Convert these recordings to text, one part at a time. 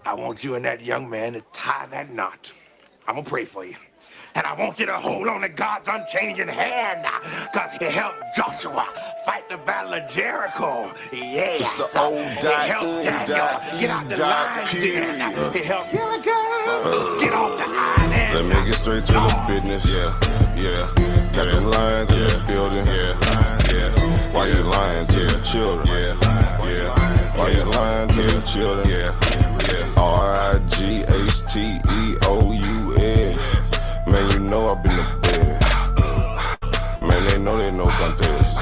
I want you and that young man to tie that knot. I'm gonna pray for you. And I want you to hold on to God's unchanging hand, because he helped Joshua fight the battle of Jericho. Yes. It's the old He helped Daniel get out the lion's den. He helped Gilligan get off the island. Let me get straight to the business. Yeah. Got them lions in the building. Yeah. Why you lying to the children? Yeah. Why you lying to the children? Yeah. RIGHTEOUS. Man, you know I've been the best. Man, they know they no contest.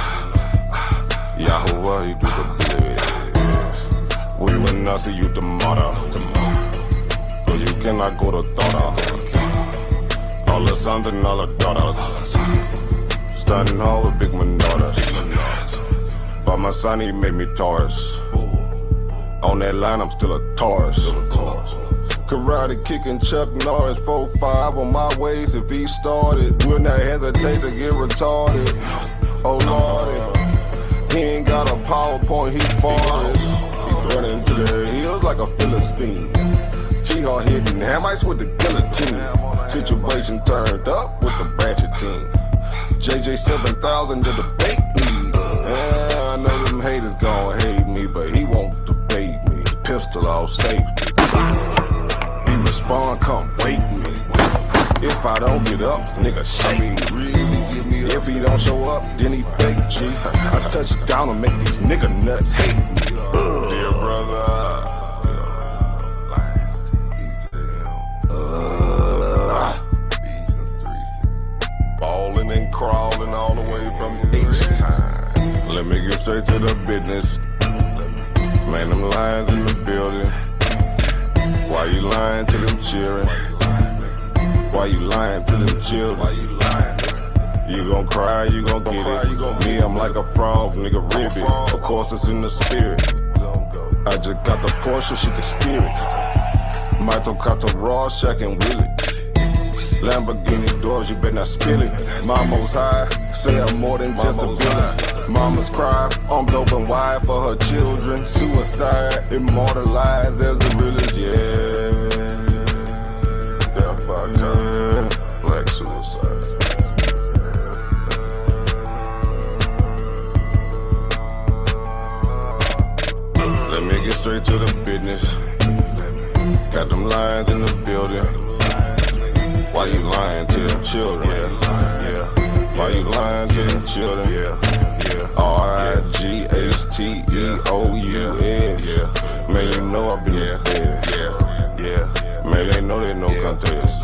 Yahuwah, you do the best. We will not see you tomorrow. Cause you cannot go to thought. All the sons and all the daughters. Standing hard with big daughters. But my son, he made me Taurus. On that line, I'm still a Taurus. Karate kicking Chuck Norris, 4-5 on my waist. If he started, will not hesitate to get retarded. Oh Lord, he ain't got a PowerPoint, he forest. He's running to the hills like a Philistine. Jihad hitting Hamites with the guillotine. Situation turned up with the Ratchet team. JJ7000 to the bait lead. Yeah, I know them haters gon' hate me, but he won't debate me. Pistol off safety. Respond, come wake me. If I don't get up, nigga shake me. If he don't show up, then he fake G. I touch down and make these nigga nuts hate me. Dear brother, balling and crawling all the way from H-time. Let me get straight to the business. Man, them lions in the building. Why you lying to them children? Why you lying to them children? Why you lying? You gon' cry, you gon' get it. Me, I'm like a frog, nigga, ribbit. Of course, it's in the spirit. I just got the Porsche, she can steer it. Michael got the raw, Shaq and Willie. Lamborghini doors, you better not spill it. Mama's high, say I'm more than just a villain. Mama's cry, arms open wide for her children. Suicide, immortalized as the realest, yeah. Death by gun, black suicide. Let me get straight to the business. Got them lions in the building. Why you lying to them children? Yeah. Why you lying to them children? Yeah. RIGHTEOUS. Man, you know I been the best. Yeah. Man, they know they no contest.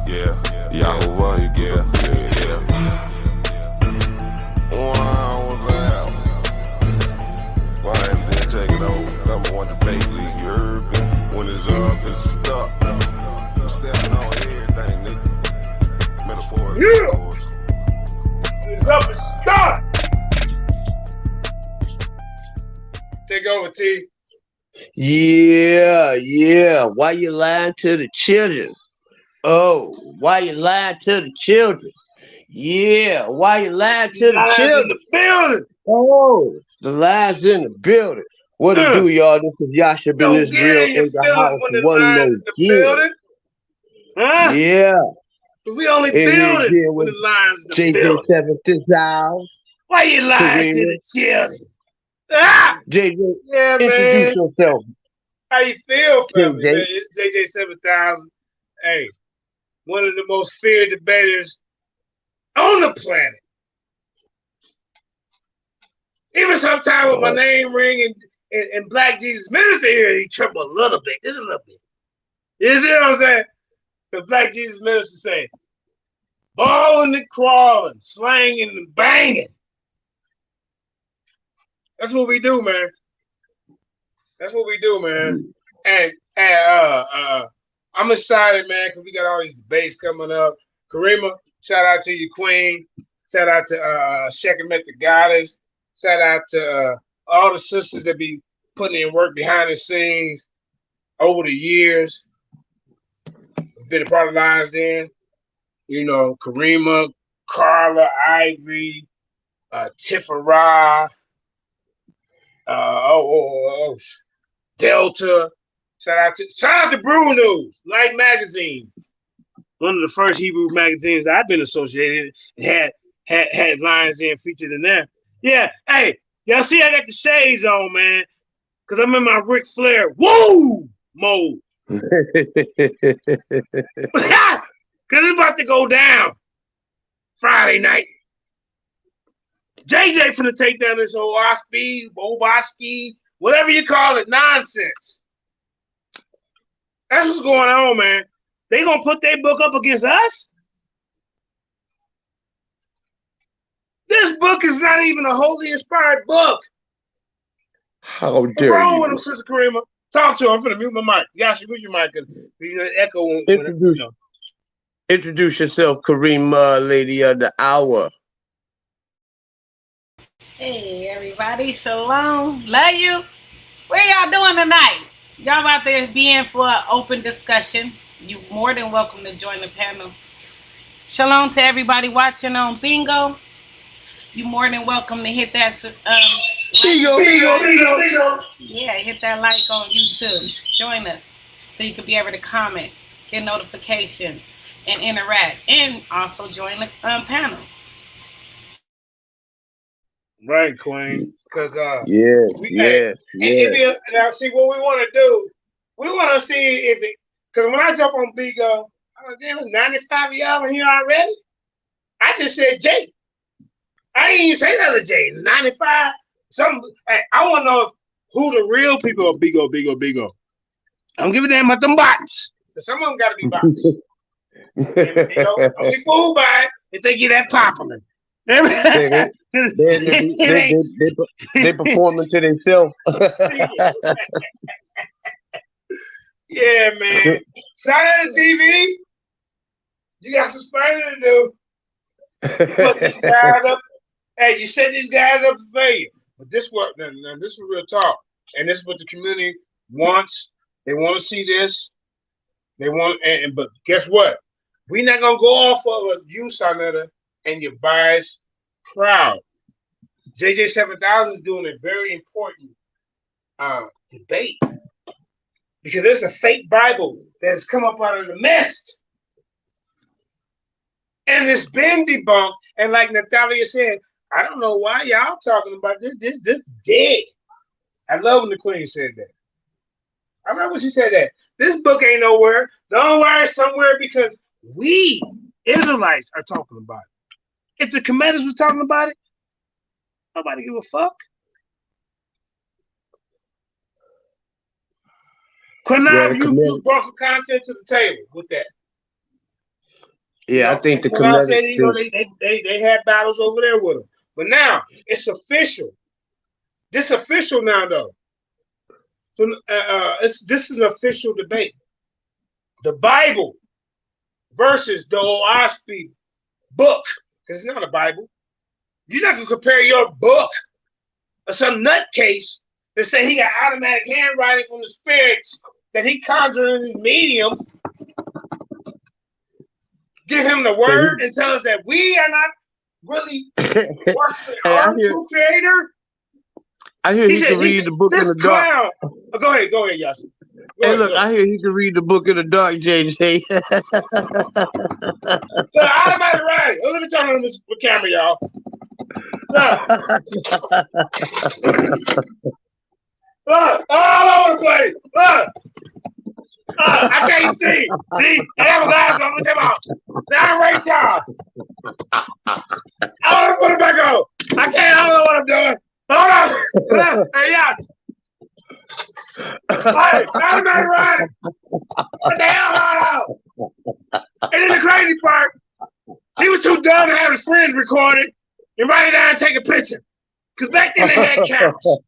Yeah. Yahuwah, you get Wow, what's that? Why didn't take it over? Number one debate league, you heard me? When it's up, it's stuck. You selling on everything, nigga. Metaphor. Yeah! It's up, it's stuck! Take over, T. Yeah. Why you lying to the children? Oh, why you lying to the children? Yeah, why you lying to the children? In the building. Oh, the lions in the building. What to do, y'all? This is Yasha been this real in the house one more year. Huh? Yeah. We only building when the lions in the building. JJ7000. Why you lying to the children? Ah! JJ, yeah, introduce yourself. How you feel, family? Man, it's JJ7000. Hey, one of the most feared debaters on the planet. Even sometimes with my name ring and Black Jesus Minister here, he tremble a little bit. Just a little bit. You see what I'm saying? The Black Jesus Minister say, balling and crawling, slanging and banging. That's what we do, man. That's what we do, man. And I'm excited, man, because we got all these debates coming up. Karima, shout out to you, Queen. Shout out to Shekemet the Goddess. Shout out to all the sisters that be putting in work behind the scenes over the years. Been a part of Lions Den. You know, Karima, Carla, Ivy, Tifara, Delta. Shout out to Brew News, Light Magazine. One of the first Hebrew magazines I've been associated and had lines in featured in there. Yeah, hey, y'all see I got the shades on, man. Cause I'm in my Ric Flair woo mode. Cause it's about to go down Friday night. JJ finna take down this Oahspe, whatever you call it, nonsense. That's what's going on, man. They gonna put their book up against us? This book is not even a holy inspired book. How What's dare wrong you? with him, Sister Karima? Talk to him. I'm finna mute my mic. Yasha, mute your mic because you're gonna echo. Introduce yourself, Karima, lady of the hour. Hey everybody, shalom, love you. Where y'all doing tonight? Y'all out there being for an open discussion. You more than welcome to join the panel. Shalom to everybody watching on Bingo. You more than welcome to hit that Bingo. Yeah, hit that like on YouTube. Join us so you can be able to comment, get notifications, and interact, and also join the panel. Right, Queen. Because yes. Now, see what we want to do. We want to see if it. Because when I jump on Bigo, I was damn, there's 95 of y'all in here already. I just said J. I didn't even say the other J. 95. Hey, I want to know who the real people are. Bigo. I'm giving them about them bots. Some of them got to be bots. Don't be fooled by it if they get that popular. They performing to themselves. Yeah, man. Sign on the TV. You got some explaining to do. You put these guys up. Hey, you set these guys up for failure. But this is real talk. And this is what the community wants. They want to see this. They want, but guess what? We're not gonna go off of you, Sonetta, and your biased crowd. JJ7000 is doing a very important debate because there's a fake Bible that has come up out of the mist, and it's been debunked. And like Natalia said, I don't know why y'all talking about this. This dead. I love when the Queen said that. I love when she said that. This book ain't nowhere. The only way it's somewhere because we Israelites are talking about it. If the commanders was talking about it, nobody give a fuck. Quinab, you brought some content to the table with that. Yeah, I think the Quinab said they had battles over there with them. But now it's official. This official now though. So this is an official debate. The Bible versus the Oahspe book, because it's not a Bible. You're not gonna compare your book or some nutcase that say he got automatic handwriting from the spirits that he conjured in his mediums. Give him the word and tell us that we are not really worshiping our true creator. I hear he can read the book in the dark. Oh, go ahead, Yasha. Hey, look, I hear he can read the book in the dark, JJ. Automatic writing. Let me turn on this camera, y'all. Look, all over the place. Look. I can't see. See, I have a glass on. What's about? Now I'm Ray Charles. I want to put it back on. I don't know what I'm doing. Hold on. Hey, yeah. Hey, automatic writing. What the hell? Hold on. And then the crazy part, he was too dumb to have his friends record it and write it down and take a picture. Because back then they had cameras.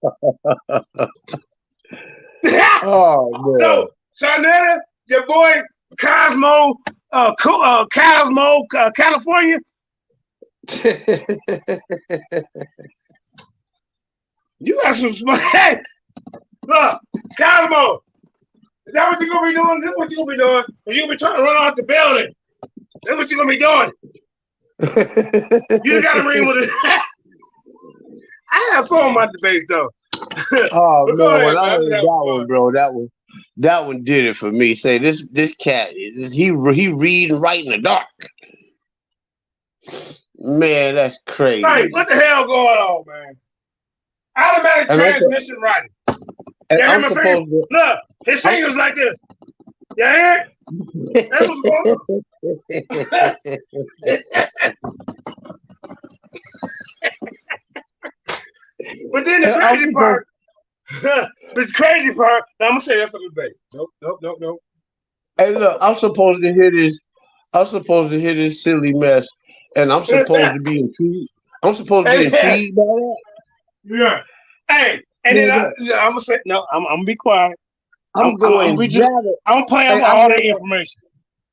Oh, man. So, Sonetta, your boy Cosmo, California. You got some smart. Hey, look, Cosmo. Is that what you're gonna be doing? This is what you're gonna be doing. You're gonna be trying to run out the building. That's what you're gonna be doing. You gotta read with it. I have fun with my debates though. Oh But go man, when ahead, I man. I'm heard just that having one, fun. bro, that one did it for me. Say this cat, he read and write in the dark. Man, that's crazy. Hey, what the hell going on, man? Automatic And transmission writing. You hear I'm my finger? supposed to. Look, his finger's like this. You hear it? That's what's going on. But then the crazy part, the crazy part, now I'm going to say that for the debate. Nope. Hey, look, I'm supposed to hear this. I'm supposed to hear this silly mess, and I'm supposed to be intrigued. I'm supposed to be intrigued by that. Yeah. Hey, and then I'm going to say, no, I'm going to be quiet. I'm going to play over all the information.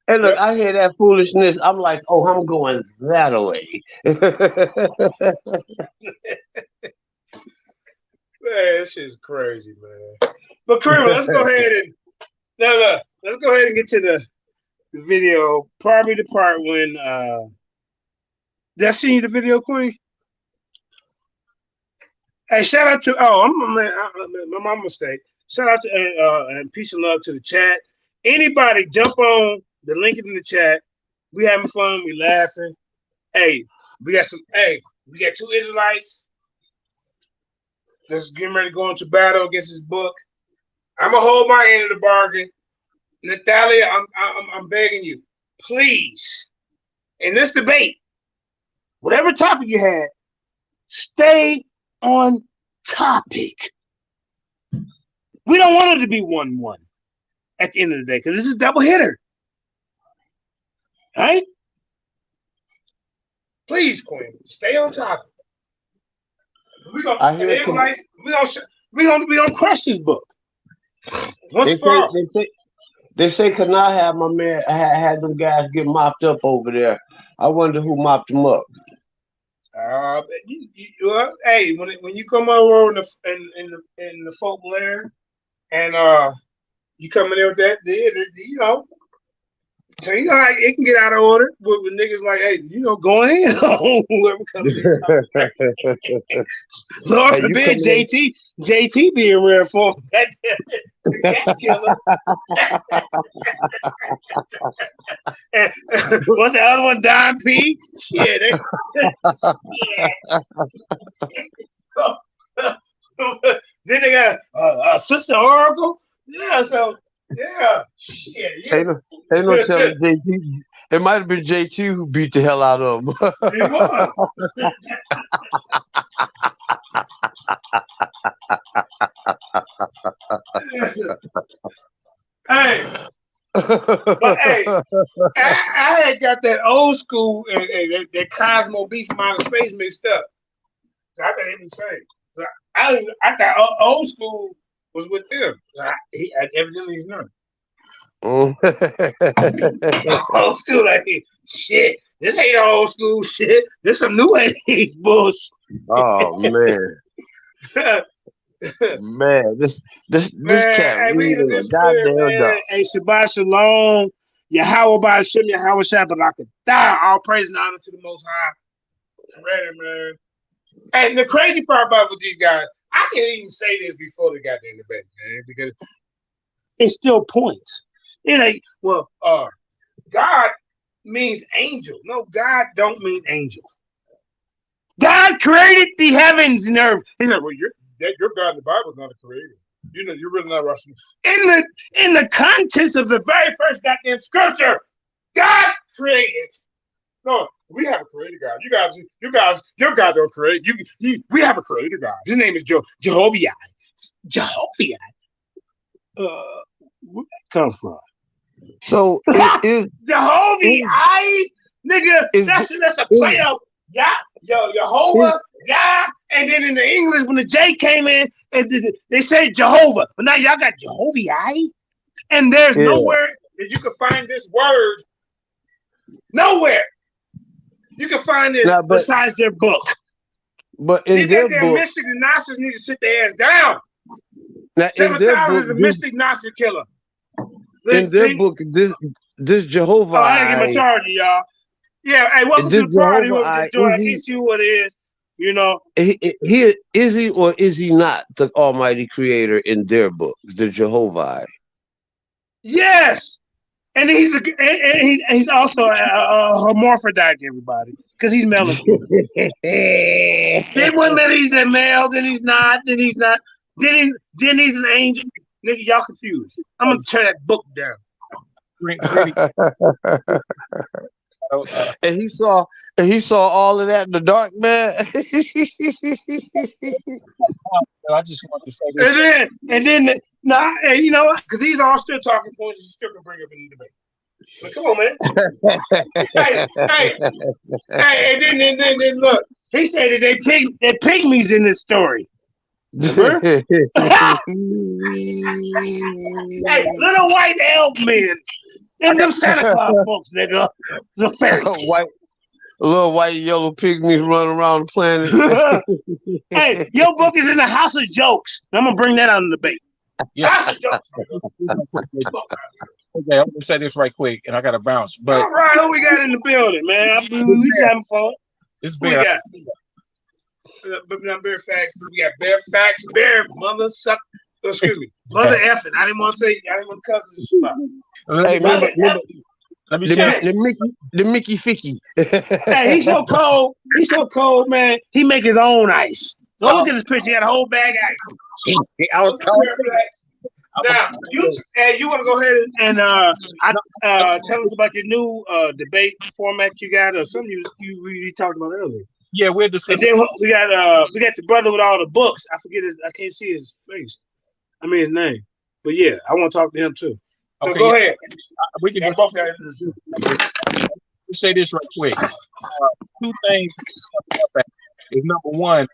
Hey, look, I hear that foolishness. I'm like, oh, I'm going that way. Man, this shit's crazy, man. But Kramer, let's go ahead and let's go ahead and get to the video. Probably the part when did I see the video, Queen? Hey, shout out to my mistake. Shout out to and peace and love to the chat. Anybody jump on the link in the chat. We having fun, we laughing. Hey, we got two Israelites that's getting ready to go into battle against this book. I'm gonna hold my end of the bargain. Natalia, I'm begging you, please, in this debate, whatever topic you had, stay on topic. We don't want it to be 1-1 at the end of the day, because this is a double hitter. All right? Please, Queen, stay on topic. We're gonna crush this book. They say could not have my man had them guys get mopped up over there. I wonder who mopped them up. Hey, when you come over in the folk lair, and you come in there with that, you know. So you know how it can get out of order with niggas like, hey, you know, go ahead on whoever comes in. Lord forbid JT be in rare form. That killer. And what's the other one? Don P. Shit. Then they got Sister Oracle. Yeah, so. Yeah, shit. Yeah. Ain't no telling JT. It might have been JT who beat the hell out of him. It was. Hey, but hey, I had got that old school and that Cosmo beef from outer space mixed up. So I thought it was the same. So I thought old school was with them. Evidently he's not. Old school, like shit. This ain't old school shit. This some new age bullshit. Oh man, man, this cat reading a goddamn dog. Hey, Shabbat Shalom, Yahweh Ba'Shem, Yahweh Shabbat, all praise and honor to the Most High. Ready, man. And the crazy part about with these guys, I can't even say this before the goddamn debate, man, because it still points. It's like, well, God means angel. No, God don't mean angel. God created the heavens and earth. He's like, well, your God in the Bible is not a creator. You know, you're really not Russian. In the context of the very first goddamn scripture, God created. No, we have a creator God. You guys, your God don't create. We have a creator God. His name is Jehovah. Jehovah. Where'd that come from? So Jehovah, nigga, that's a play of Jehovah, and then in the English when the J came in, they said Jehovah, but now y'all got Jehovah, and there's nowhere that you can find this word. Nowhere you can find it besides their book. But in their book, mystics and Gnostics need to sit their ass down. Now, 7,000 is a mystic Gnostic killer. In their book, this Jehovah. I didn't get my charger, y'all. Yeah, hey, welcome to the party. I can't see what it is. You know, He is he or is he not the Almighty Creator in their book, the Jehovah? yes. And he's also a hermaphrodite, everybody, because he's male and female. Then one minute he's a male, then he's not, then he's not, then he's an angel. Nigga, y'all confused. I'm gonna tear that book down. And he saw all of that in the dark, man. I just want to say this. And then you know what? Because these are all still talking points you still can bring up in the debate. But come on, man. hey, and then look. He said that they're pygmies in this story. Hey, little white elf men. And them Santa Claus folks, nigga. It's a fairy tale. Little white yellow pygmies running around the planet. Hey, your book is in the house of jokes. I'm gonna bring that out in the debate. Yeah. House of jokes. Okay, I'm gonna say this right quick, and I gotta bounce. But all right, who we got in the building, man? We having fun. It's Who we got? Bear facts. We got bear facts. Bear mother suck. Excuse me, mother effing. I didn't want to say. I didn't want to cut the spot. Hey, let me share the Mickey Ficky. Hey, he's so cold. He's so cold, man. He make his own ice. Go look at this picture. He got a whole bag of ice. Now, you want to go ahead and tell us about your new debate format you got, or something you talked about earlier. Yeah, we're discussing. And then we got the brother with all the books. I forget I can't see his face. I mean his name. But yeah, I want to talk to him too. So okay, go ahead. We can both say this right quick. Two things is number one,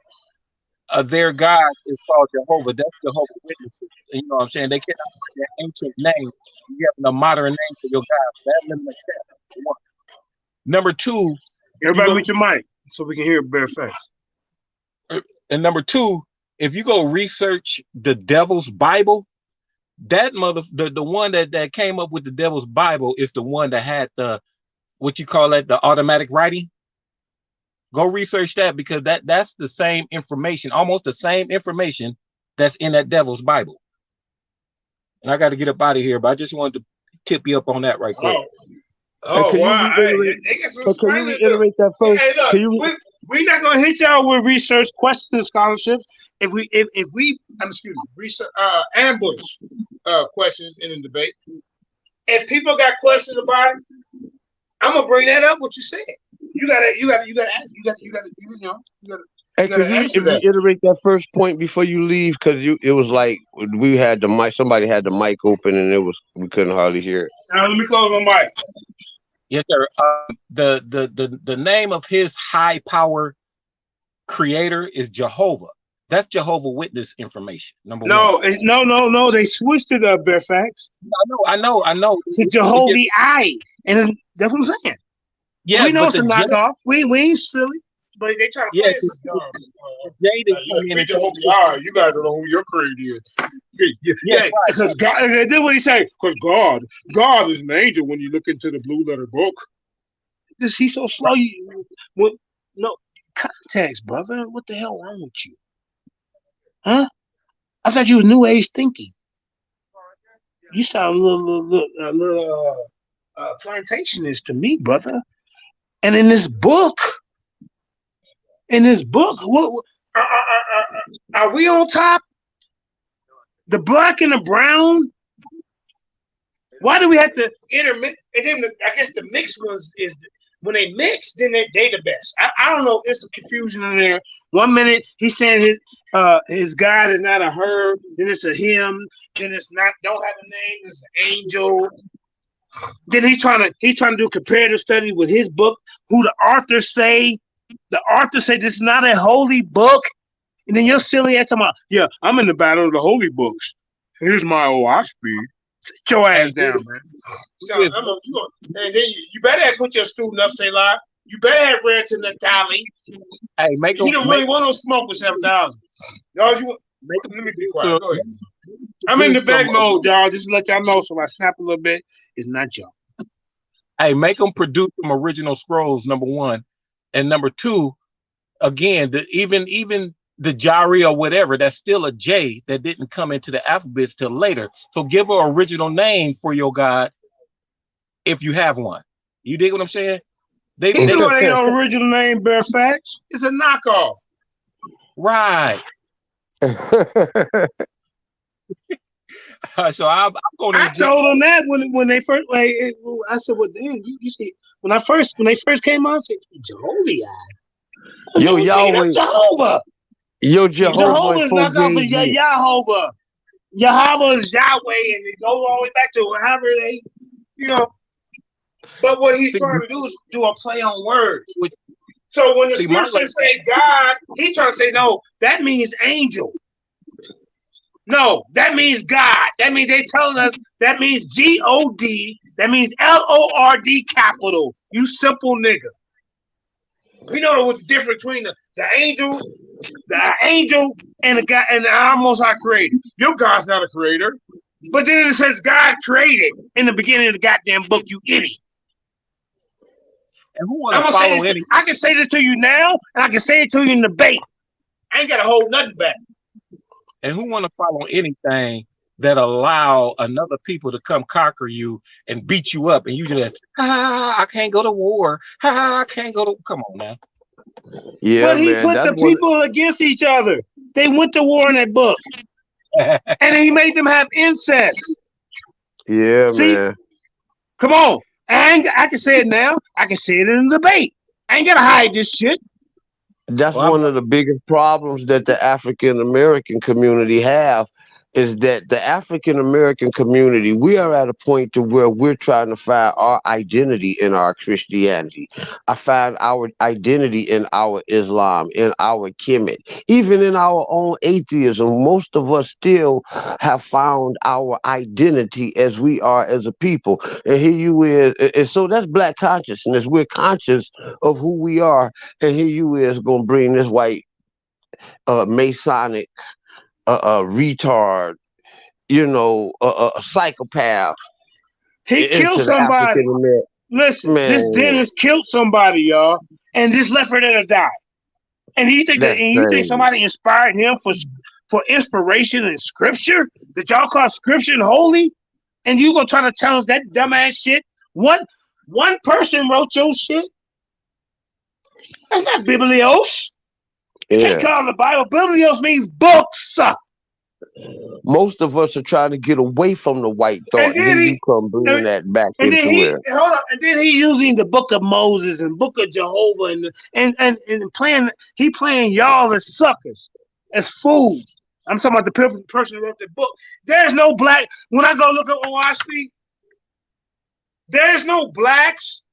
their God is called Jehovah. That's Jehovah Witnesses. You know what I'm saying? They cannot put their ancient name. You have a modern name for your God. That limits that. Number two, everybody mute your mic so we can hear bare facts. And number two, if you go research the Devil's Bible, that the one that came up with the Devil's Bible is the one that had the what you call it, the automatic writing. Go research that, because that's the same information, almost the same information that's in that Devil's Bible. And I got to get up out of here, but I just wanted to tip you up on that right quick. Wow! Can you reiterate that first? Hey, look, we're not gonna hit y'all with research questions and scholarships. If we research ambush questions in the debate. If people got questions about it, I'm gonna bring that up. What you said. You gotta ask. You gotta reiterate that first point before you leave, because it was like we had the mic. Somebody had the mic open, and we couldn't hardly hear it. Now let me close my mic. Yes, sir. The name of his high power creator is Jehovah. That's Jehovah Witness information. Number one. No. They switched it up, bare facts. I know. It's a Jehovah I, and that's what I'm saying. Yeah, we know it's a knockoff. We ain't silly, but they try to play us. You guys don't know who your creator is. Yeah, because God. And then what he say? Because God is an angel when you look into the blue letter book. He's so slow. No context, brother. What the hell wrong with you? Huh? I thought you was new age thinking. You sound a little plantationist to me, brother. And in this book, what are we on top? The black and the brown. Why do we have to intermix? And then I guess the mixed ones is when they mix, then they the best. I don't know. It's a confusion in there. 1 minute he's saying his God is not a her, then it's a him, then it's not. Don't have a name. It's an angel. Then he's trying to do comparative study with his book. Who the authors say? The authors say this is not a holy book. And then you're silly ass talking about, yeah, I'm in the battle of the holy books. Here's my Oahspe. Sit your ass down, man. And then you better have put your student up, say lie. You better have read to Natali. Hey, he don't really want no smoke with 7,000. Y'all, let me be quiet. Go ahead. I'm in the back mode, y'all. Just to let y'all know, so I snap a little bit. It's not y'all. Hey, make them produce some original scrolls, number one. And number two, again, even the Jari or whatever, that's still a J that didn't come into the alphabets till later. So give an original name for your God if you have one. You dig what I'm saying? He know it ain't no original name, bare facts. It's a knockoff. Right. So I'm going to. I told them that when they first, like, I said, "Well, damn, you see, when they first came out, I said, Jehovah, Yo, Yahweh, that's Jehovah. Yo, Jehovah is not going to be Jehovah. Jehovah is Yahweh, and it goes all the way back to however they, you know. But what he's trying to do is do a play on words. So when the scriptures say God, he's trying to say, no, that means angel. No, that means God. That means they telling us that means G-O-D. That means L-O-R-D capital. You simple nigga. We know what's the difference between the angel and the God and the Most High creator. Your God's not a creator. But then it says God created in the beginning of the goddamn book, you idiot. And who want to follow any? I can say this to you now, and I can say it to you in debate. I ain't got to hold nothing back. And who want to follow anything that allow another people to come conquer you and beat you up, and you just I can't go to war. I can't go to. Come on now. Yeah, but he put the people against each other. They went to war in that book, and he made them have incest. Yeah, man. Come on. I can say it now. I can say it in the debate. I ain't gotta hide this shit. That's one of the biggest problems that the African American community have, is that the African American community, we are at a point to where we're trying to find our identity in our Christianity. I find our identity in our Islam, in our Kemet, even in our own atheism. Most of us still have found our identity as we are as a people. And here you is, and so that's black consciousness. We're conscious of who we are, and here you is gonna bring this white Masonic retard, a psychopath. He killed somebody. Listen, this Dennis killed somebody, y'all, and just left her there to die. And you think somebody inspired him for inspiration in scripture that y'all call scripture and holy? And you gonna try to tell us that dumbass shit? One person wrote your shit? That's not Biblios. You can't call it the Bible. Biblios means books. Most of us are trying to get away from the white thought. And then you come bringing that back into it. Hold on. And then he's using the Book of Moses and Book of Jehovah and playing y'all as suckers, as fools. I'm talking about the person who wrote the book. There's no black. When I go look at Oahspe, there's no blacks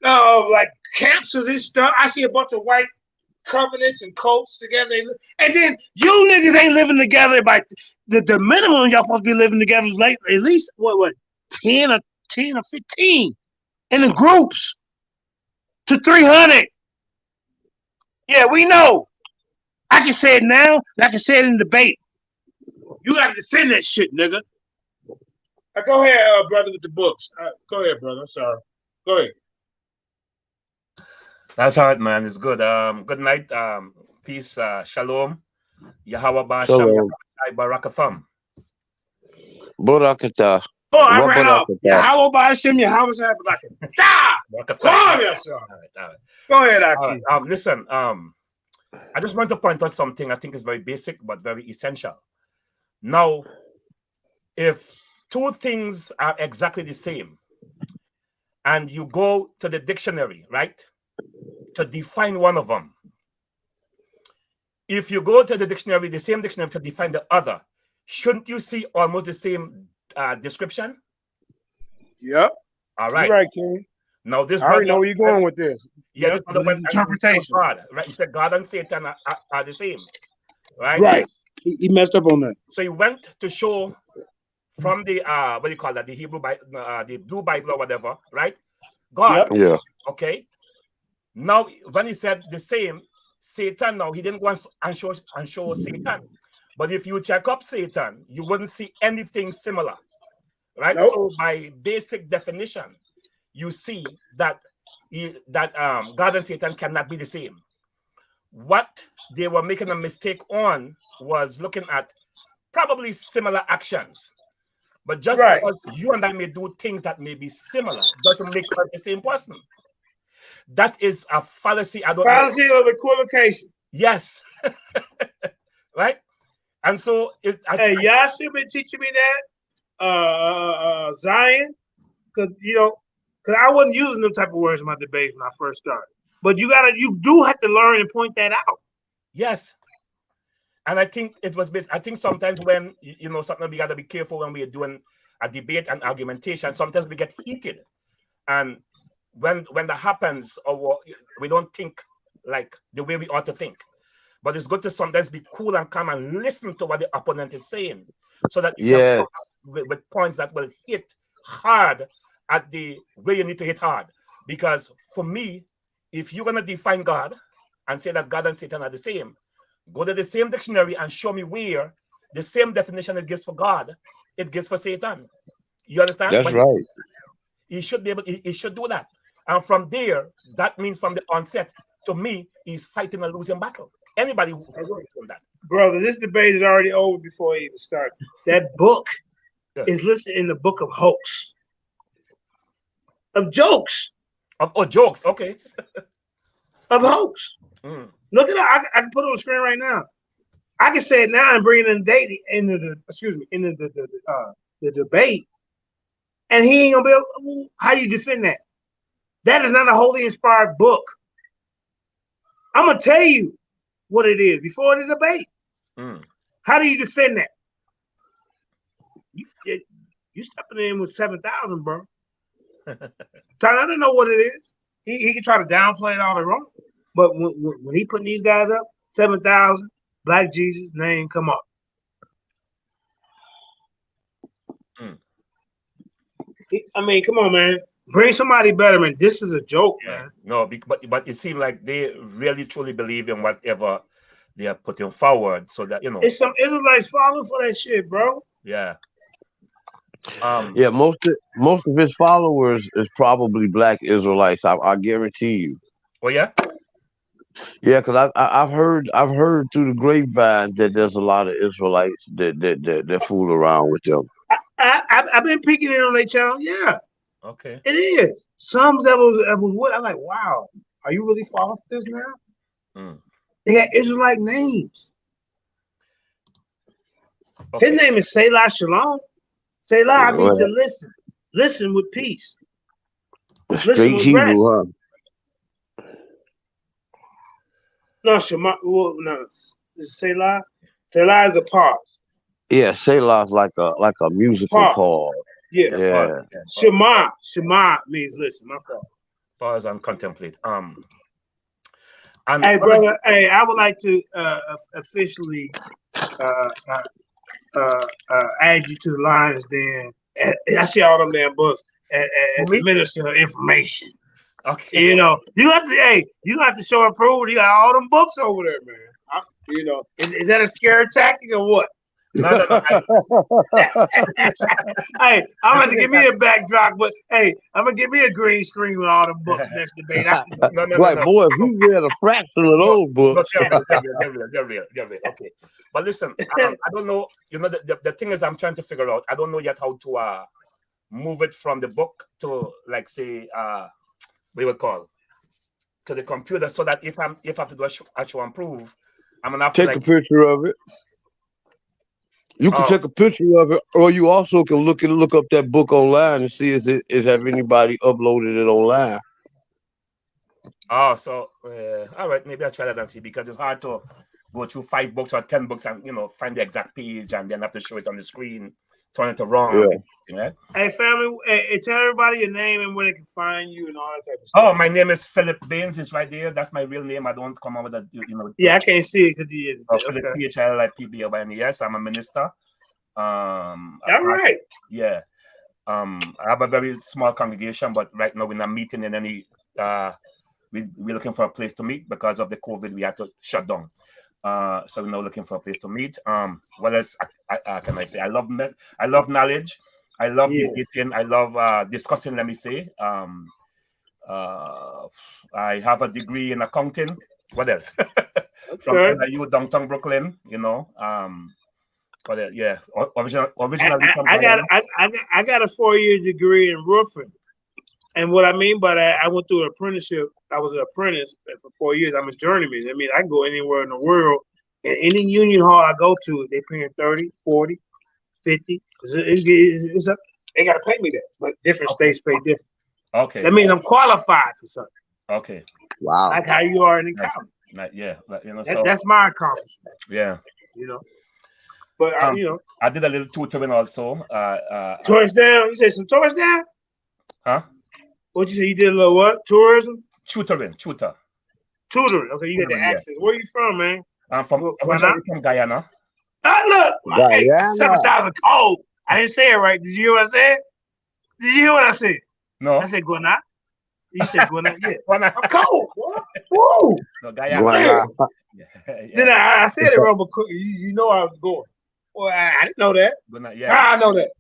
like camps of this stuff. I see a bunch of white covenants and cults together, and then you niggas ain't living together by the minimum y'all supposed to be living together is like at least what 10 or 15 in the groups to 300. Yeah, we know. I can say it now, and I can say it in debate. You got to defend that shit, nigga. Go ahead, brother, with the books. Go ahead, brother. I'm sorry. Go ahead. That's hard, man. It's good. Good night. Peace. Shalom. Yahweh Ba'Shem. Barakafam. Barakatah. Oh, I ran off. Yahweh Ba'Shem. Yahweh Barakatah. Go ahead, Aki. Listen. I just want to point out something I think is very basic but very essential. Now, if two things are exactly the same, and you go to the dictionary, right, to define one of them. If you go to the dictionary, the same dictionary to define the other, shouldn't you see almost the same description? Yep. All right. You're right, King. Now this. I already know where you're going with this. Yeah, this interpretation. Right. You said God and Satan are the same, right? Right. He messed up on that. So he went to show from the what do you call that? The Hebrew Bible, the Blue Bible or whatever, right? God. Yep. Yeah. Okay. Now, when he said the same, Satan, now he didn't go and show Satan. But if you check up Satan, you wouldn't see anything similar. Right? Nope. So by basic definition, you see that God and Satan cannot be the same. what they were making a mistake on was looking at probably similar actions. But just because you and I may do things that may be similar doesn't make us the same person. That is a fallacy. Fallacy of equivocation. Yes. Right? And so Yasha been teaching me that. Zion, because I wasn't using them type of words in my debates when I first started. But you do have to learn and point that out. Yes. And I think it was based. I think sometimes when something, we gotta be careful when we're doing a debate and argumentation. Sometimes we get heated, and when that happens, or we don't think like the way we ought to think. But it's good to sometimes be cool and calm and listen to what the opponent is saying, so that you can come up with points that will hit hard at the way you need to hit hard. Because for me, if you're gonna define God and say that God and Satan are the same, go to the same dictionary and show me where the same definition it gives for God, it gives for Satan. You understand? That's right. He should be able. He should do that. And from there, that means from the onset, to me, he's fighting a losing battle. Anybody who doing that, brother, this debate is already over before it even started. That book is listed in the book of hoax, of jokes, jokes. Okay, of hoax. Look at it. I can put it on the screen right now. I can say it now and bring it in the debate, and he ain't gonna be able. How you defend that? That is not a wholly inspired book. I'm gonna tell you what it is before the debate. How do you defend that? You stepping in with 7,000, bro. Trying to know what it is. He can try to downplay it all the wrong, but when he putting these guys up, 7,000, Black Jesus name come up. I mean, come on, man. Bring somebody better, man. This is a joke, man. No, but it seems like they really truly believe in whatever they are putting forward, so that it's some Israelites falling for that shit, bro. Yeah. Most of his followers is probably Black Israelites. I guarantee you. Oh yeah. Yeah, because I've heard through the grapevine that there's a lot of Israelites that fool around with them. I've been peeking in on their channel. Yeah. Okay. It is. Some that was what I'm like, wow, are you really falling for this now? They got Israelite names. Okay. His name is Selah Shalom. Selah means to listen. Listen with peace. Listen with Hebrew, rest. huh? No, Shema. Well, no, Selah. Selah is a pause. Yeah, Selah is like a musical pause. Yeah. Shema means listen. My fault. Pause and contemplate. Hey, brother. Hey, I would like to officially add you to the Lions Den. I see all them damn books as a minister of information. Okay. You have to show and prove. You got all them books over there, man. Is that a scare tactic or what? No. Hey, I'm going to give me a backdrop, but hey, I'm going to give me a green screen with all the books next debate. Boy, if we read a fraction of those books. They're real. Okay. But listen, I don't know, the thing is I'm trying to figure out, I don't know yet how to move it from the book to, like, say, what you would call, to the computer, so that if I have to do a show and prove, I'm going to have to, take a picture of it. You can take a picture of it, or you also can look up that book online and see is have anybody uploaded it online. Oh, so all right, maybe I'll try that and see, because it's hard to go through 5 books or 10 books and find the exact page and then have to show it on the screen, turn it around. Yeah. Hey, family, tell everybody your name and where they can find you and all that type of stuff. Oh, my name is Philip Baines. It's right there. That's my real name. I don't come up with a Yeah, I can't see it because he is. Philip PHLIPBAYNES. I'm a minister. All right. Yeah. I have a very small congregation, but right now we're not meeting in any. We're looking for a place to meet because of the COVID. We had to shut down. So we're now looking for a place to meet. What else can I say? I love knowledge. I love debating. I love discussing. Let me say. I have a degree in accounting. What else? Okay. From NIU, downtown Brooklyn, you know. But yeah, originally from Guyana. I got a 4-year degree in roofing, and what I mean by that, I went through an apprenticeship. I was an apprentice for 4 years. I'm a journeyman. I mean, I can go anywhere in the world, and any union hall I go to, they paying 30, 40, 50. It's up. They gotta pay me that, but different states pay different. Okay. That means I'm qualified for something. Okay. Wow. Like how you are in the county. Yeah, you know. That's my accomplishment. Yeah. You know. But you know, I did a little tutoring also. Touchdown. You said some touchdown? Huh? What you say? You did a little what? Tourism? Tutoring. Okay, you got the Yeah. accent. Where you from, man? I'm from Guyana. Look, Guyana. 7,000 cold. I didn't say it right. Did you hear what I said? Did you hear what I said? No. I said Guyana. You said Guyana. Yeah. Guyana. I'm cold. Woo. No, Guyana. Guyana. Yeah. Then I said it wrong, but you know I was going. Well, I didn't know that. Yeah. How I know that?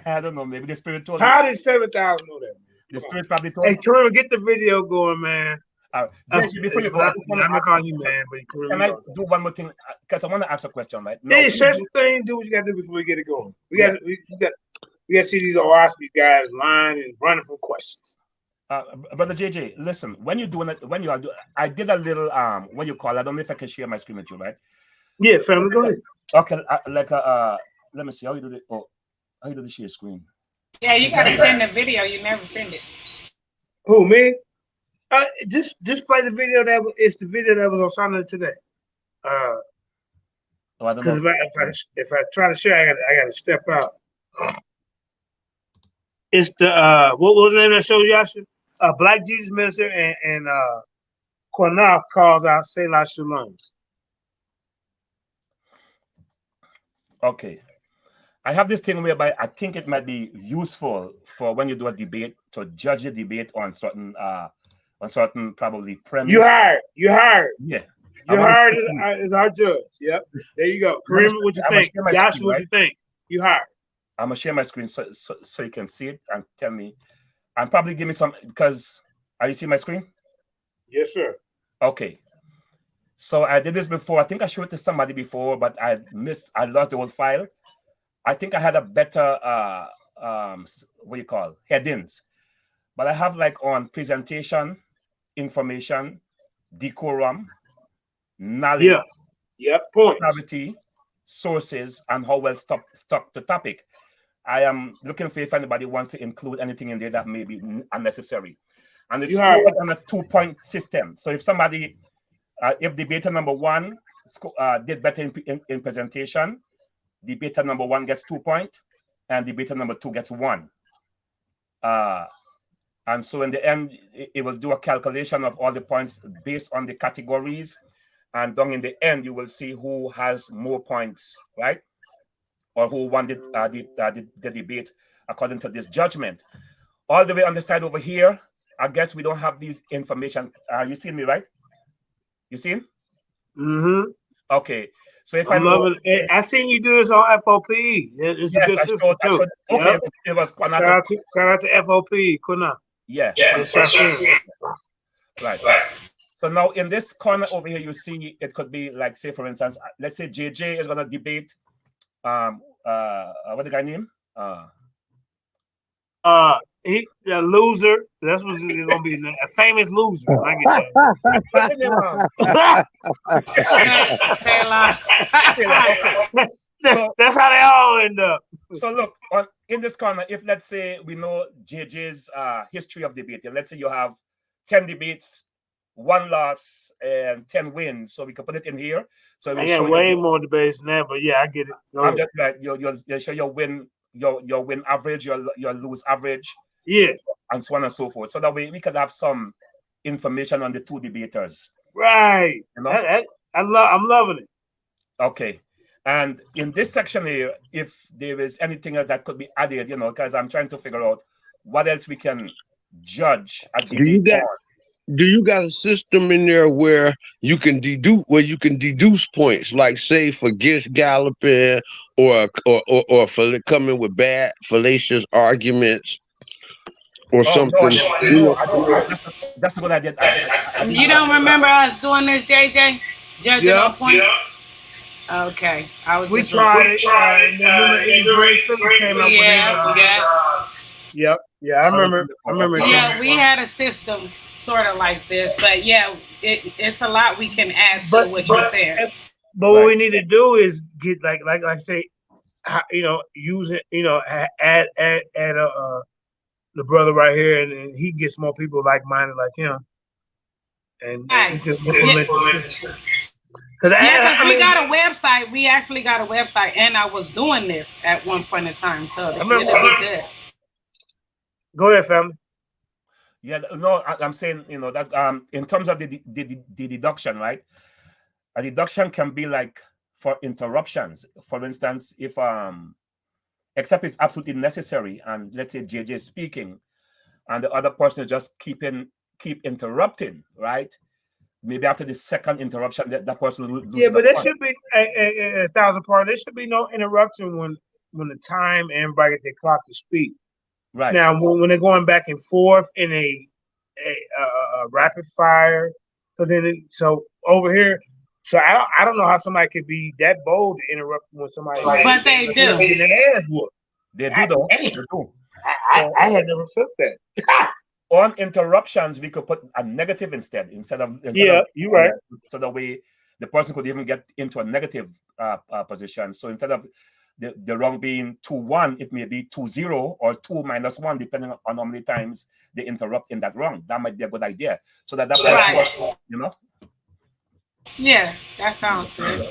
I don't know. Maybe the spirit told me. How did 7,000 know that? The spirit probably told Hey, me. Kareem, get the video going, man. JJ, before you go, I'm not calling you, man. But can I do one more thing? Because I want to ask a question, right? No, search the thing. Do what you got to do before we get it going. We got to see these Oahspe guys lying and running from questions. Brother JJ, listen. When you're doing it, I did a little what you call. I don't know if I can share my screen with you, right? Yeah, family, go ahead. Okay, let me see how you do it. Oh, how you do the share screen? Yeah, you gotta send the video. You never send it. Who, me? Just play the video it's the video that was on Sunday today. I don't know. Because if I try to share, I gotta step out. It's the what was the name of that show, Yasha? Black Jesus Minister and Quanah calls out Selah Shalom. Okay. I have this thing whereby I think it might be useful for when you do a debate to judge the debate on certain probably premise. You hired. Yeah. You hired is our judge. Yep. There you go. Kareem, what you think? Yasha, what you think? You hired. I'm gonna share my screen so you can see it and tell me, and probably give me some, because are you seeing my screen? Yes, sir. Okay. So I did this before. I think I showed it to somebody before, but I lost the whole file. I think I had a better headings. But I have like on presentation, information, decorum, knowledge, clarity, sources, and how well stuck the topic. I am looking for if anybody wants to include anything in there that may be unnecessary. And it's on a 2-point system. So if somebody, if debater number 1 did better in presentation, debater number 1 gets 2 points, and debater number 2 gets 1. And so in the end, it will do a calculation of all the points based on the categories. And then in the end, you will see who has more points, right? Or who won the debate according to this judgment. All the way on the side over here, I guess we don't have these information. You seen me, right? You seen? Mm-hmm. Okay. So if I seen you do this on FOP. It's a good system too. Okay, it was shout out to FOP, Kuna. Yeah. Right. So now in this corner over here, you see it could be like, say for instance, let's say JJ is gonna debate what the guy name? He a loser. That's what's gonna be a famous loser. I get that. That's how they all end up. So look, in this corner, if let's say we know JJ's history of debating, let's say you have 10 debates, 1 loss, and 10 wins. So we can put it in here. So I got way more debates than that, but yeah, I get it. I'm just like you'll show your win average, your lose average. Yeah. And so on and so forth. So that way we could have some information on the 2 debaters. Right. You know? I'm loving it. Okay. And in this section here, if there is anything else that could be added, because I'm trying to figure out what else we can judge a debate on. Do you got a system in there where you can deduce points, like say for against galloping or for coming with bad fallacious arguments? or Oh no, something. that's a good idea. You don't remember us doing this, JJ? Judging Yeah, on points? Okay. I was we just tried it. And remember Eddie Gray came up with his. Yep. Yeah, I remember. Yeah, we had a system sort of like this, but yeah, it's a lot we can add to what you said. But what we need to do is get like I say, use it. Add the brother right here, and he gets more people like minded like him, and we can implement the system. Because we got a website. We actually got a website, and I was doing this at one point in time, so it'll be good. Go ahead, family. Yeah, no, I'm saying, that in terms of the deduction, right? A deduction can be like for interruptions. For instance, if except it's absolutely necessary, and let's say JJ is speaking, and the other person is just keep interrupting, right? Maybe after the second interruption, that person will lose. Yeah, but there should be a thousand part. There should be no interruption when the time and everybody get their clock to speak. Right. Now, when they're going back and forth in a rapid fire, so over here, so I don't know how somebody could be that bold to interrupt when somebody. But they do. Getting their ass whooped. They do though. They do. I had never felt that. On interruptions, we could put a negative instead of you're right. So that way the person could even get into a negative position. So instead of the wrong being 2-1, it may be 2-0 or 2-1, depending on how many times they interrupt in that wrong. That might be a good idea. So that person, Yeah, that sounds good.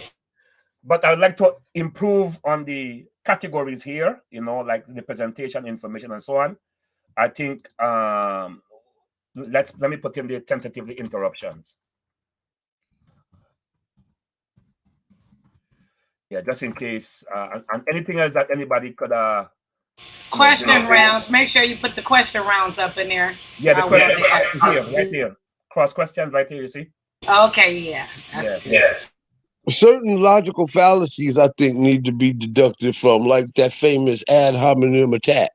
But I would like to improve on the categories here, like the presentation, information, and so on. I think let me put in the tentatively interruptions. Yeah, just in case. And anything else that anybody could question rounds. Make sure you put the question rounds up in there. Yeah, the question here, right here. Cross questions right here, you see? Okay, yeah. That's good. Yeah. Certain logical fallacies, I think, need to be deducted from, like that famous ad hominem attack.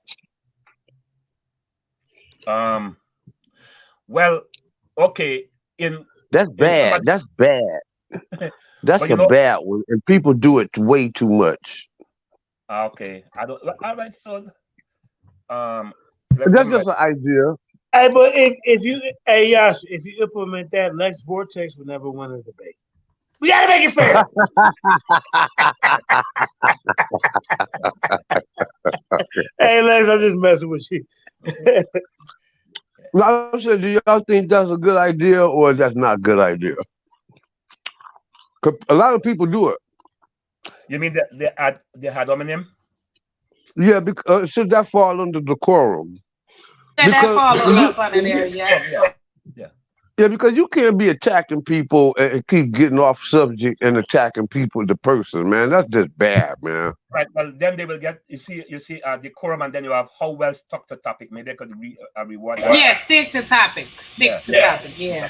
Well, okay. That's bad. That's bad. That's a bad one, and people do it way too much. Okay, I don't. All right, so that's just an idea. Hey, but if you, Yasha, if you implement that, Lex Vortex would never win a debate. We gotta make it fair. Hey, Lex, I'm just messing with you. I said, do y'all think that's a good idea or that's not a good idea? A lot of people do it. You mean the ad hominem? Yeah, because should that fall under decorum? Yeah, that follows up under there, yeah. Yeah, because you can't be attacking people and keep getting off subject and attacking people, the person, man. That's just bad, man. Right. Well, then they will get, you see, decorum, and then you have how well stuck to topic. Maybe they could reward that. Yeah, stick to topic. Stick to topic, yeah.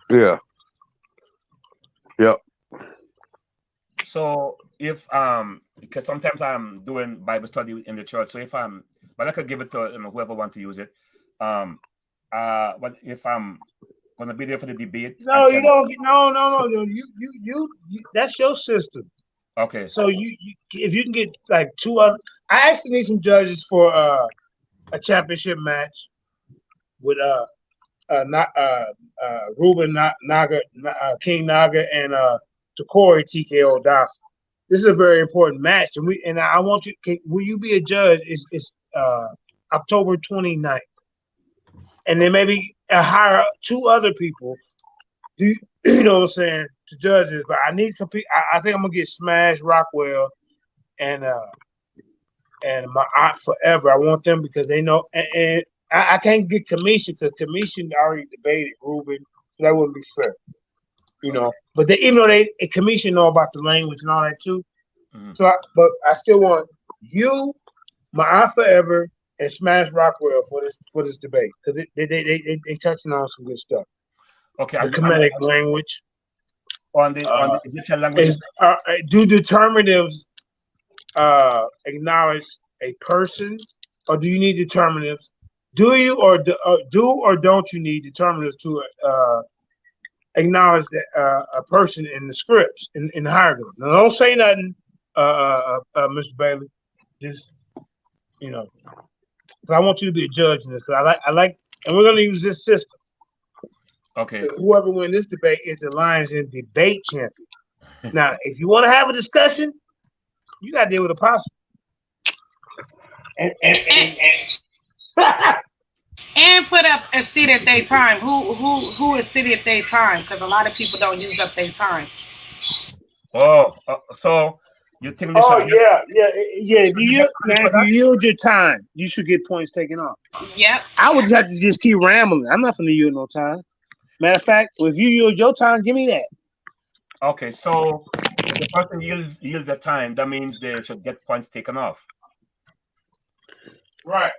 Yeah. Yep. So if because sometimes I'm doing Bible study in the church, so but I could give it to whoever wants to use it. But if I'm gonna be there for the debate, no, you don't. No. You that's your system. Okay. So if you can get like two other, I actually need some judges for a championship match with Ruben Naga, King Naga, and Takori TKO Dawson. This is a very important match, and I want you. Will you be a judge? It's October 29th, and then maybe hire two other people. You know what I'm saying, to judges? But I need some people. I think I'm gonna get Smash Rockwell and my aunt Forever. I want them because they know, and I can't get Commission because Commission already debated Ruben, so that wouldn't be fair. But even though they Commission know about the language and all that too, but I still want you, my aunt Forever, and Smash Rockwell for this debate because they touching on some good stuff. Okay, the Kemetic language on the Egyptian language. Do determinatives acknowledge a person, or do you need determinatives? Do you or don't you need determinatives to acknowledge that a person in the scripts in the hieroglyphs? Now, don't say nothing, Mr. Bailey. Just because I want you to be a judge in this. I like, and we're gonna use this system. Okay. Whoever wins this debate is the Lions in debate champion. Now, if you want to have a discussion, you got to deal with Apostle. And put up a seat at their time. Who is sitting at their time? Because a lot of people don't use up their time. Oh, so you think this? Oh yeah. If you yield your time, you should get points taken off. Yep. I would just have to just keep rambling. I'm not going to yield no time. Matter of fact, if you yield your time, give me that. Okay, so if the person yields their time, that means they should get points taken off. Right.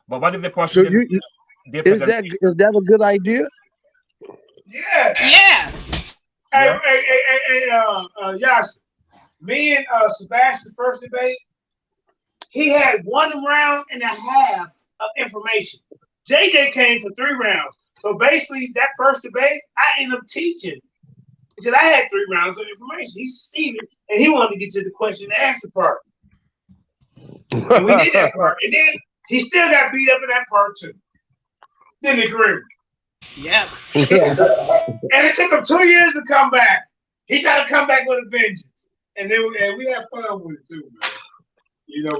But what if the person is that a good idea? Yeah. Yeah. Hey, Yasha, me and Sebastian's first debate, he had 1.5 rounds of information. JJ came for 3 rounds. So basically, that first debate, I ended up teaching because I had 3 rounds of information. He's seen it, and he wanted to get to the question and answer part. And we did that part. And then he still got beat up in that part too. Didn't agree. Yeah. And it took him 2 years to come back. He tried to come back with a vengeance. And then we had fun with it too, man.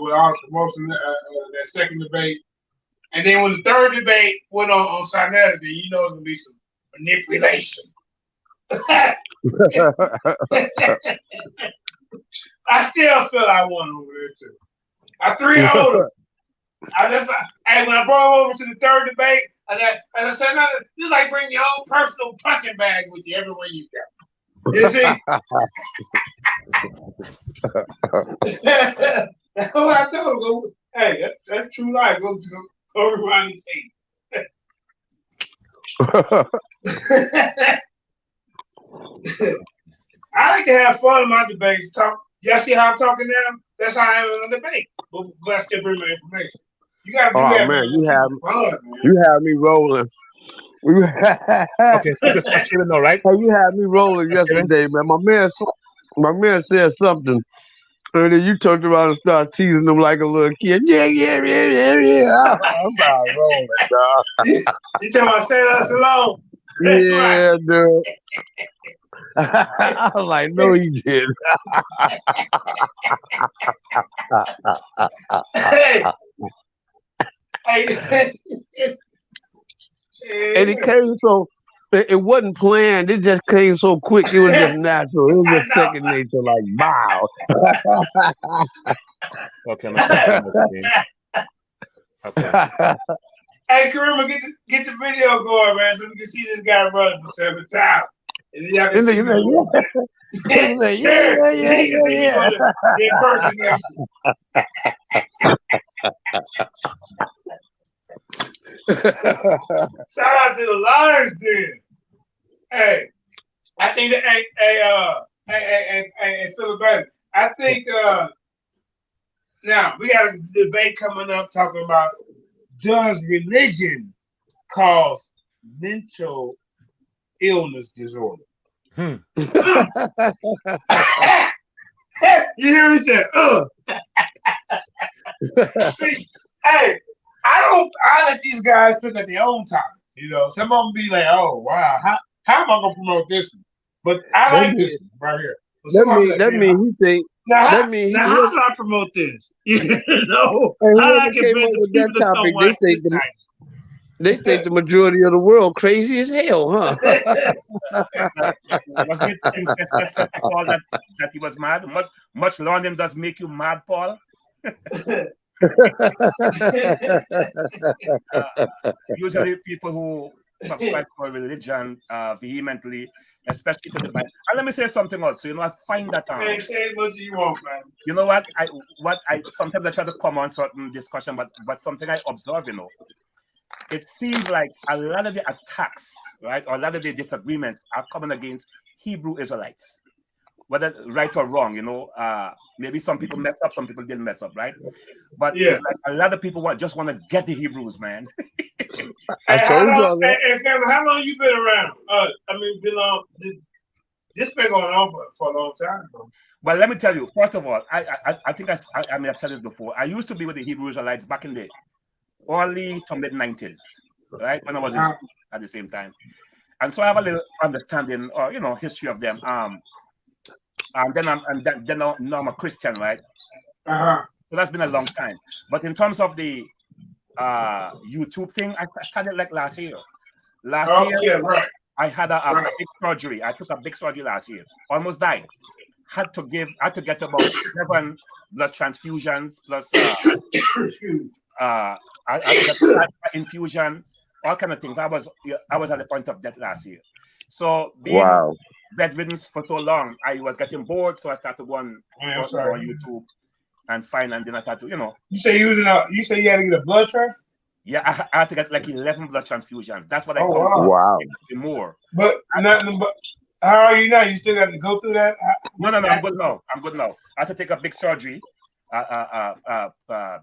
With all the promotion that second debate. And then when the third debate went on Saturday, it's going to be some manipulation. I still feel I won over there too. I 3-0'd him. When I brought him over to the third debate, I said, it's like bring your own personal punching bag with you everywhere you go. You see? That's what I told him. Hey, that's true life. Go around the table. I like to have fun in my debates. Y'all see how I'm talking now? That's how I am in a debate. But I still bring my information. You gotta do that. Man, You have me rolling. Okay, so just actually know, right? You had me rolling yesterday, man. My man said something. And then you turned around and started teasing him like a little kid. Yeah. I'm about rolling, dog. You tell me, say us alone. Yeah, dude. I was like, no, you didn't. And it came so, it wasn't planned. It just came so quick. It was just natural. It was just second nature, like, wow. Okay. Hey, Karima, get the video going, man, so we can see this guy running for 7 times. And then y'all can see the impersonation. Shout out to the Lions, then. Hey, I think that hey, Philip Bailey. I think now we got a debate coming up talking about, does religion cause mental illness disorder? You hear me say, Hey, I let these guys pick up their own topic. Some of them be like, oh wow, how am I gonna promote this one? But I like this one right here. That means he think. How do I promote this? How do I convince the people to come watch this type? They think the majority of the world crazy as hell, huh? Was it Paul that he was mad? Much learning does make you mad, Paul. Usually people who subscribe to a religion vehemently, especially to the Bible. And let me say something else. I find that say as much as you want, man. You know what? I sometimes I try to come on certain discussion, but something I observe, it seems like a lot of the attacks, right, or a lot of the disagreements are coming against Hebrew Israelites. whether right or wrong, you know, maybe some people messed up, some people didn't mess up, right? But Yeah. it's like a lot of people just want to get the Hebrews, man. I told y'all that. Hey, family, how long you been around? This been going on for a long time, bro. Well, let me tell you, first of all, I think I may have said this before. I used to be with the Hebrew Israelites back in the early to mid 90s, right? When I was in school at the same time. And so I have a little understanding or, you know, history of them. And then now I'm a Christian, right? So that's been a long time. But in terms of the YouTube thing, I started like last year. Last year, yeah, right. I had a big surgery. I took a big surgery last year. Almost died. Had to get about 7 blood transfusions plus I had to get plasma infusion, all kind of things. I was at the point of death last year. So being bedridden for so long, I was getting bored. So I started going on YouTube and then I started to, you know. You say you had to get a blood transfusion? Yeah, I had to get like 11 blood transfusions. That's what I got. Wow. More. But how are you now? You still have to go through that? No, I'm good now. I had to take a big surgery.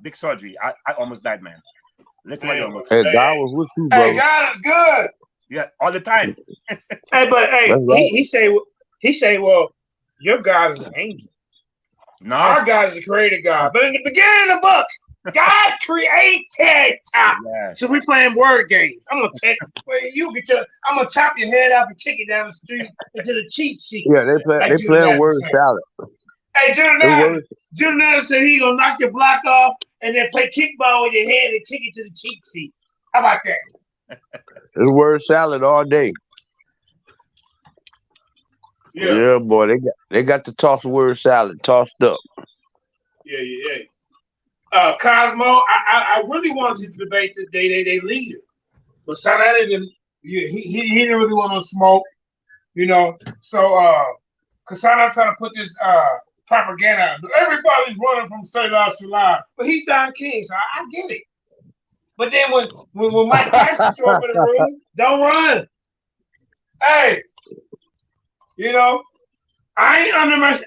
Big surgery. I almost died, man. Literally almost. Hey, God was with you, bro. Hey, God is good. Yeah, all the time. He say, well, your God is an angel. No. Our God is a created God. But in the beginning of the book, God created. Yes. So we playing word games. I'm gonna chop your head off and kick it down the street into the cheat sheet. Yeah, they playing word salad. Hey, Judah said he gonna knock your block off and then play kickball with your head and kick it to the cheat sheet. How about that? It's word salad all day. Yeah, boy, they got to toss word salad tossed up. Yeah. Cosmo, I really wanted to debate they leader, but Sanada didn't. He didn't really want to smoke, you know. So, Kasana trying to put this propaganda out. Everybody's running from Selah Salah, but he's Don King, so I get it. But then when Mike Tyson show up in the room, don't run. Hey, you know, I ain't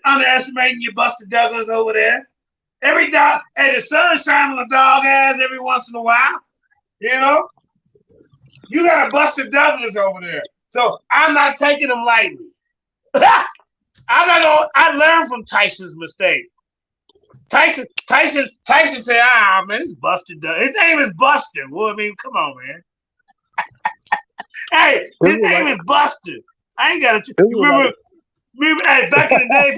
underestimating you, Buster Douglas over there. Every dog, hey, the sun shines on a dog ass every once in a while. You know, you got a Buster Douglas over there, so I'm not taking him lightly. I learned from Tyson's mistake. Tyson said, man, it's Buster Douglas. His name is Buster. Well, I mean, come on, man. Hey, his name is Buster. I ain't got to remember. Hey, back in the day,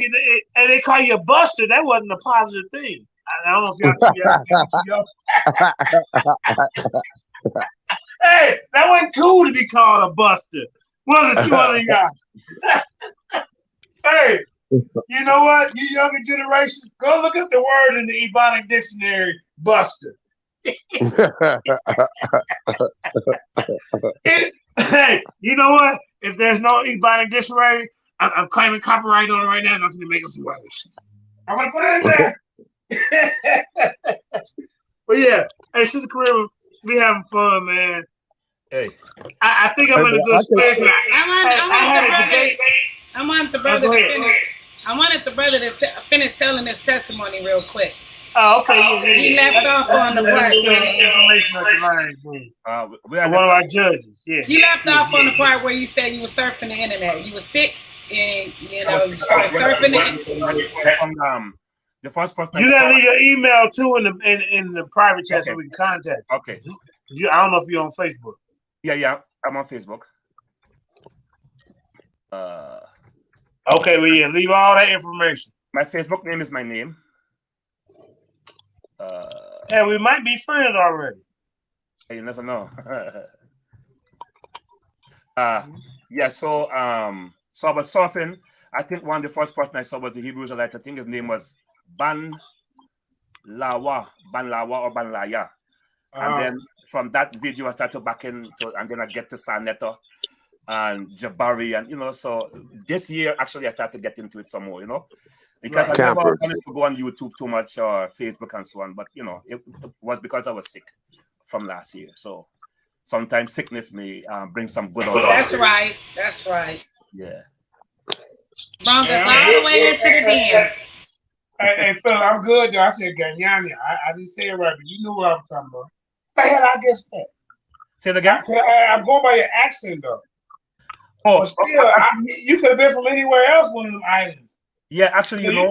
if they call you a buster, that wasn't a positive thing. I don't know if y'all. Hey, that wasn't cool to be called a buster. What you got? Hey, you know what? You younger generations, go look up the word in the Ebonic dictionary, buster. Hey, you know what? If there's no Ebonic dictionary, I'm claiming copyright on it right now. I'm going to make up some words. I'm going to put it in there. But yeah, hey, Sister Kareem, we having fun, man. Hey, I think I'm in a good space now. I wanted the brother to finish. I wanted the brother to finish telling his testimony real quick. Oh, okay. He left off on the part. One of our judges. Yeah. You left off on the part where you said you were surfing the internet. You were sick, and you know you started surfing it. The first person you gotta leave your email too in the private chat so we can contact. Okay. I don't know if you're on Facebook. Yeah, I'm on Facebook. Okay, well, yeah, leave all that information. My Facebook name is my name. Yeah, we might be friends already. You never know. Yeah, so I was surfing. I think one of the first person I saw was the Hebrew Israelite. I think his name was Ban Lawa or Ban Laya. And then from that video I started back into, and then I get to Saneto and Jabari, and you know, so this year actually I started to get into it some more, you know. Because I never wanted to go on YouTube too much or Facebook and so on, but you know, it was because I was sick from last year. So sometimes sickness may bring some good. That's right. Yeah. Brought us all the way into the den. Hey, Phil, I'm good though. I said Ganyani. I didn't say it right, but you knew what I'm talking about. How the hell I guess that? Say it again. I'm going by your accent though. Oh, but still, you could have been from anywhere else, one of them islands. Yeah, actually, you know,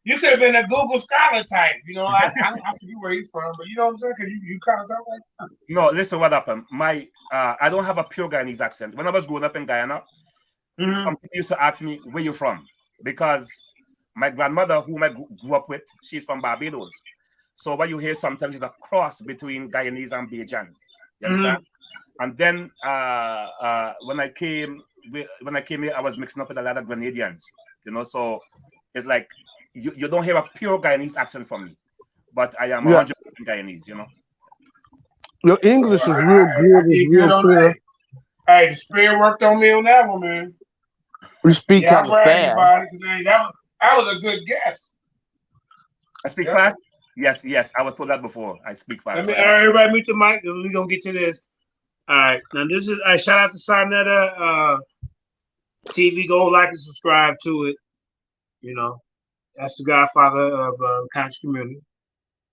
you could have been a Google Scholar type. You know, I forget where he's from, but you know what I'm saying? Because you kind of talk like that. No, listen, what happened? I don't have a pure Guyanese accent. When I was growing up in Guyana, some people used to ask me, where you from? Because my grandmother, whom I grew up with, she's from Barbados. So what you hear sometimes is a cross between Guyanese and Bajan. You understand? And then when I came here, I was mixing up with a lot of Grenadians. You know, so it's like you don't hear a pure Guyanese accent from me, but I am 100% Guyanese. You know. Your English is real good. It's real clear. Hey, the spirit worked on me on that one, man. We speak kind of fast. That was a good guess. I speak fast? Yes. I was told that before. I speak fast. Everybody meet the mic, and we're going to get to this. All right. Now, this is a shout out to Sarnetta TV. Go like and subscribe to it. You know, that's the godfather of the conscious community.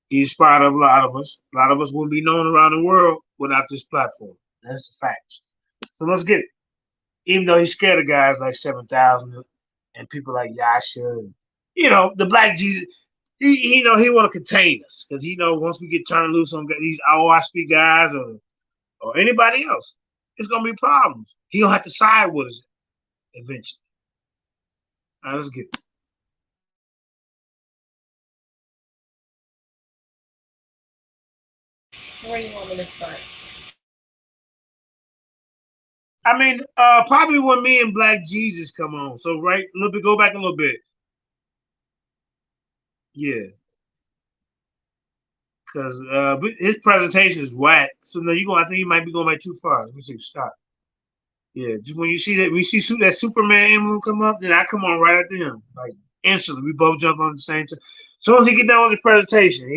He inspired a lot of us. A lot of us wouldn't be known around the world without this platform. That's the facts. So let's get it. Even though he's scared of guys like 7000 and people like Yasha, and, you know, the Black Jesus, he want to contain us because he know once we get turned loose on these Oahspe guys or anybody else, it's gonna be problems. He don't have to side with us eventually. All right, let's get it. Where do you want me to start? I mean, probably when me and Black Jesus come on. So right, a little bit, go back a little bit. Yeah. Because his presentation is whack. So no, I think you might be going back too far. Let me see, stop. Yeah, just when you see that Superman emblem come up, then I come on right after him. Like instantly. We both jump on the same time. As soon as he get done with his presentation,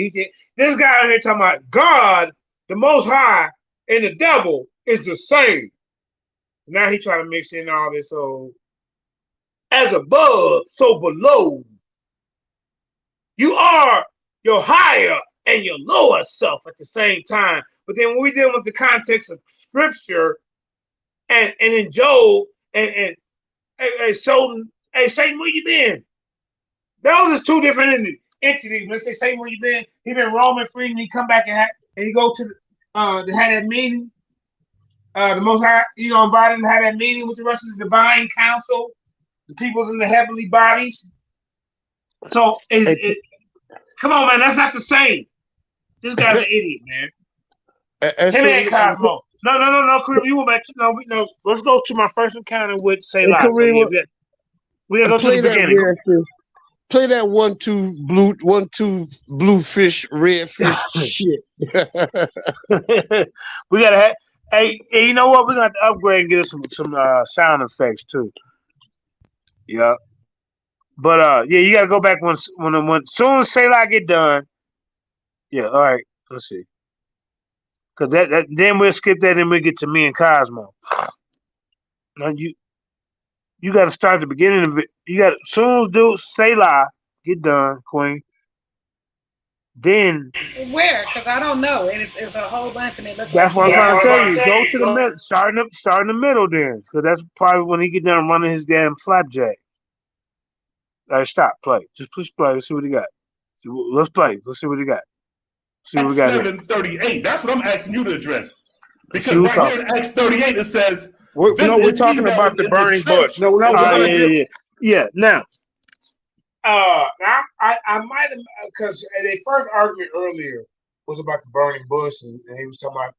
this guy out here talking about God, the Most High, and the devil is the same. Now he trying to mix in all this old as above, so below. You are your higher and your lower self at the same time. But then when we deal with the context of Scripture and in Job and Satan, where you been? Those is two different entities. Let's say Satan, where you been? He been roaming free, and he come back and he go to have that meeting. The Most High, invite him to have that meeting with the rest of the divine council, the peoples in the heavenly bodies. So, come on, man, that's not the same. This guy's an idiot, man. Him and Cosmo. No, Kareem, you went back to no. Let's go to my first encounter with Selah. So, we gotta go to the beginning. Play that 1-2 blue fish, red fish shit. We gotta have. Hey, you know what? We're gonna have to upgrade and get some sound effects too. Yeah. But you gotta go back when soon as Selah get done. Yeah, all right. Let's see. Cause that then we'll skip that and we'll get to me and Cosmo. Now you gotta start at the beginning of it. You gotta soon as Selah get done, Queen. Then where? Because I don't know. It's a whole bunch and it looks that's what I'm trying to tell you. Go to the middle. Start in the middle then. Because that's probably when he get done running his damn flapjack. All right, stop. Play. Just push play. Let's see what he got. Let's play. Let's see what he got. See what we got. 738. That's what I'm asking you to address. Because right here in Acts 38 it says we're talking about the burning bush. Yeah. Now, I might have, because their first argument earlier was about the burning bush, and he was talking about,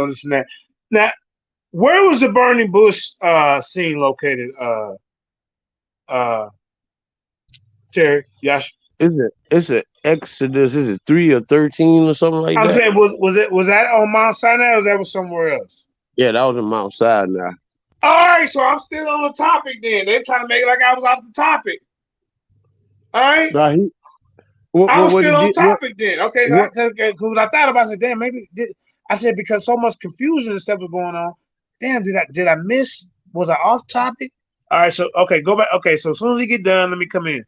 this and that. Now, where was the burning bush scene located? Terry, Yasha. Is it Exodus? Is it 3 or 13 or something like that? I'm saying, was that on Mount Sinai or that was somewhere else? Yeah, that was in Mount Sinai. All right, so I'm still on the topic then. They're trying to make it like I was off the topic. All right. I was still on topic then. Okay, because I thought about it, I said, damn, because so much confusion and stuff was going on. Damn, did I miss? Was I off topic? All right, so okay, go back. Okay, so as soon as you get done, let me come in.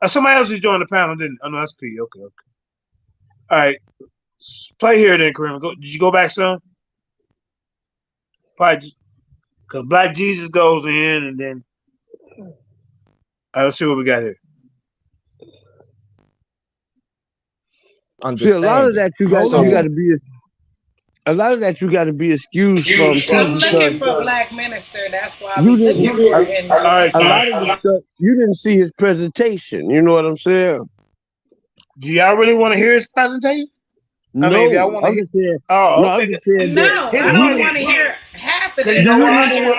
Somebody else just joined the panel, didn't? Oh no, that's P. Okay. All right, play here then, Kareem. Did you go back, son? Probably because Black Jesus goes in, and then all right, let's see what we got here. See, a lot of that you got to be. A lot of that you got to be excused from too. I'm looking for Black Minister. That's why I'm You looking didn't. for it. All right, A lot of the stuff you didn't see his presentation. You know what I'm saying? do y'all really want to hear his presentation? No, I mean, if y'all want to I'm hear. just saying. Oh, No, okay. I'm just saying No, that. I don't want to hear half of this. You know I what? want to hear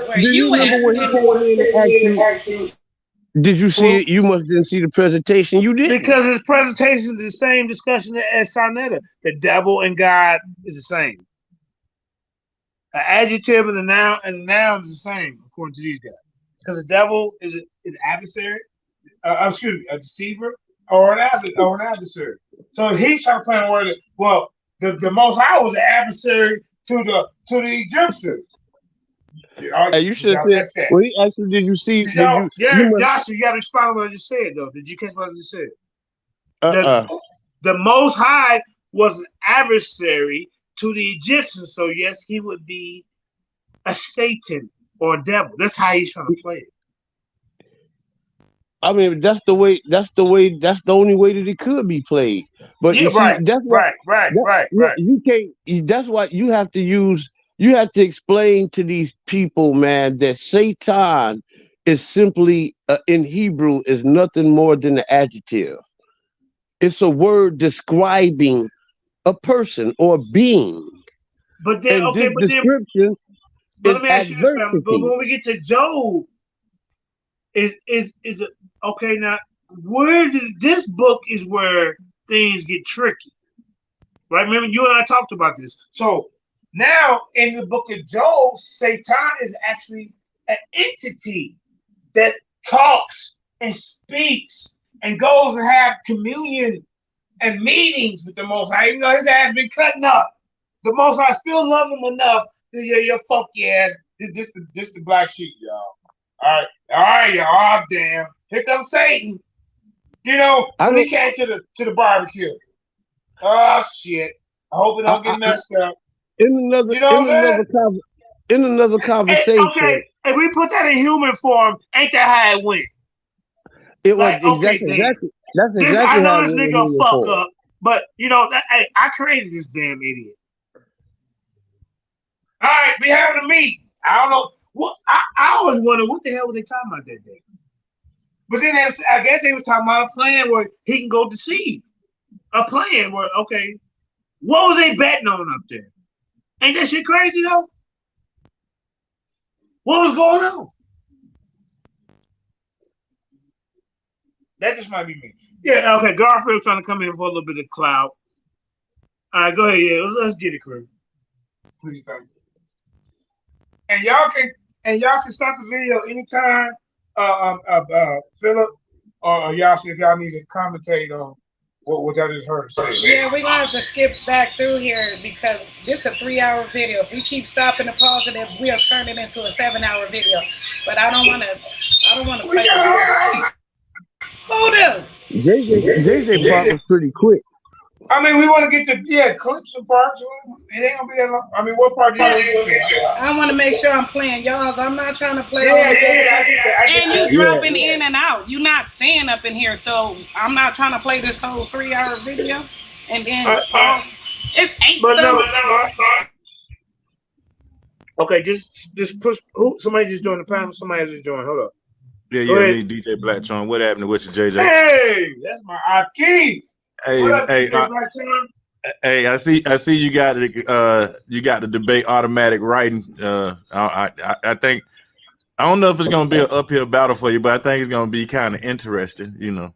where Do you you remember at. when he came in and asked you? Did you see it? You must didn't see the presentation. You didn't. Because his presentation is the same discussion as Sarnetta. The devil and God is the same. An adjective and the noun is the same according to these guys. Because the devil is an adversary, excuse me, a deceiver or an adversary. So he's trying to play a word. Well, the Most High was an adversary to the Egyptians. And you should have said when he asked you, did you see? Yasha, you got to respond to what I just said, though. Did you catch what I just said? The Most High was an adversary to the Egyptians, so yes, he would be a Satan or a devil. That's how he's trying to play it. I mean, that's the only way that it could be played. But Yeah, you see, that's why, right. You can't. That's why you have to use. You have to explain to these people, man, that Satan is simply in Hebrew is nothing more than an adjective. It's a word describing a person or being. But then, and this description but is let me ask you this, family. But adversity. when we get to Job, is it okay? Now, this book is where things get tricky, right? Remember, you and I talked about this. So now, in the book of Job, Satan is actually an entity that talks and speaks and goes and have communion and meetings with the Most High. Even though his ass been cutting up, the Most High still love him enough to your funky ass. This the black sheep, y'all. All right, y'all. Oh, damn. Here comes Satan. You know, when he came to the barbecue. Oh shit. I hope it don't get messed up. In another conversation. Okay, if we put that in human form, ain't that how it went? It was that's exactly I know how this nigga fuck up, but you know I created this damn idiot. All right, we having a meeting. I don't know what I always wonder what the hell were they talking about that day. But then I guess they was talking about a plan where he can go deceive. A plan where what was they betting on up there? Ain't that shit crazy though? What was going on? That just might be me. Yeah, okay. Garfield's trying to come in for a little bit of clout. All right, go ahead. Yeah, let's get it, Chris. Please, thank you. And y'all can stop the video anytime. Philip or Yasha, if y'all need to commentate on what y'all just heard say. Yeah, we're gonna have to skip back through here because this is a 3-hour video. If we keep stopping and pausing it, we'll turn it into a 7-hour video. But I don't want to play it. Hold up. JJ part was pretty quick. I mean, we want to get to clips and parts. It ain't gonna be that long. I mean, what part do you want to get to? I want to make sure I'm playing y'all's. I'm not trying to play all this. And you dropping in and out. You not staying up in here, so I'm not trying to play this whole 3-hour video. And then it's 8. Okay, just push. Somebody just joined the panel. Somebody just joined. Hold up. Yeah, me, DJ Blackchon. What happened with you, JJ? Hey, that's my Aki. Hey, I see you got the debate automatic writing. I think I don't know if it's gonna be an uphill battle for you, but I think it's gonna be kind of interesting, you know.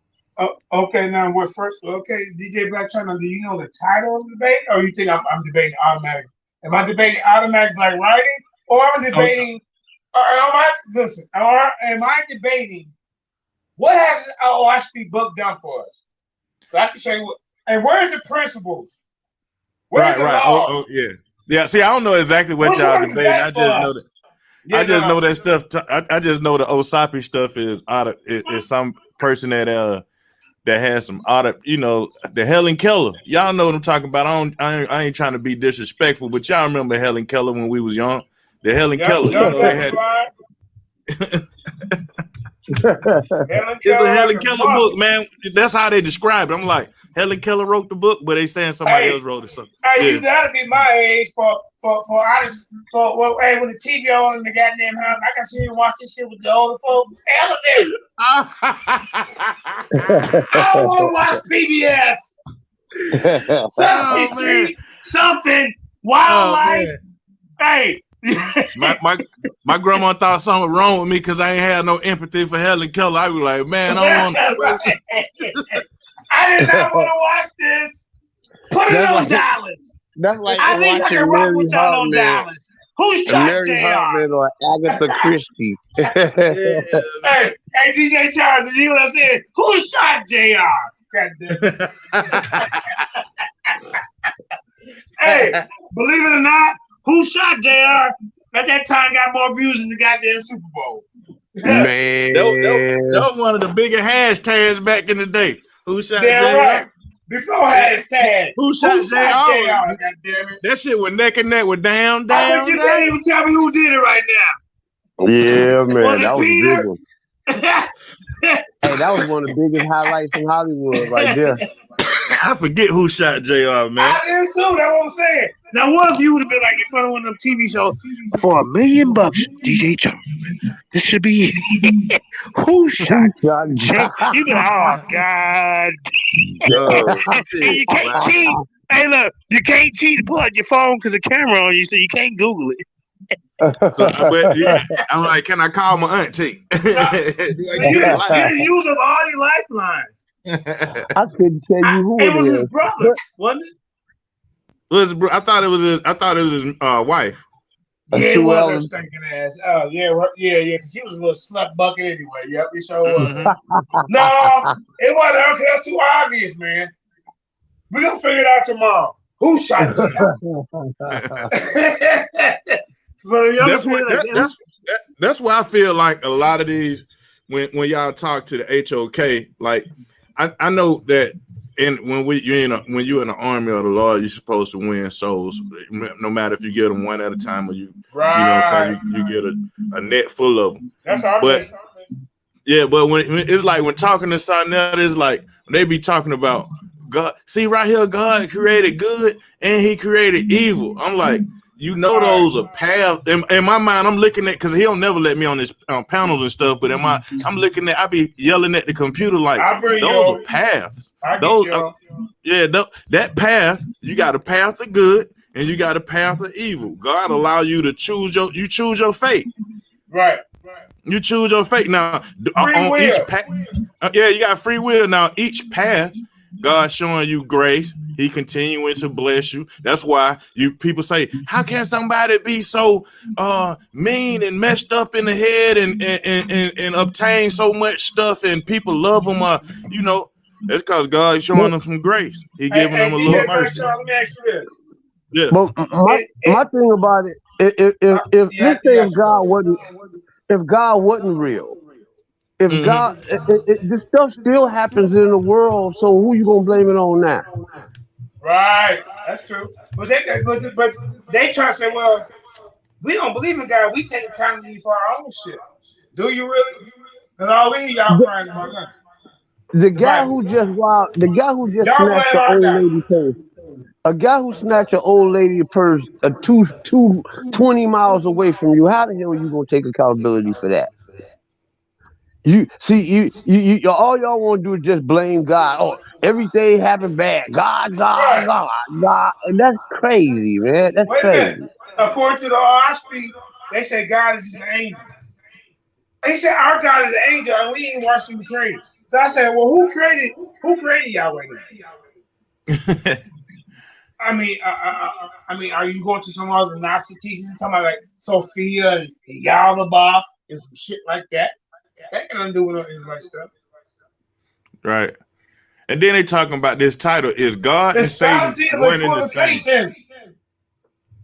Okay, now we're first. Okay, DJ Blackchon, do you know the title of the debate, or you think I'm debating automatic? Am I debating automatic black writing, or am I debating? Am I debating what has Oahspe book done for us? So I can show you and where's the principles? Where's the law? Yeah. See, I don't know exactly what y'all debating. I just know that. I just know that stuff. I just know the Oahspe stuff is is some person that has some the Helen Keller. Y'all know what I'm talking about. I ain't trying to be disrespectful, but y'all remember Helen Keller when we was young. The Helen Keller, they had. It's a Helen Keller book, man. That's how they describe it. I'm like, Helen Keller wrote the book, but they saying somebody else wrote it. So, hey, you gotta be my age for when the TV on in the goddamn house, I can see you watch this shit with the older folks. Hell is this? I don't want to watch PBS. Sesame Street, something, wildlife. Hey. my grandma thought something was wrong with me because I ain't had no empathy for Helen Keller. I was like, man, I don't want to. I did not want to watch this. Put in those dollars. That's like I think I can rock with y'all on dollars. Who's shot Mary JR? Hartman or Agatha Christie. Hey, DJ Charles, did you hear what I said? Who shot JR? Hey, believe it or not, who shot JR at that time got more views than the goddamn Super Bowl? Man, that was one of the bigger hashtags back in the day. Who shot JR? Right. Before hashtag. Who shot JR? God damn it. That shit was neck and neck with down. I bet you can't even tell me who did it right now. Yeah, man, that was Peter? a good one. Hey, that was one of the biggest highlights in Hollywood right there. I forget who shot JR, man. I did too. That's what I'm saying. Now, what if you would have been like in front of one of them TV shows for $1 million, DJ Charles? This should be who shot JR? You be like, oh God. And you can't cheat. Hey, look, you can't cheat to pull out your phone because the camera on you, so you can't Google it. I'm like, can I call my auntie? You didn't use up all your lifelines. I couldn't tell you who it was. His brother, wasn't it? I thought it was his wife. Yeah, it was her stinking ass. Oh yeah, because she was a little slut bucket anyway. Yep, it sure was. No, it wasn't her because that's too obvious, man. We're gonna figure it out tomorrow. Who shot you? That's why I feel like a lot of these when y'all talk to the HOK, like I know that when you're in the army or the Lord, you're supposed to win souls, no matter if you get them one at a time or you know what I'm saying, you get a net full of them. That's our but when it's like when talking to something else, it's like they be talking about God. See right here, God created good and He created evil. I'm like, those are paths. In my mind, I'm looking at, because he don't never let me on his panels and stuff, but I'm looking at, I be yelling at the computer like, those are paths. That path, you got a path of good and you got a path of evil. God allow you to choose your fate. Right. You choose your fate. Now, on each path, you got free will. Now, each path, God showing you grace. He continuing to bless you. That's why people say, how can somebody be so mean and messed up in the head and obtain so much stuff and people love them? That's because God is showing them some grace. He giving them a little mercy. Let me ask you this. Yeah. But my thing about it, if God wasn't real, if God, this stuff still happens in the world, so who you gonna blame it on now? Right, that's true. But they try to say, well, we don't believe in God. We take accountability for our own shit. Do you really? Because all we hear y'all crying about guns. The guy who just snatched an old lady purse. A guy who snatched an old lady purse 20 miles away from you. How the hell are you gonna take accountability for that? You see, you all y'all want to do is just blame God. Oh, everything happened bad. God, and that's crazy, man. That's crazy. According to the Oahspe, they say God is just an angel. They said our God is an angel, and we ain't watching the created. So I said, well, who created Yahweh? I mean, are you going to some other Nazi teachings talking about like Sophia and Yalabach and some shit like that? That got nothing to do with no Israelite stuff. Right. And then they talking about this title, is God and Satan one and the same?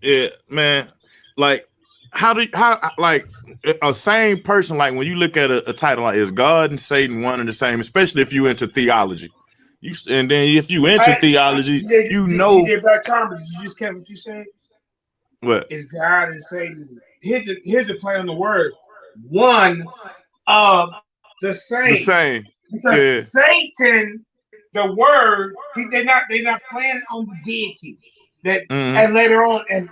Yeah, man. Like, how like a same person, like when you look at a title like, is God and Satan one and the same, especially if you into theology, and then if you into theology, you know. DJ Black Thomas, did you just catch what you said? What is God and Satan? Here's the play on the words. One of the same. The same. Because Satan, the word, they're not playing on the deity. That and later on, as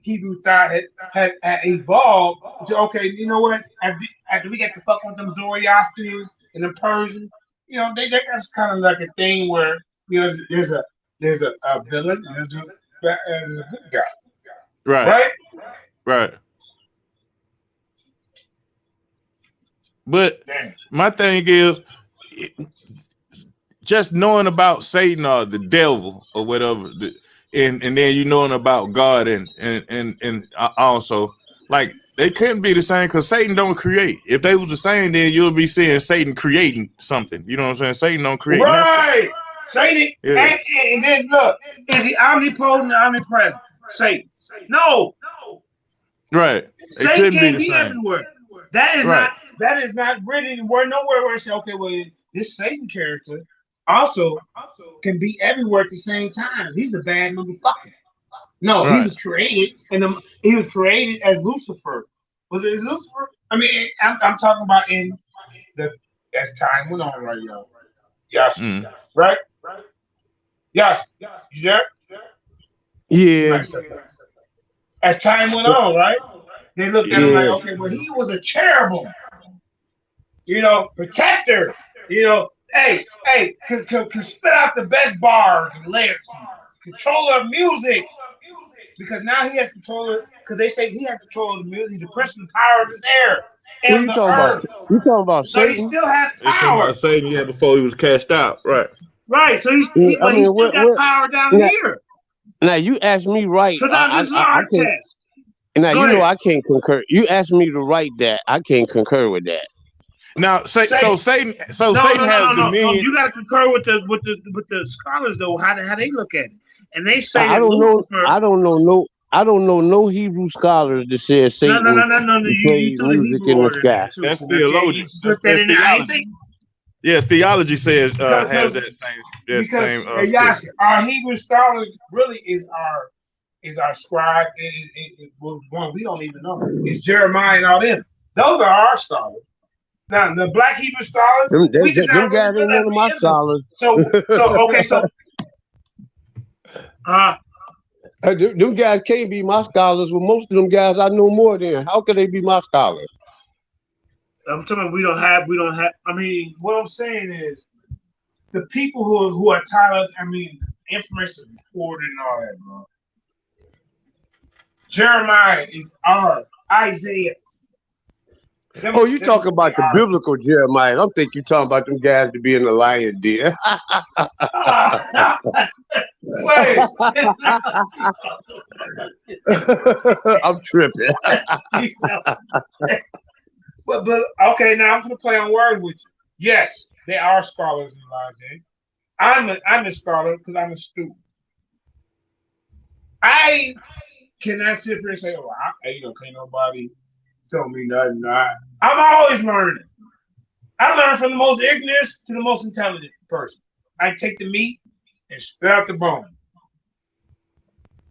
Hebrew thought had evolved to, okay, you know what? After we get to fuck with them Zoroastrians and the Persians, you know, that's kind of like a thing where, you know, there's a villain and there's a good guy. Right. But my thing is, just knowing about Satan or the devil or whatever, and then you knowing about God and also, like, they couldn't be the same because Satan don't create. If they was the same, then you'll be seeing Satan creating something. You know what I'm saying? Satan don't create nothing. Satan, and then look, is he omnipotent and omnipresent? Satan. No. Right. Satan can't be everywhere. That is not written nowhere where I say, okay, well, this Satan character also can be everywhere at the same time. He's a bad motherfucker. No, he was created, and he was created as Lucifer. Was it as Lucifer? I mean, I'm talking about as time went on, right, y'all. Yasha, right? Yasha, you there? Yeah. As time went on, right? They looked at him like, okay, well, he was a cherubim, you know, protector, you know, hey, could spit out the best bars and lyrics, controller of music, because now he has control of, because they say he has control of the music. He's the principal power of this air and the earth. You talking about so Satan? He still has power. You talking about Satan, before he was cast out, right? Right, so he still got power down here. Now you asked me right. So now this is our test. Now you know I can't concur. You asked me to write that. I can't concur with that. Now, Satan has dominion. No, you got to concur with the scholars though. How they look at it, and they say I don't know. I don't know no Hebrew scholars that says Satan plays music in the sky. That's theology. Yeah, theology says has that same. Yasha, our Hebrew scholars really is our scribe. It was one we don't even know. It's Jeremiah and all them. Those are our scholars. Now the black Hebrew scholars, them guys ain't none of my scholars. So them guys can't be my scholars. Well, most of them guys I know more than. How could they be my scholars? I'm telling you, we don't have. I mean, what I'm saying is, the people who are titles. I mean, information is reported and all that, bro. Jeremiah is our Isaiah. Oh, you talking about the biblical Jeremiah? I'm thinking you talking about them guys to be in the lion deer. Wait. I'm tripping. But okay, now I'm gonna play on word with you. Yes, they are scholars in Elijah. I'm a scholar because I'm a student. I cannot sit here and say, "Oh, can't nobody tell me nothing." I'm always learning. I learn from the most ignorant to the most intelligent person. I take the meat and spit out the bone.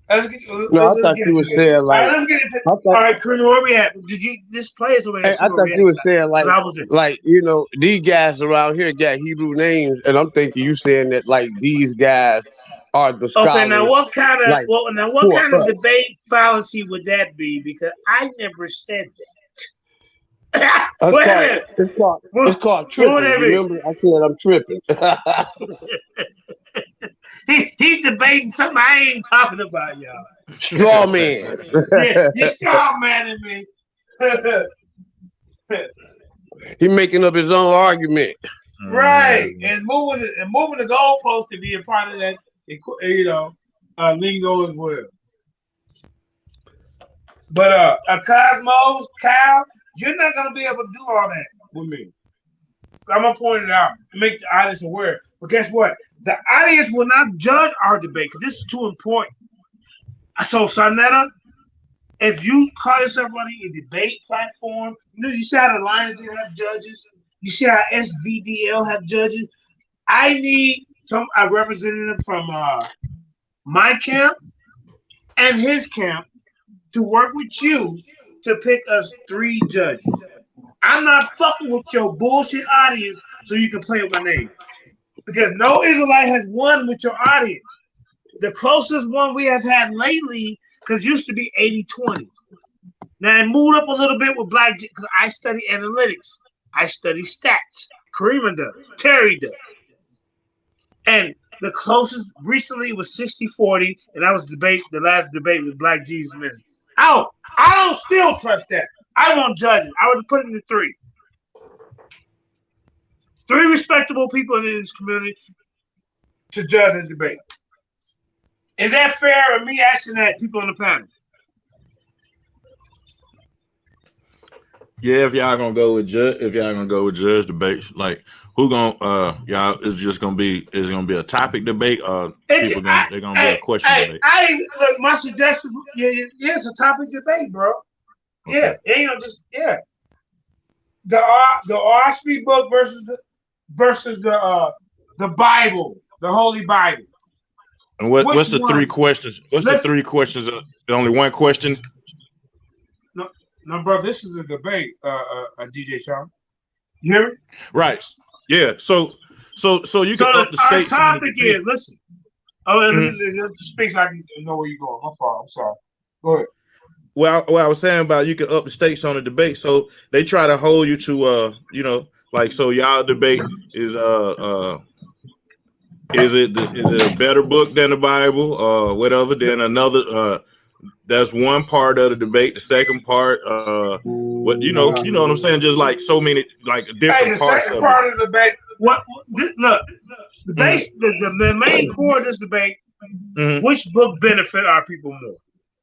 I thought you were saying like. Let's get into. All right, Colonel, where we at? Did you this place over there? I thought you were saying like you know, these guys around here got Hebrew names, and I'm thinking you saying that like these guys are the scholars. Okay, now what kind of debate fallacy would that be? Because I never said that. It's called tripping. Remember, I said I'm tripping. He's debating something I ain't talking about, y'all. Straw man. Yeah, you're straw manning me. He making up his own argument. Right, and moving the goalpost to be a part of that, lingo as well. But Cosmos, Kyle, you're not gonna be able to do all that with me. I'm gonna point it out and make the audience aware. But guess what? The audience will not judge our debate because this is too important. So Sarnetta if you call yourself running a debate platform, you see how the Lions didn't have judges. You see how SVDL have judges. I need a representative from my camp and his camp to work with you to pick us 3 judges. I'm not fucking with your bullshit audience so you can play with my name. Because no Israelite has won with your audience. The closest one we have had lately, because it used to be 80-20. Now it moved up a little bit with black, because I study analytics. I study stats. Karima does. Terry does. And the closest recently was 60-40, and that was the last debate with Black Jesus Ministry. I don't still trust that. I want judges. I would put it in the 3. 3 respectable people in this community to judge and debate. Is that fair, or me asking that people on the panel? Yeah, if y'all gonna go with judge debates, like who gonna y'all is just gonna be a topic debate or they're gonna be a question debate? Look, my suggestion, it's a topic debate, bro. Okay. Yeah, the Oahspe book versus the Bible, the Holy Bible. And what's the 3 questions? The 3 questions? Only one question. No, bro, this is a debate, DJ Sean. You hear me? Right. Yeah. So you can up the stakes. Our topic is, listen. The space I can know where you're going. My fault. I'm sorry. Go ahead. Well, I was saying about you can up the stakes on the debate. So they try to hold you to so y'all debate is it a better book than the Bible or whatever? Then another that's one part of the debate. The second part, what you know what I'm saying? Just like so many like different parts. The second part of the debate. Look, the base, the main core of this debate. Which book benefit our people more?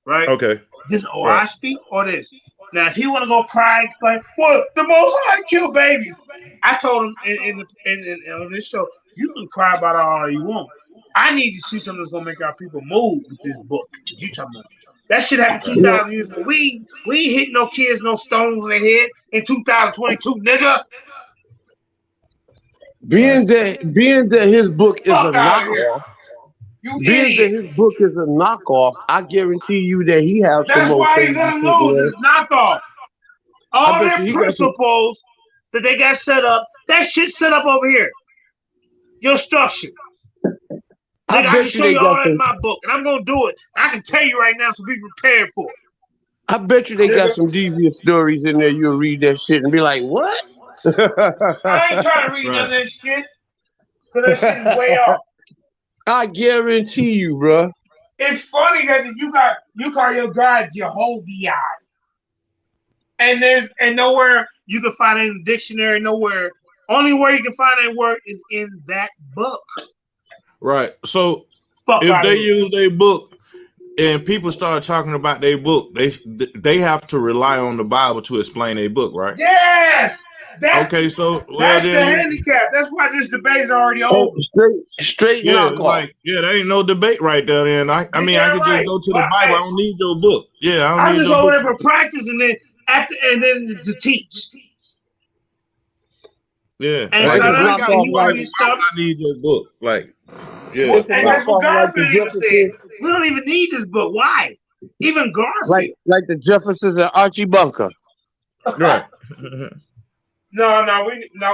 Right. Okay. This Oahspe or this? Now, if he want to go cry, like, well, the Most High kill babies. I told him on this show, you can cry about it all you want. I need to see something that's gonna make our people move with this book. What you talking about? That shit happened 2,000 years ago. We ain't hitting no kids, no stones in their head in 2022, nigga. Being that his book is a knockoff. Being that his book is a knockoff, I guarantee you that he has some more. That's why he's gonna lose his knockoff. All their principles that they got set up, that shit set up over here. Your structure. I can show you all that in my book, and I'm gonna do it. I can tell you right now, so be prepared for it. I bet you they got some deviant stories in there. You'll read that shit and be like, "What?" I ain't trying to read none of that shit, because that shit is way off. I guarantee you, bro. It's funny that you call your God Jehovah, and nowhere you can find it in the dictionary. Nowhere. Only where you can find that word is in that book. Right. So if they use their book and people start talking about their book, they have to rely on the Bible to explain their book, right? Yes. That's the handicap. That's why this debate is already over. Straight knockoff. There ain't no debate right there. Then I can just go to the Bible. I don't need your book. Yeah, I'm just over there for practice and then to teach. Yeah, and I need your book. Like, yeah, and that's what Garfield even said. We don't even need this book. Why? Even Garfield, like the Jeffersons and Archie Bunker. Right. No,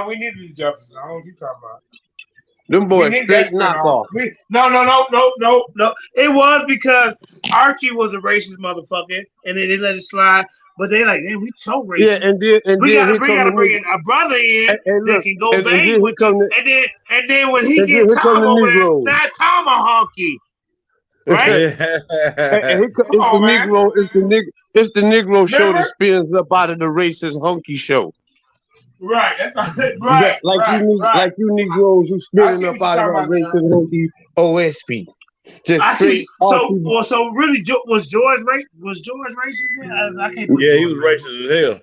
we need the Jeffersons. I don't know what you're talking about. Them boys straight knockoff. No. It was because Archie was a racist motherfucker, and then they let it slide. But they like, man, we so racist. Yeah, and then we gotta bring in a brother in that can go bang with you. And then when he gets Tom over there, not Tomahawky. Right? It's the Negro show that spins up out of the racist hunky show. Right, that's right. Like you Negroes who spinning up out of that racist hunky Oahspe. So really, was George racist? I can't. Yeah, he was racist as hell.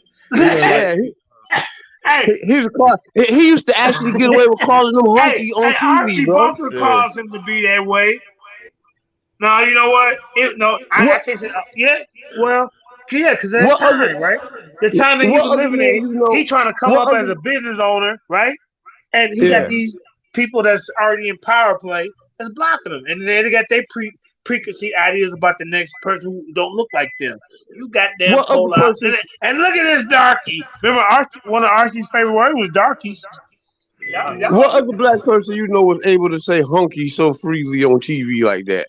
He used to actually get away with calling them hunky on TV, Archie bro. Bunker calls him to be that way. No, you know what? I can't say. Yeah, well, Yeah, because that's time, right? The time that he was living in, he trying to come up as a business owner, right? And he got these people that's already in power play that's blocking them, and then they got their preconceived ideas about the next person who don't look like them. You got them polar opposite. And look at this darky. Remember, one of Archie's favorite words was darkies. What other black person you know was able to say hunky so freely on TV like that?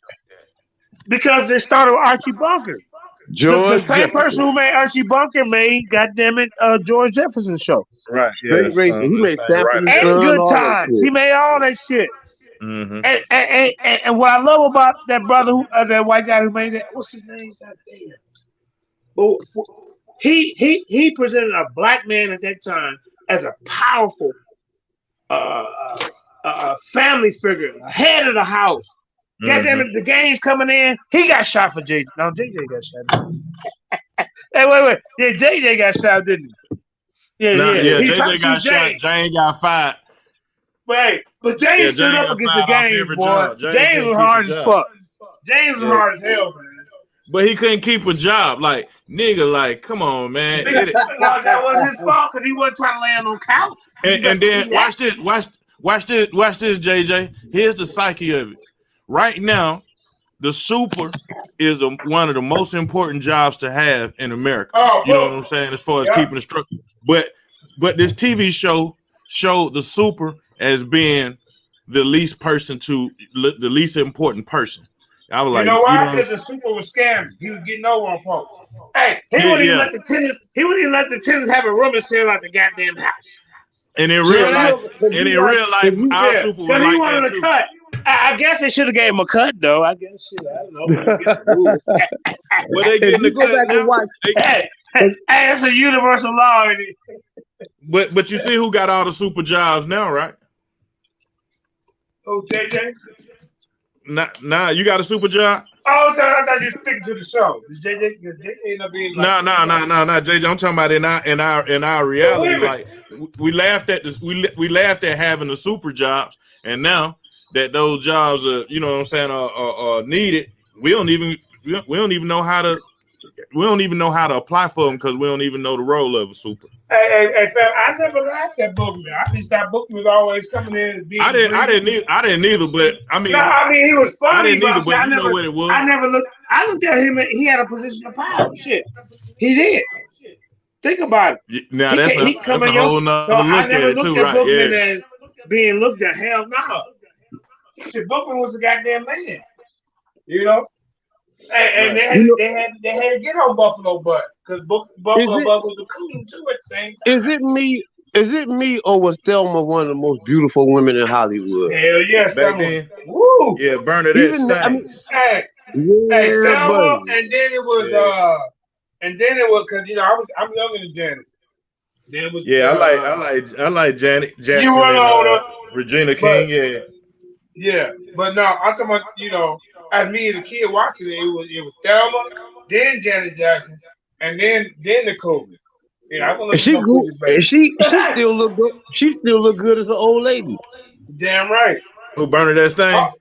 Because they started with Archie Bunker. The same person who made Archie Bunker made, goddammit, George Jefferson show. Right. Yeah. He made Sanford and Good Times. He made all that shit. Mm-hmm. And what I love about that brother, that white guy who made that, what's his name? Well, he presented a black man at that time as a powerful family figure, head of the house. Mm-hmm. Goddamn it, the game's coming in. He got shot for JJ. No, JJ got shot. Hey, wait. Yeah, JJ got shot, didn't he? Yeah. JJ got shot. Jane got fired. But James stood up against the game, boy. James was hard as fuck. James was hard as hell, man. But he couldn't keep a job. Like, nigga, like, come on, man. That was his fault because he wasn't trying to land on couch. And then watch this, JJ. Here's the psyche of it. Right now, the super is one of the most important jobs to have in America. You know what I'm saying? As far as keeping the structure. But this TV show showed the super as being the least important person. I was like, you know why? Because the super was scammed. He was getting over on folks. Hey, he wouldn't even let the tenants have a room and sit like the goddamn house. And in real life, our super was like that too. Cut. I guess they should have gave him a cut, though. I guess shit. I don't know. Well, they getting the cut now. Hey, it's a universal law. But you see who got all the super jobs now, right? Oh, JJ? Nah, you got a super job? Oh, I thought you were sticking to the show. JJ end up being like, no, JJ. I'm talking about in our reality. Like we laughed at this. We laughed at having the super jobs, and now that those jobs are, you know what I'm saying, are needed, we don't even know how to apply for them because we don't even know the role of a super. Hey, fam, I never laughed at Boogie. I think that Boogie was always coming in and being. I didn't either, but I mean, he was funny. I didn't either, but you know what it was. I looked at him. He had a position of power. Shit, he did. Think about it. Now that's a whole nother look at it too, right? Yeah. As being looked at, hell no. Shit, Booker was the goddamn man. You know. And they had to get on Buffalo Butt because Buffalo Butt was a coon too at the same time. Is it me or was Thelma one of the most beautiful women in Hollywood? Hell yes, back then. Woo! Yeah, Bernadette Staines. Thelma, and then it was because I'm younger than Janet. Then it was, I like Janet Jackson. You were older. Regina King, yeah, but no, I'm talking about as me as a kid watching it was Thelma, then Janet Jackson, and then Nicole. Yeah, she still look good. She still look good as an old lady. Damn right. Who Bernadette Staines?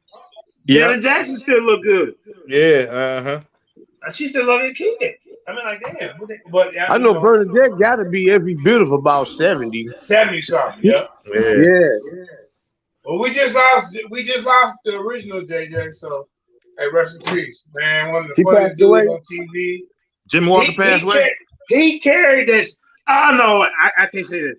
Janet Jackson still look good. Yeah, She still look like a kid. I mean, like damn. But I know Bernadette got to be every bit of about 70. 70 something. Yeah. Well, we just lost the original JJ. So, hey, rest in peace, man. One of the funniest dudes on TV. Jimmy Walker passed away. He carried this. Oh no, I can't say that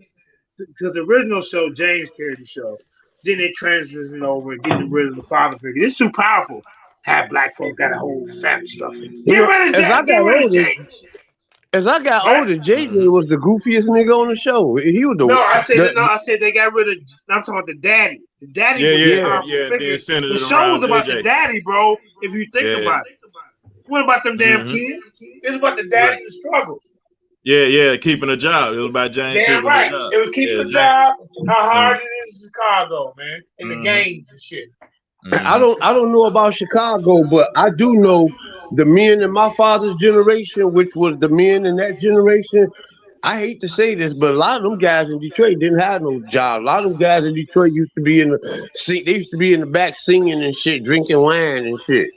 because the original show, James carried the show. Then they transitioned over and getting rid of the father figure. It's too powerful. Have black folks got a whole family stuff. Get rid of James. As I got older, JJ was the goofiest nigga on the show. He was the I said they got rid of. I'm talking about the daddy. The daddy. The show's about the daddy, bro. If you think about it. What about them damn kids? It's about the daddy and the struggles. Yeah, keeping a job. It was about James keeping a job. It was keeping a job. How hard it is in Chicago, man, and the games and shit. I don't know about Chicago, but I do know the men in my father's generation, which was the men in that generation. I hate to say this, but a lot of them guys in Detroit didn't have no job. A lot of them guys in Detroit used to be in the back singing and shit, drinking wine and shit.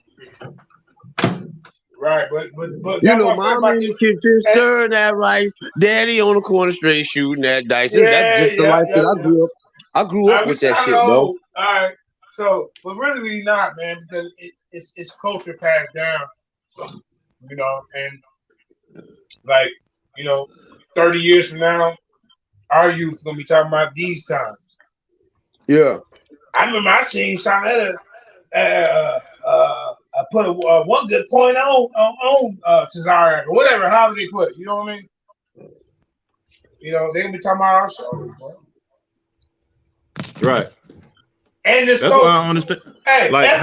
Right, but You that's know, what I said mommy about in the this. kitchen stirring that rice, daddy on the corner straight shooting that dice. That's Yeah, just the life that I grew up. I grew up with that I shit, bro. know. All right. So, but really, we not, man, because it's culture passed down, you know, and like, 30 years from now, our youth gonna be talking about these times. Yeah. I remember I seen Saletta put one good point on Cesare or whatever. How do they put it? You know what I mean? They gonna be talking about our shows, bro. Right. And this That's culture. why I understand. Hey, Like FREEREE.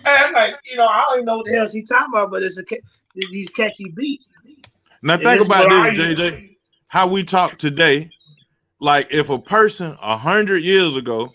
I'm like, I don't even know what the hell she talking about, but it's these catchy beats. now And think this is about what this, JJ. How we talk today. Like if a person 100 years ago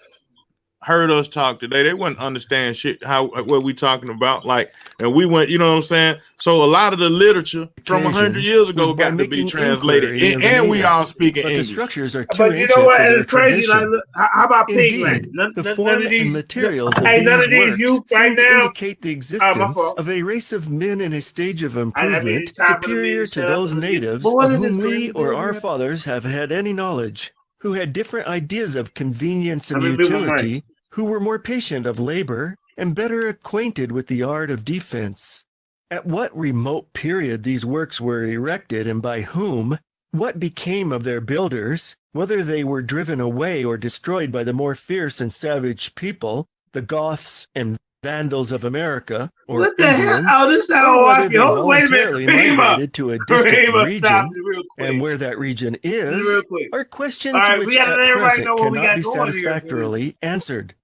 heard us talk today, they wouldn't understand shit what we talking about. Like, and we went, you know what I'm saying? So a lot of the literature from 100 years ago got to be translated, and we all speak in English. The structures are too but you ancient know what? for their It's crazy. tradition. Like, look, how about Pigland? Indeed, the form and materials of none of these these works youth seem right to now. indicate the My existence fault. of a race of men in a stage of I mean, improvement it's time for the superior music to set up. those Let's get- natives But what of is whom this, we Green? or our fathers have had any knowledge, who had different ideas of convenience and I mean, people utility, who were more patient of labor, and better acquainted with the art of defense. At what remote period these works were erected and by whom, what became of their builders, whether they were driven away or destroyed by the more fierce and savage people, the Goths and Vandals of America, or What the hell? Indians, Oh, this is or how whether I they feel. Wait a minute, voluntarily Creamer. migrated to a distant Creamer, stop region, it real quick. and where that region Real is, quick. are questions All right, we which gotta at let everybody present know what we cannot got be going here, satisfactorily answered.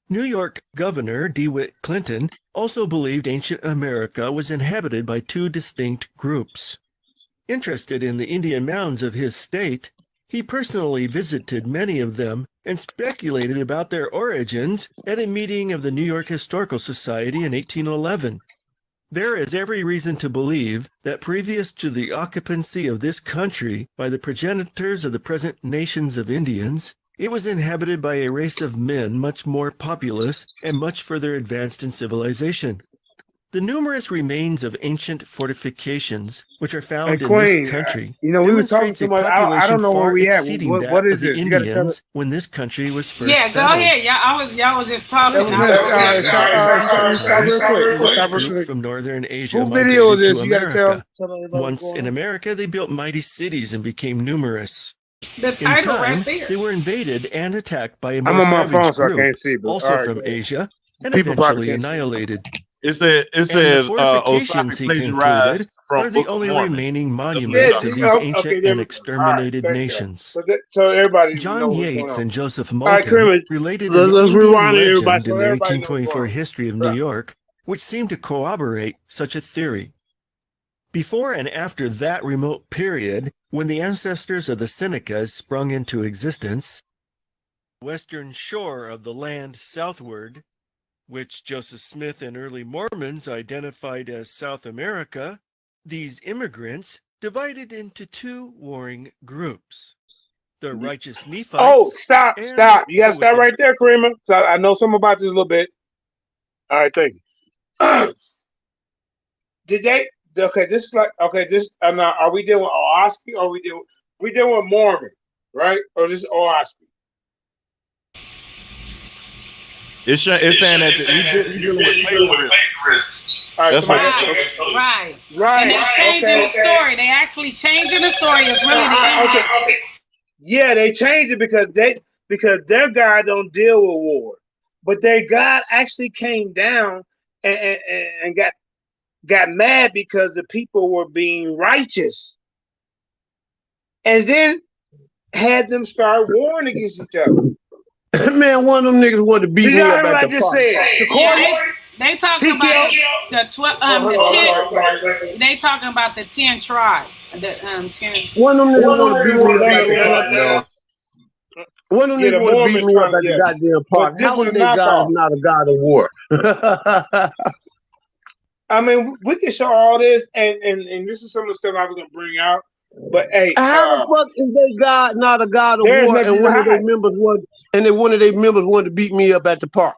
New York Governor DeWitt Clinton also believed ancient America was inhabited by two distinct groups. Interested in the Indian mounds of his state, he personally visited many of them and speculated about their origins at a meeting of the New York Historical Society in 1811. There is every reason to believe that previous to the occupancy of this country by the progenitors of the present nations of Indians, it was inhabited by a race of men much more populous and much further advanced in civilization. The numerous remains of ancient fortifications which are found in this country we were talking demonstrates too a much. I population don't know where far we at. exceeding What that is of the this? You gotta tell Indians when this country was first Yeah, settled. go ahead. Y'all was just talking. Stop real quick. Stop real Group quick. from northern Asia Who video is migrated this? to You gotta America. tell everybody Once what's in going on. America, they built mighty cities and became numerous. The In title time, right there. they were invaded and attacked by a I'm more on my savage phone, so I group, can't see. But also all right, from go ahead. Asia, and People probably eventually can't see. annihilated. It says And the fortifications, Oahspe he plagiarized concluded, from are the Book of only Mormon. remaining That's what monuments it's of these okay, ancient there and we go. exterminated All right, nations. so everybody John know what's going Yates on. and Joseph All right, Moulton Kramer, related an let's Indian rewind it, everybody, legend so in the everybody knows what's going 1824 on. history of New York, which seemed to corroborate such a theory. Before and after that remote period, when the ancestors of the Senecas sprung into existence, the western shore of the land southward, which Joseph Smith and early Mormons identified as South America, these immigrants divided into two warring groups. The righteous Nephites. Oh, stop. and You gotta the stop wicked. right there, Kramer. So I know something about this a little bit. All right, thank you. Did they? Okay, this is like now, are we dealing with Oahspe or we dealing with Mormon, right? Or just Oahspe? It's saying that you're dealing with plagiarism. All right, That's what Right. Right. And they're changing the story. They actually changing the story. It's really the Indians. Yeah, they changed it because their God don't deal with war, but their God actually came down and got mad because the people were being righteous, and then had them start warring against each other. Man, one of them niggas wanted to beat Did me y'all up hear what at I the just park. said? Yeah, they talking about the 10. They talking about the 10 tribes. The 10. One of them niggas want to beat me up at the park, bro. One of them niggas want to beat me up at the goddamn park. How is their God not a God of war? I mean, we can show all this, and this is some of the stuff I was gonna bring out. But hey, how the fuck is their God not a God of war? And one of their members wanted to beat me up at the park.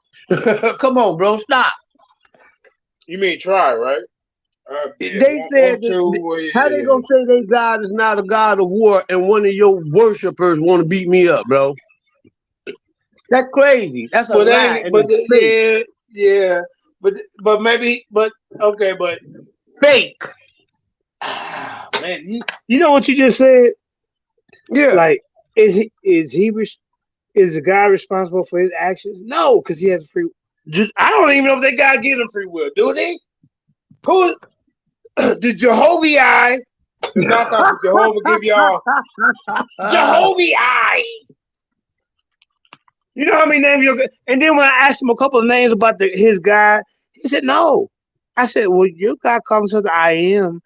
Come on, bro, stop. You mean try, right? They said how they gonna say they God is not a God of war and one of your worshipers want to beat me up, bro? That's crazy. That's a lie. But maybe, okay, but fake. Man, you know what you just said? Yeah. Like, is the guy responsible for his actions? No, because he has free. I don't even know if they God give him free will. Do they? Who? The Jehovah? Knock off the Jehovah give y'all Jehovah. You know how many names you're. And then when I asked him a couple of names about his God, he said no. I said, well, your God comes to the I am.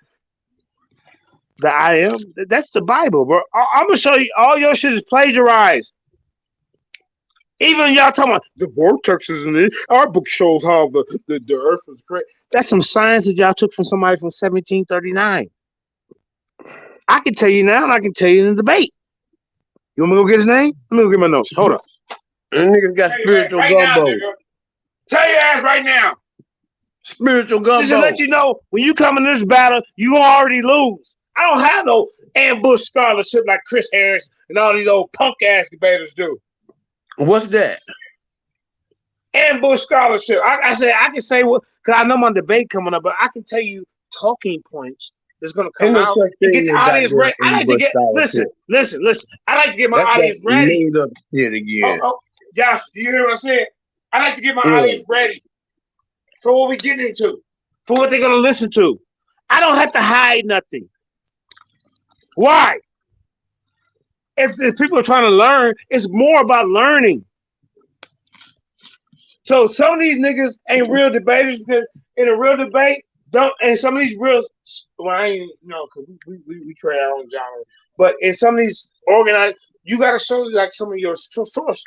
The I am. That's the Bible, bro. I'm gonna show you. All your shit is plagiarized. Even y'all talking about the vortexes in it. Our book shows how the earth was created. That's some science that y'all took from somebody from 1739. I can tell you now, and I can tell you in the debate. You want me to go get his name? Let me go get my notes. Hold up. Them niggas got spiritual gumbo. Tell your ass right now. Spiritual gumbo. Just to let you know, when you come in this battle, you already lose. I don't have no ambush scholarship like Chris Harris and all these old punk ass debaters do. What's that? Ambush scholarship. I said I can say what, because I know my debate coming up, but I can tell you talking points that's gonna come out and get the audience ready. I like to get listen. I like to get my audience ready. Made up shit again. Josh, do you hear what I said? I like to get my audience ready for what we getting into, for what they're gonna listen to. I don't have to hide nothing. Why? If people are trying to learn, it's more about learning. So some of these niggas ain't real debaters because in a real debate, and some of these real, well, I ain't, because we create our own genre. But in some of these organized, you got to show like some of your sources.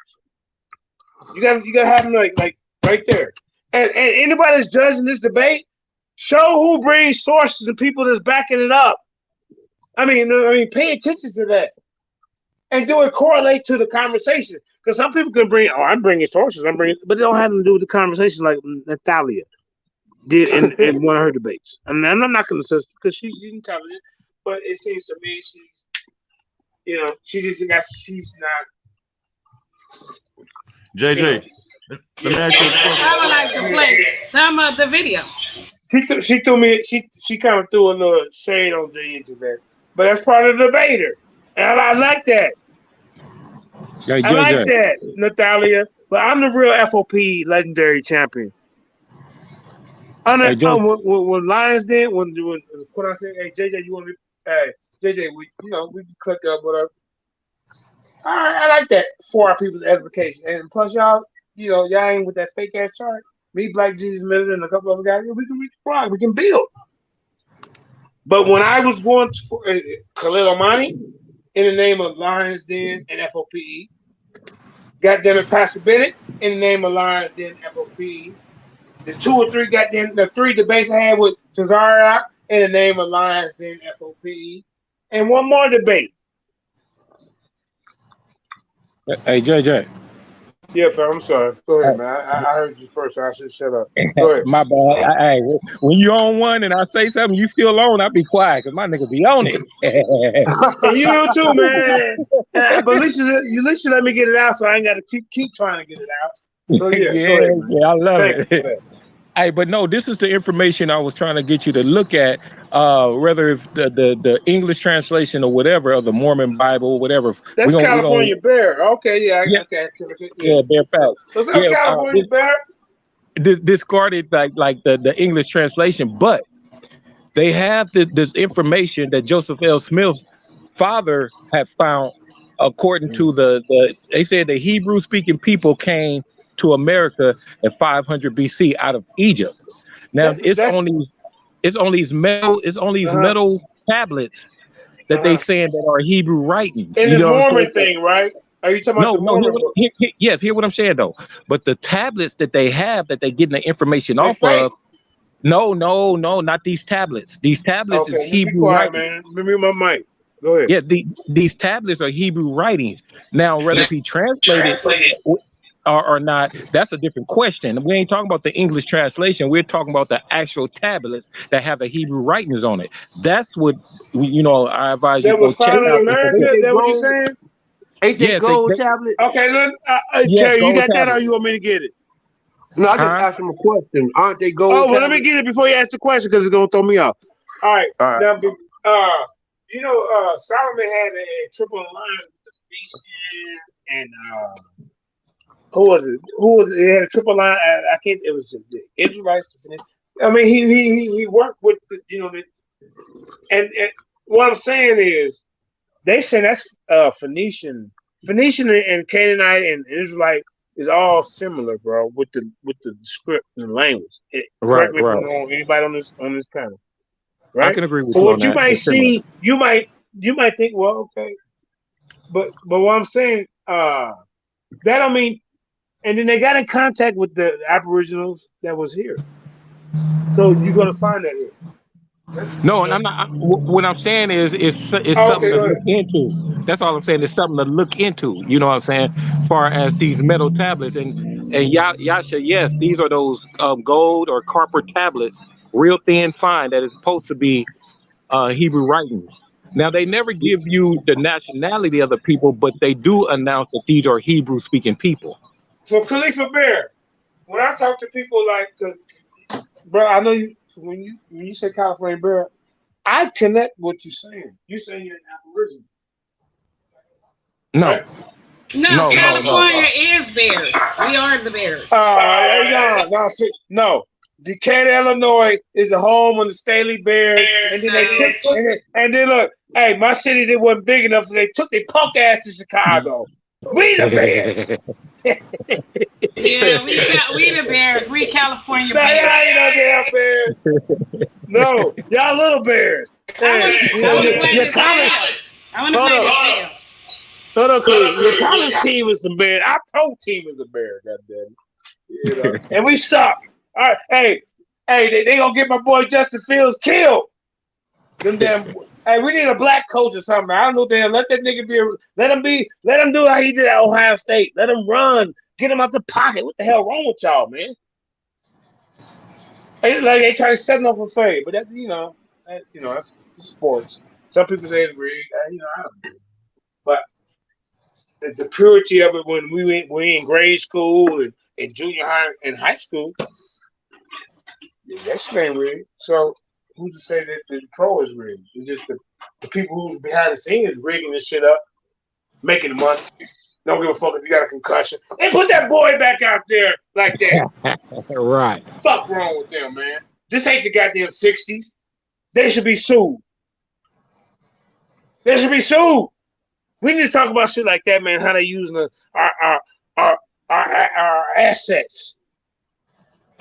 You got to have them like right there. And anybody that's judging this debate, show who brings sources and people that's backing it up. I mean, pay attention to that. And do it correlate to the conversation. Because some people can bring, I'm bringing sources, but they don't have to do with the conversation like Natalia did in one of her debates. And I'm not going to say because she's intelligent, but it seems to me she's not. JJ, let me ask you a question. I would like to play some of the video. She threw me. She kind of threw a little shade on Jay into that, but that's part of the debater, and I like that. Hey, I like that, Natalia. But I'm the real FOP legendary champion. When Lions did, when I said, hey JJ, you want to? Hey JJ, we can click up whatever. All right, I like that for our people's edification, and plus y'all ain't with that fake ass chart. Me, Black Jesus Miller, and a couple other guys, we can reach the front. We can build. But when I was going to Khalil Amani in the name of Lions Den and FOPE, goddamn it, Pastor Bennett in the name of Lions Den and FOPE, the three debates I had with Tazariak in the name of Lions Den and FOPE, and one more debate. Hey, JJ. Yeah, fam, I'm sorry. Go ahead, man. I heard you first, so I should shut up. Go ahead. My bad. Hey, when you on one and I say something, you still on, I be quiet because my nigga be on it. And you do too, man. But at least you let me get it out, so I ain't got to keep trying to get it out. So yeah, I love it. Hey, but no, this is the information I was trying to get you to look at, whether if the English translation or whatever of the Mormon Bible, whatever. That's California Bear. Okay, okay. Yeah, Bear Facts. What's up, California Bear? Discarded like the English translation, but they have this information that Joseph L. Smith's father had found, according to they said the Hebrew speaking people came to America at 500 BC out of Egypt. Now it's on these metal tablets that they saying that are Hebrew writing. In the Mormon thing, right? Are you talking about the Mormon? Yes, hear what I'm saying though. But the tablets that they have that they getting the information off of. No, not these tablets. These tablets is Hebrew writing. Man. Let me mute my mic. Go ahead. Yeah, these tablets are Hebrew writings. Now, whether if he translated or not, that's a different question. We ain't talking about the English translation. We're talking about the actual tablets that have the Hebrew writings on it. That's what I advise you That to go was check found in out. America. Is that what you're saying? Ain't they Yes, gold tablets? Okay, look, yes, Terry, you gold got that, or tablet. you want me to get it? No, I just Huh? asked him a question. Aren't they Oh, gold well, let me tablets? get it before you ask the question because it's gonna throw me off. All right, All right. now, Solomon had a triple alliance with the Phoenicians and who was it? He had a triple line. I can't. It was the Israelites. I mean, he worked with and what I'm saying is they say that's Phoenician and Canaanite and Israelite is all similar, bro, with the script and the language. Correct Right, me if I'm right. wrong. Anybody on this panel, I right? can agree with So you on what you that. might They're similar. see, you might think, well, okay, but what I'm saying, that don't mean. And then they got in contact with the Aboriginals that was here, so you're gonna find that here. No, and I'm not. What I'm saying is, it's something Okay, to go ahead. look into. That's all I'm saying. It's something to look into. You know what I'm saying? As far as these metal tablets and Yasha, yes, these are those gold or copper tablets, real thin, fine. That is supposed to be Hebrew writings. Now they never give you the nationality of the people, but they do announce that these are Hebrew speaking people. So Khalifa Bear, when I talk to people bro, I know you when you say California Bear, I connect what you're saying. You're saying you're an Aboriginal, No, right? No, no. California is bears. We are the bears. No. Decatur, Illinois is the home of the Staley Bears, and then they took and then look, hey, my city they wasn't big enough, so they took their punk ass to Chicago. We the Bears. Yeah, we the bears. We California Nah, bears. y'all ain't no damn Bears. No, y'all little Bears. Hey, I wanna play your this college. video. I wanna Hold play up. this video. Hold on, Cleve. Your college team is some Bears. Our pro team is a Bear, goddamn. And we suck. All right, hey, they gonna get my boy Justin Fields killed. Them damn. Hey, we need a black coach or something. I don't know. Damn, let that nigga let him do how he did at Ohio State. Let him run. Get him out the pocket. What the hell wrong with y'all, man? They try to set him up for fame, but that's sports. Some people say it's rigged. I don't know. But the purity of it when we in grade school and junior high and high school, that shit ain't rigged. So who's to say that the pro is rigged? It's just the people who's behind the scenes rigging this shit up, making the money. Don't give a fuck if you got a concussion. And put that boy back out there like that. Right. Fuck wrong with them, man. This ain't the goddamn 60s. They should be sued. They should be sued. We need to talk about shit like that, man. How they using our assets.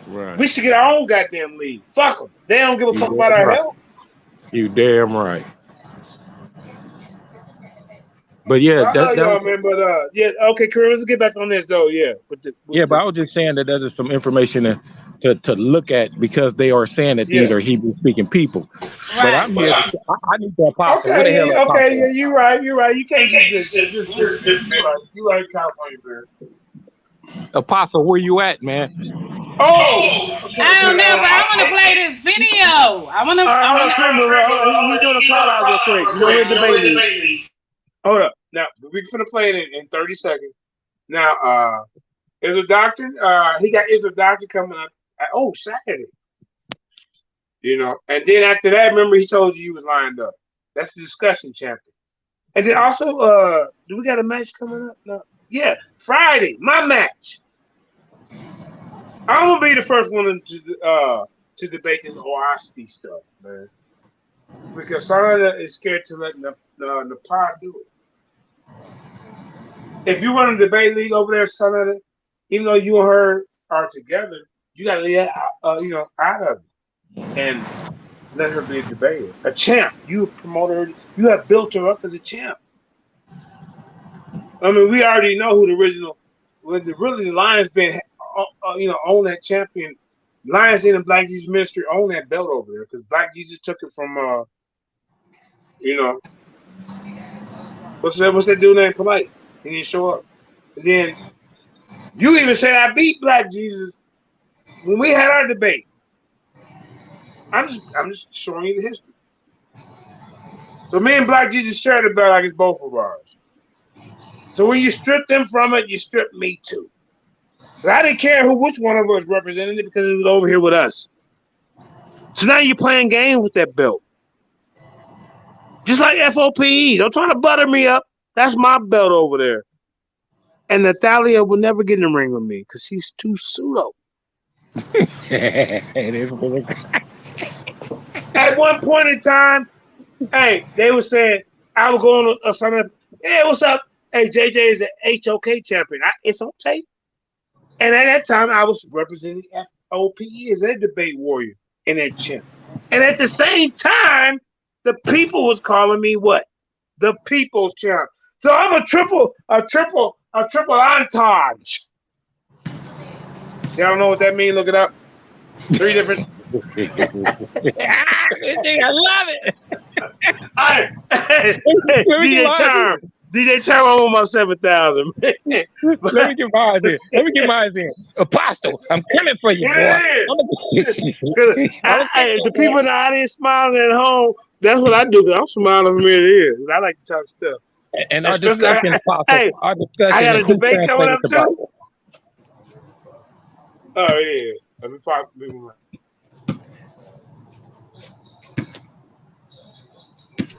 Right. We should get our own goddamn league. Fuck them. They don't give a fuck about our health. You damn right. But yeah, I love y'all, man. But okay, Kareem, let's get back on this though. Yeah, but I was just saying that there's just some information to look at because they are saying that these are Hebrew speaking people. Right. But I'm here. I need the apostle. Where the hell apostle? Okay, yeah, you're right. You can't just you're right, California Bear. Apostle, where you at, man? Oh, okay, I don't know, but I want to play this video. I want to. He's doing a call out real quick. We're debating. Hold up. Now we're gonna play it in 30 seconds. Now, is a doctrine. He got is a doctrine coming up. Saturday. And then after that, remember he told you he was lined up. That's the discussion chapter. And then also, do we got a match coming up? No. Yeah, Friday, my match. I'm gonna be the first one to debate this Oahspe stuff, man. Because Sonata is scared to let the pod do it. If you run a debate league over there, Sonata, even though you and her are together, you gotta leave that out of it. And let her be a debater. A champ. You promote her, you have built her up as a champ. I mean, we already know who the original the Lions been own that champion. Lions in the Black Jesus ministry own that belt over there because Black Jesus took it from what's that dude named Polite? He didn't show up. And then You even said I beat Black Jesus when we had our debate. I'm just showing you the history. So me and Black Jesus shared the belt like it's both of ours. So when you strip them from it, you strip me too. But I didn't care which one of us represented it because it was over here with us. So now you're playing games with that belt. Just like FOPE. Don't try to butter me up. That's my belt over there. And Natalia will never get in the ring with me because she's too pseudo. It is. At one point in time, hey, they were saying, I was going to something. Hey, what's up? Hey, JJ is an HOK champion. It's on tape. And at that time, I was representing FOPE as a debate warrior in that champ. And at the same time, the people was calling me what? The people's champ. So I'm a triple entourage. Y'all know what that means? Look it up. 3 different. I love it. Hey, DJ Charm. DJ Charm, I'm on my 7,000. Let me get mine in. Apostle, I'm coming for you, boy. The people in the audience smiling at home, that's what I do, because I'm smiling from ear to ear. I like to talk stuff. And our discussion, Apostle, I got a debate coming up, too. Oh, yeah. Let me pop.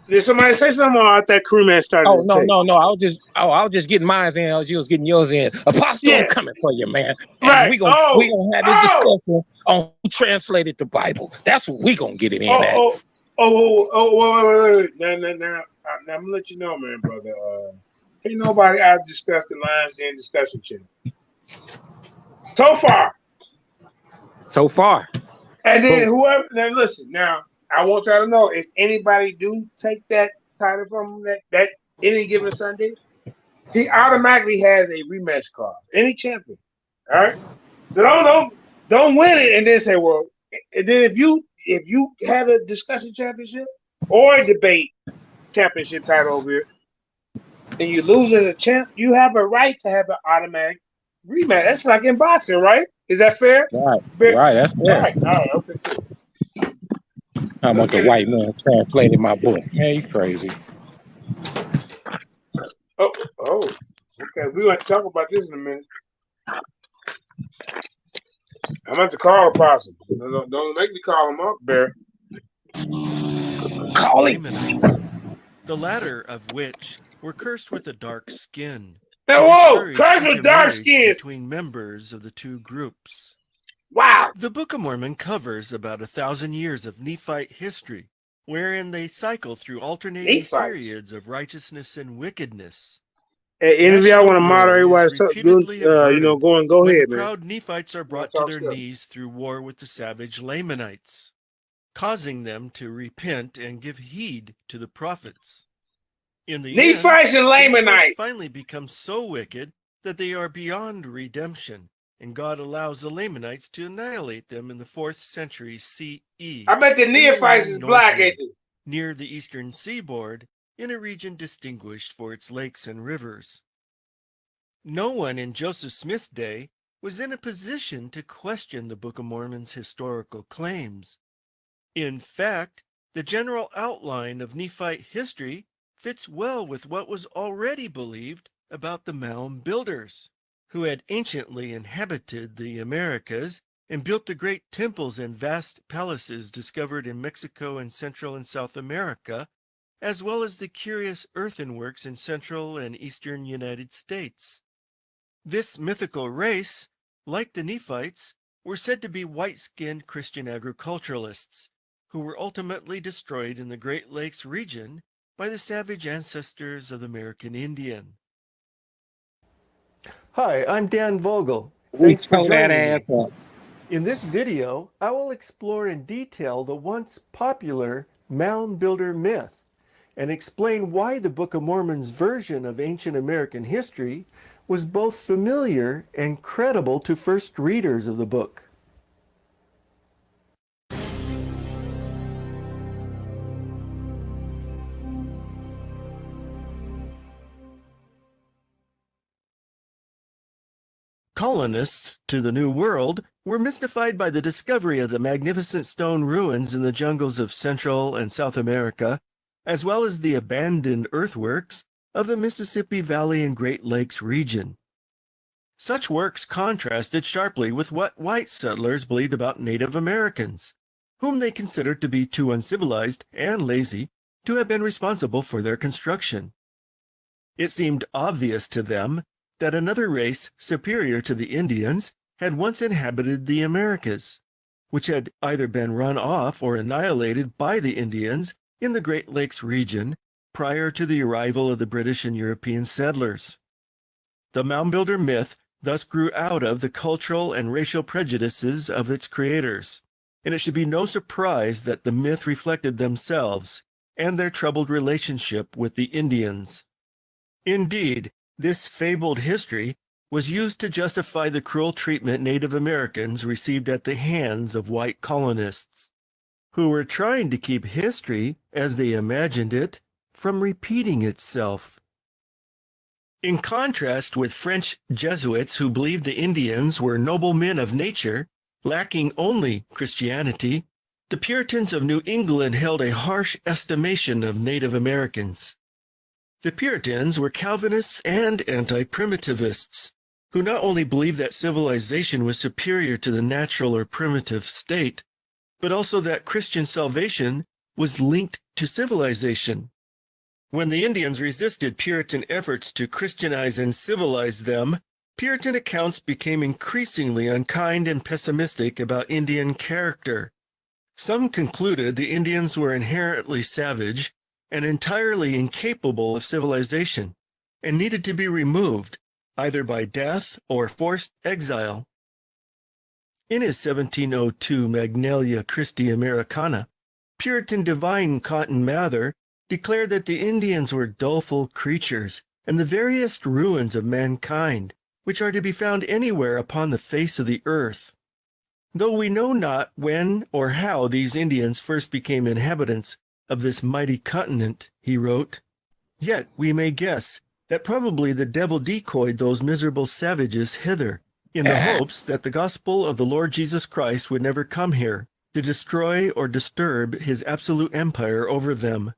Did somebody say something, or I thought Crewman started? Oh, no. I was just getting mine in as you was getting yours in. Apostle, I'm coming for you, man. And right. we gonna have this discussion on who translated the Bible. That's what we gonna get it in at. Wait. Now, I'm gonna let you know, man, brother. Ain't nobody I've discussed the lines in discussion channel. So far. And then whoever, now listen, now I want y'all to know, if anybody do take that title from that any given Sunday, he automatically has a rematch card. Any champion. All right? So don't win it and then say, well, and then if you have a discussion championship or a debate championship title over here, and you lose as a champ, you have a right to have an automatic rematch. That's like in boxing, right? Is that fair? Right, that's fair. All right, okay, cool. I want the white man translated my book. Man, you crazy. Oh, okay. We want to talk about this in a minute. I'm going to call Apostle. Don't make me call him up, Bear. Call him. The latter of which were cursed with a dark skin. Whoa! Cursed with dark skins between members of the two groups. Wow! The Book of Mormon covers about 1,000 years of Nephite history, wherein they cycle through alternating periods of righteousness and wickedness. Hey, any of y'all want to moderate while it's go ahead, man. Proud Nephites are brought to their knees through war with the savage Lamanites, causing them to repent and give heed to the prophets. In the Nephites and Lamanites finally become so wicked that they are beyond redemption, and God allows the Lamanites to annihilate them in the 4th century CE. I bet the Nephites is black, ain't they? Near the eastern seaboard, in a region distinguished for its lakes and rivers. No one in Joseph Smith's day was in a position to question the Book of Mormon's historical claims. In fact, the general outline of Nephite history fits well with what was already believed about the mound builders, who had anciently inhabited the Americas and built the great temples and vast palaces discovered in Mexico and Central and South America, as well as the curious earthenworks in Central and Eastern United States. This mythical race, like the Nephites, were said to be white-skinned Christian agriculturalists, who were ultimately destroyed in the Great Lakes region by the savage ancestors of the American Indian. Hi, I'm Dan Vogel. Thanks for joining me. In this video, I will explore in detail the once popular mound builder myth and explain why the Book of Mormon's version of ancient American history was both familiar and credible to first readers of the book. colonists to the New World were mystified by the discovery of the magnificent stone ruins in the jungles of Central and South America, as well as the abandoned earthworks of the Mississippi Valley and Great Lakes region. Such works contrasted sharply with what white settlers believed about Native Americans, whom they considered to be too uncivilized and lazy to have been responsible for their construction. It seemed obvious to them that another race superior to the Indians had once inhabited the Americas, which had either been run off or annihilated by the Indians in the Great Lakes region prior to the arrival of the British and European settlers. The mound builder myth thus grew out of the cultural and racial prejudices of its creators, and it should be no surprise that the myth reflected themselves and their troubled relationship with the Indians. Indeed, this fabled history was used to justify the cruel treatment Native Americans received at the hands of white colonists, who were trying to keep history, as they imagined it, from repeating itself. In contrast with French Jesuits who believed the Indians were noble men of nature, lacking only Christianity, the Puritans of New England held a harsh estimation of Native Americans. The Puritans were Calvinists and anti-primitivists, who not only believed that civilization was superior to the natural or primitive state, but also that Christian salvation was linked to civilization. When the Indians resisted Puritan efforts to Christianize and civilize them, Puritan accounts became increasingly unkind and pessimistic about Indian character. Some concluded the Indians were inherently savage and entirely incapable of civilization, and needed to be removed, either by death or forced exile. In his 1702 Magnalia Christi Americana, Puritan divine Cotton Mather declared that the Indians were doleful creatures and the veriest ruins of mankind, which are to be found anywhere upon the face of the earth. Though we know not when or how these Indians first became inhabitants of this mighty continent, he wrote, yet we may guess that probably the devil decoyed those miserable savages hither, in the hopes that the gospel of the Lord Jesus Christ would never come here, to destroy or disturb his absolute empire over them.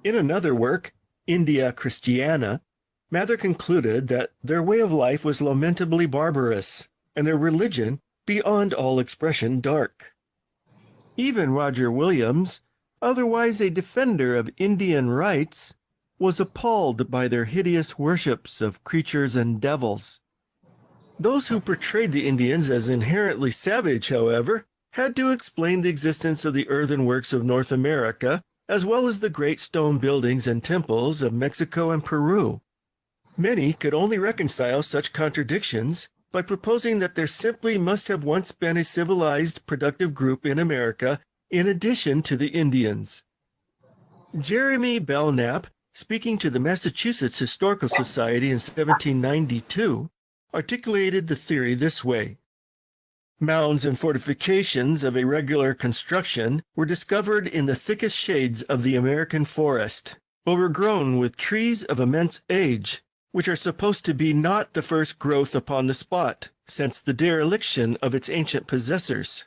In another work, India Christiana, Mather concluded that their way of life was lamentably barbarous, and their religion beyond all expression dark. Even Roger Williams, otherwise a defender of Indian rights, was appalled by their hideous worships of creatures and devils. Those who portrayed the Indians as inherently savage, however, had to explain the existence of the earthenworks of North America, as well as the great stone buildings and temples of Mexico and Peru. Many could only reconcile such contradictions by proposing that there simply must have once been a civilized, productive group in America in addition to the Indians. Jeremy Belknap, speaking to the Massachusetts Historical Society in 1792, articulated the theory this way. Mounds and fortifications of irregular construction were discovered in the thickest shades of the American forest, overgrown with trees of immense age, which are supposed to be not the first growth upon the spot, since the dereliction of its ancient possessors.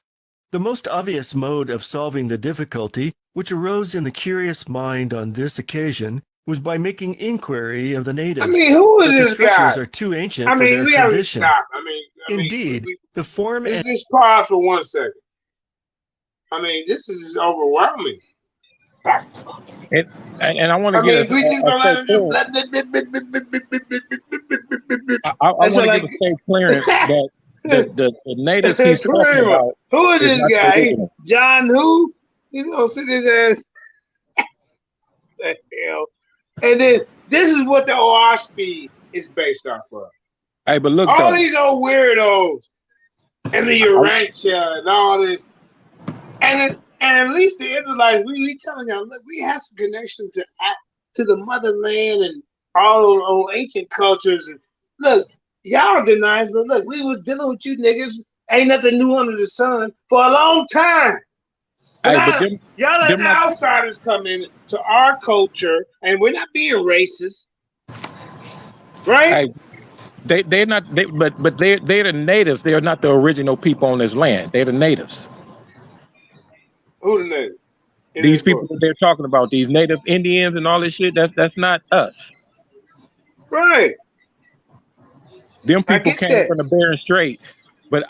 The most obvious mode of solving the difficulty which arose in the curious mind on this occasion was by making inquiry of the natives. I mean, who is this guy? The structures are too ancient for their we have to tradition. stop. Indeed, the form and... Just pause for 1 second. I mean, this is overwhelming. And I want to get we just gonna let him do. I want to get a safe clearance that the natives he's talking about. Who is this guy? John who? You know, sit his ass. The hell. And then this is what the Oahspe is based off of. Hey, but look, all these old weirdos and the Urantia and all this, and at least the Israelites, we telling y'all, look, we have some connection to the motherland and all those old ancient cultures. And look, y'all are denying, but look, we was dealing with you niggas. Ain't nothing new under the sun for a long time. Hey, y'all let outsiders come in to our culture, and we're not being racist, right? They're not. But they're the natives. They're not the original people on this land. They're the natives. Who the natives? These people that they're talking about, these native Indians and all this shit, that's not us. Right. Them people came from the Bering Strait. But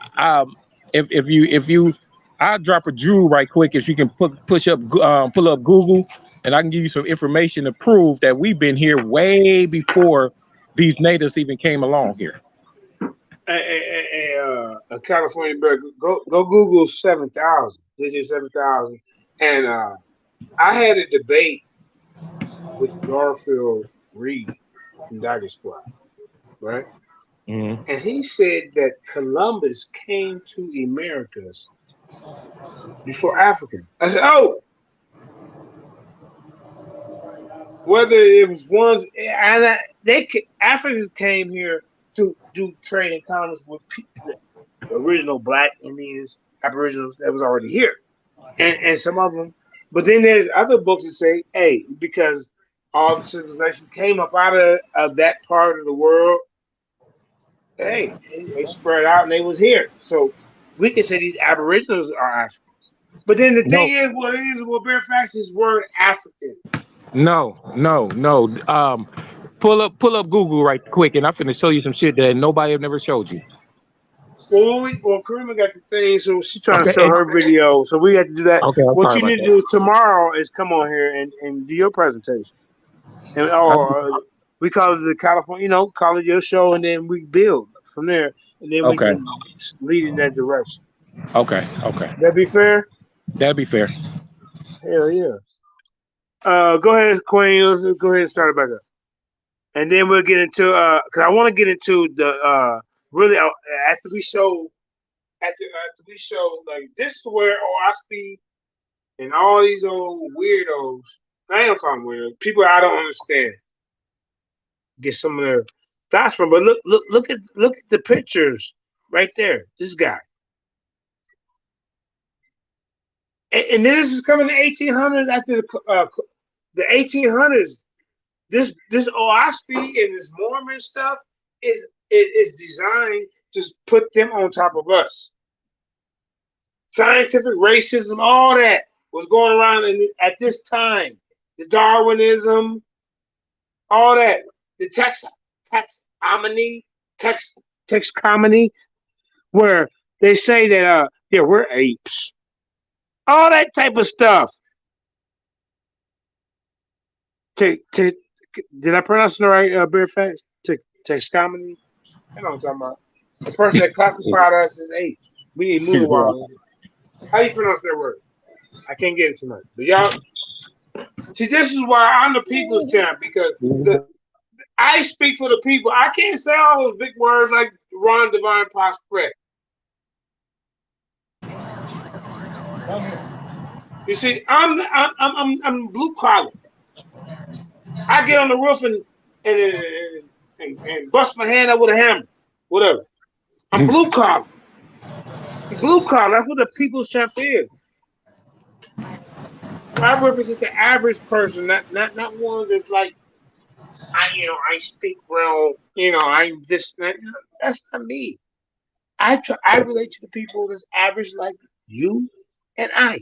if you, I'll drop a Drew right quick if you can pull up Google, and I can give you some information to prove that we've been here way before these natives even came along here. A California bird. Go Google 7000, JJ7000, and I had a debate with Garfield Reed from Dagger Squad, right? Mm-hmm. And he said that Columbus came to Americas before Africa. I said, oh, whether it was ones, and Africans came here to do trade and commerce with the original Black Indians, Aboriginals that was already here, and some of them. But then there's other books that say, hey, because all the civilization came up out of that part of the world, hey, they spread out and they was here. So we can say these Aboriginals are Africans. But then the thing is, what bear facts is word African. No. Pull up Google right quick, and I'm finna show you some shit that nobody have never showed you. Well, Karima got the thing, so she's trying to show her video. So we have to do that. Okay, what you need to do is tomorrow is come on here and do your presentation. And we call it the California, call it your show, and then we build from there, and then we can lead in that direction. Okay. That be fair? That'd be fair. Hell yeah. Go ahead, Queen. Let's go ahead and start it back up. And then we'll get into because I want to get into the really after we show like this is where Oahspe and all these old weirdos, I don't call them weirdos, people I don't understand, get some of their thoughts from. But look at the pictures right there. This guy. And then this is coming to 1800s after the 1800s. This Oahspe and this Mormon stuff is designed to put them on top of us. Scientific racism, all that was going around at this time. The Darwinism, all that. The texcomony, where they say that we're apes. All that type of stuff. Did I pronounce it right, Bear Facts? Texcomony? I know what I'm talking about. The person that classified us as apes. We need to move on. How you pronounce that word? I can't get it tonight. But y'all, see, this is why I'm the people's champ, because I speak for the people. I can't say all those big words like Ron Divine Prospect. You see, I'm blue collar. I get on the roof and bust my hand up with a hammer, whatever. I'm blue collar. Blue collar. That's what the people's champ is. I represent the average person, not ones that's like, I speak well. I'm this. That's not me. I relate to the people that's average like you and I.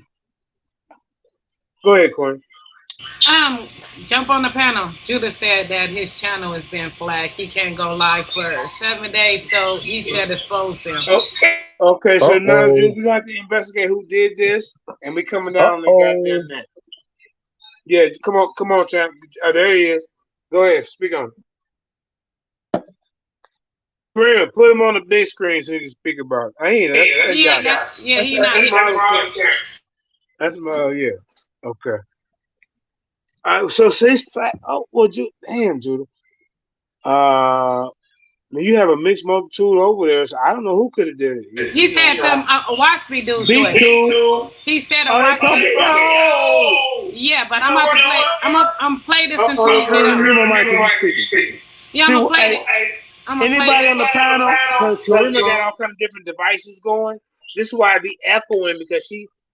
Go ahead, Corey. Jump on the panel. Judah said that his channel has been flagged. He can't go live for 7 days, so he said expose them. Okay, so now Judah, we got to investigate who did this, and we coming down on the goddamn net. Yeah, come on, champ. There he is. Go ahead, speak on it. Put him on the big screen so he can speak about it. I ain't That's my Okay. So since damn, Judah. You have a mixed multitude over there, so I don't know who could have did it. He said Oahspe dudes do it. He said Oahspe. Yeah, but I'm about to play. I'm play this until you get up. Yeah, I'm gonna play it. Anybody on the panel? Karima got all kinds of different devices going. This is why I be echoing, because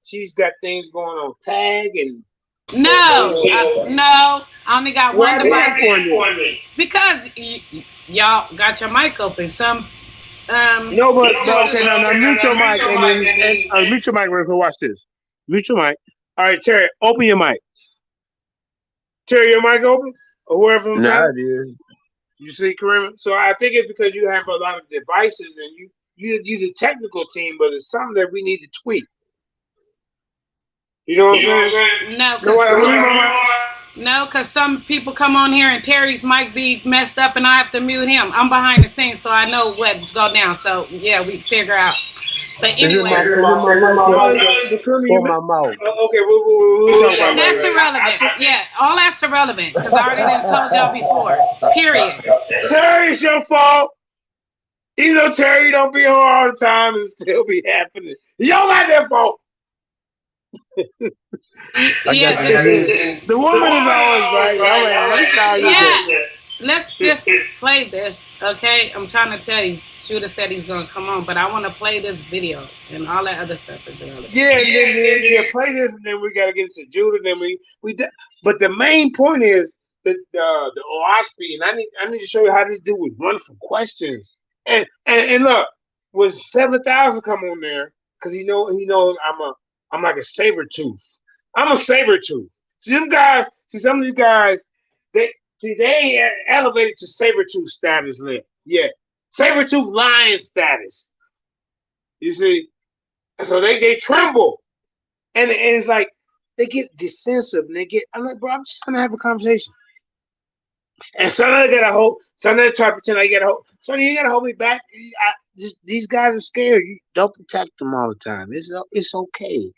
she's got things going on tag and No, I only got Why one the device California? because y'all got your mic open. Some No, but it's just okay, now mute your mic and then mute your mic real quick. Watch this. Mute your mic. All right, Terry, open your mic. Terry, your mic open? Or whoever from Nah, Cali? it is. You see, Kareem? So I think it's because you have a lot of devices and you the technical team, but it's something that we need to tweak. You know what I'm saying? No, because some people come on here and Terry's mic be messed up and I have to mute him. I'm behind the scenes, so I know what's go down. So yeah, we figure out. But anyway, Or my mouth. Okay, we'll talk about that's irrelevant. Yeah, all that's irrelevant because I already done told y'all before. Period. Terry, it's your fault. Even though Terry don't be on all the time, and still be happening. Y'all got that fault. Yeah, the woman is always right. Yeah, let's just play this, okay? I'm trying to tell you. Shooter said he's gonna come on, but I want to play this video and all that other stuff is irrelevant. Yeah, play this, and then we gotta get to Judah. Then but the main point is the Oahspe, and I need to show you how this dude was run from questions. And look, when 7,000 come on there, because he knows I'm like a saber tooth. I'm a saber tooth. Some of these guys, they ain't elevated to saber tooth status yet. Yeah. Saber-tooth lion status. You see? And so they tremble. And it's like they get defensive and I'm like, bro, I'm just trying to have a conversation. And sometimes I gotta hold, sometimes I try to pretend I gotta hold. Sonny, you gotta hold me back. These guys are scared. You don't protect them all the time. It's okay.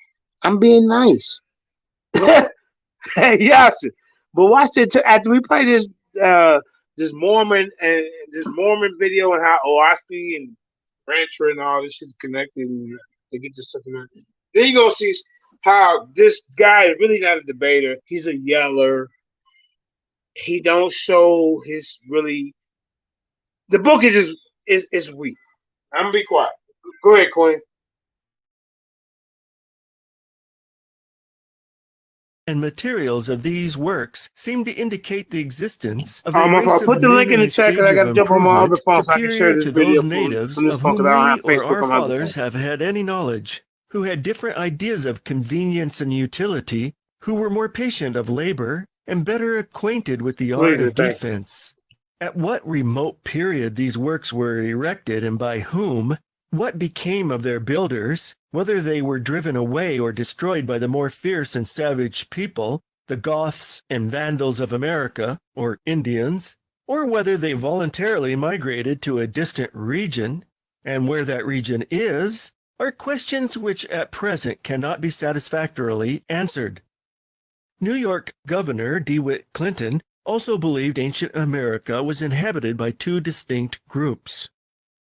I'm being nice. Hey, Yasha. But watch it after we play this Mormon video and how Oahspe and Rancher and all this shit's connected and they get this stuff in there. Then you gonna see how this guy is really not a debater. He's a yeller. He don't show his really. The book is weak. I'm gonna be quiet. Go ahead, Quinn. And materials of these works seem to indicate the existence of a race put of the men link in the chat because I got to jump on my other phone so I can share this to video those natives from this of phone whom because I don't we have or Facebook our on my other fathers phone. have had any knowledge, who had different ideas of convenience and utility, who were more patient of labor, and better acquainted with the art of defense. At what remote period these works were erected and by whom, what became of their builders, whether they were driven away or destroyed by the more fierce and savage people, the Goths and Vandals of America, or Indians, or whether they voluntarily migrated to a distant region, and where that region is, are questions which at present cannot be satisfactorily answered. New York Governor DeWitt Clinton also believed ancient America was inhabited by two distinct groups.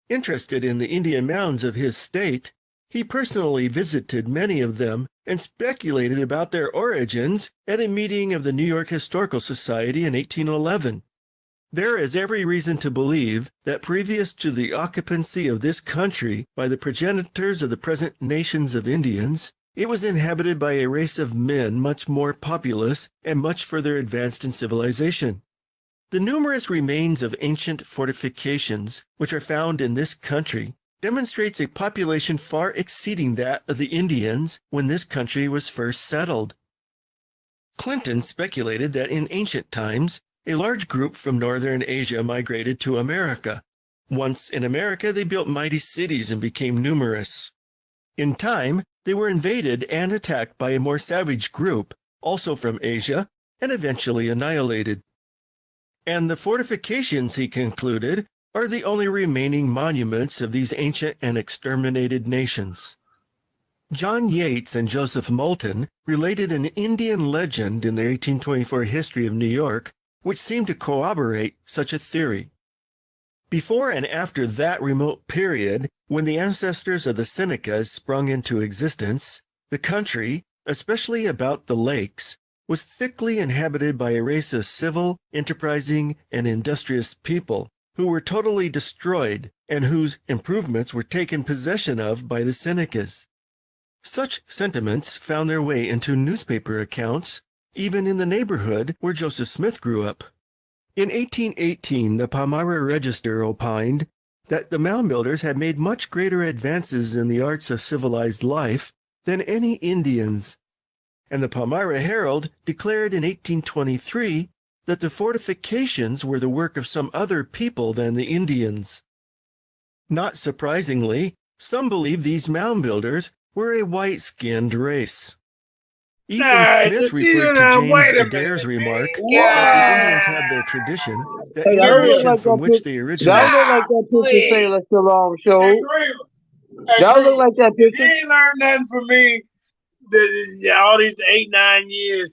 Interested in the Indian mounds of his state, he personally visited many of them and speculated about their origins at a meeting of the New York Historical Society in 1811. There is every reason to believe that previous to the occupancy of this country by the progenitors of the present nations of Indians, it was inhabited by a race of men much more populous and much further advanced in civilization. The numerous remains of ancient fortifications which are found in this country demonstrates a population far exceeding that of the Indians when this country was first settled. Clinton speculated that in ancient times, a large group from northern Asia migrated to America. Once in America, they built mighty cities and became numerous. In time, they were invaded and attacked by a more savage group, also from Asia, and eventually annihilated. And the fortifications, he concluded, are the only remaining monuments of these ancient and exterminated nations. John Yates and Joseph Moulton related an Indian legend in their 1824 history of New York, which seemed to corroborate such a theory. Before and after that remote period, when the ancestors of the Senecas sprung into existence, the country, especially about the lakes, was thickly inhabited by a race of civil, enterprising, and industrious people who were totally destroyed and whose improvements were taken possession of by the Senecas. Such sentiments found their way into newspaper accounts, even in the neighborhood where Joseph Smith grew up. In 1818, the Palmyra Register opined that the mound builders had made much greater advances in the arts of civilized life than any Indians, and the Palmyra Herald declared in 1823 that the fortifications were the work of some other people than the Indians. Not surprisingly, some believe these mound builders were a white-skinned race. Ethan Smith referred to James Adair's remark that the Indians have their tradition, that Hey, in that the don't look nation like from that which picture. they That originate. don't look like that picture Sailor Shalom showed. Hey, That don't look like that you picture. ain't learned nothing from me all these 8-9 years.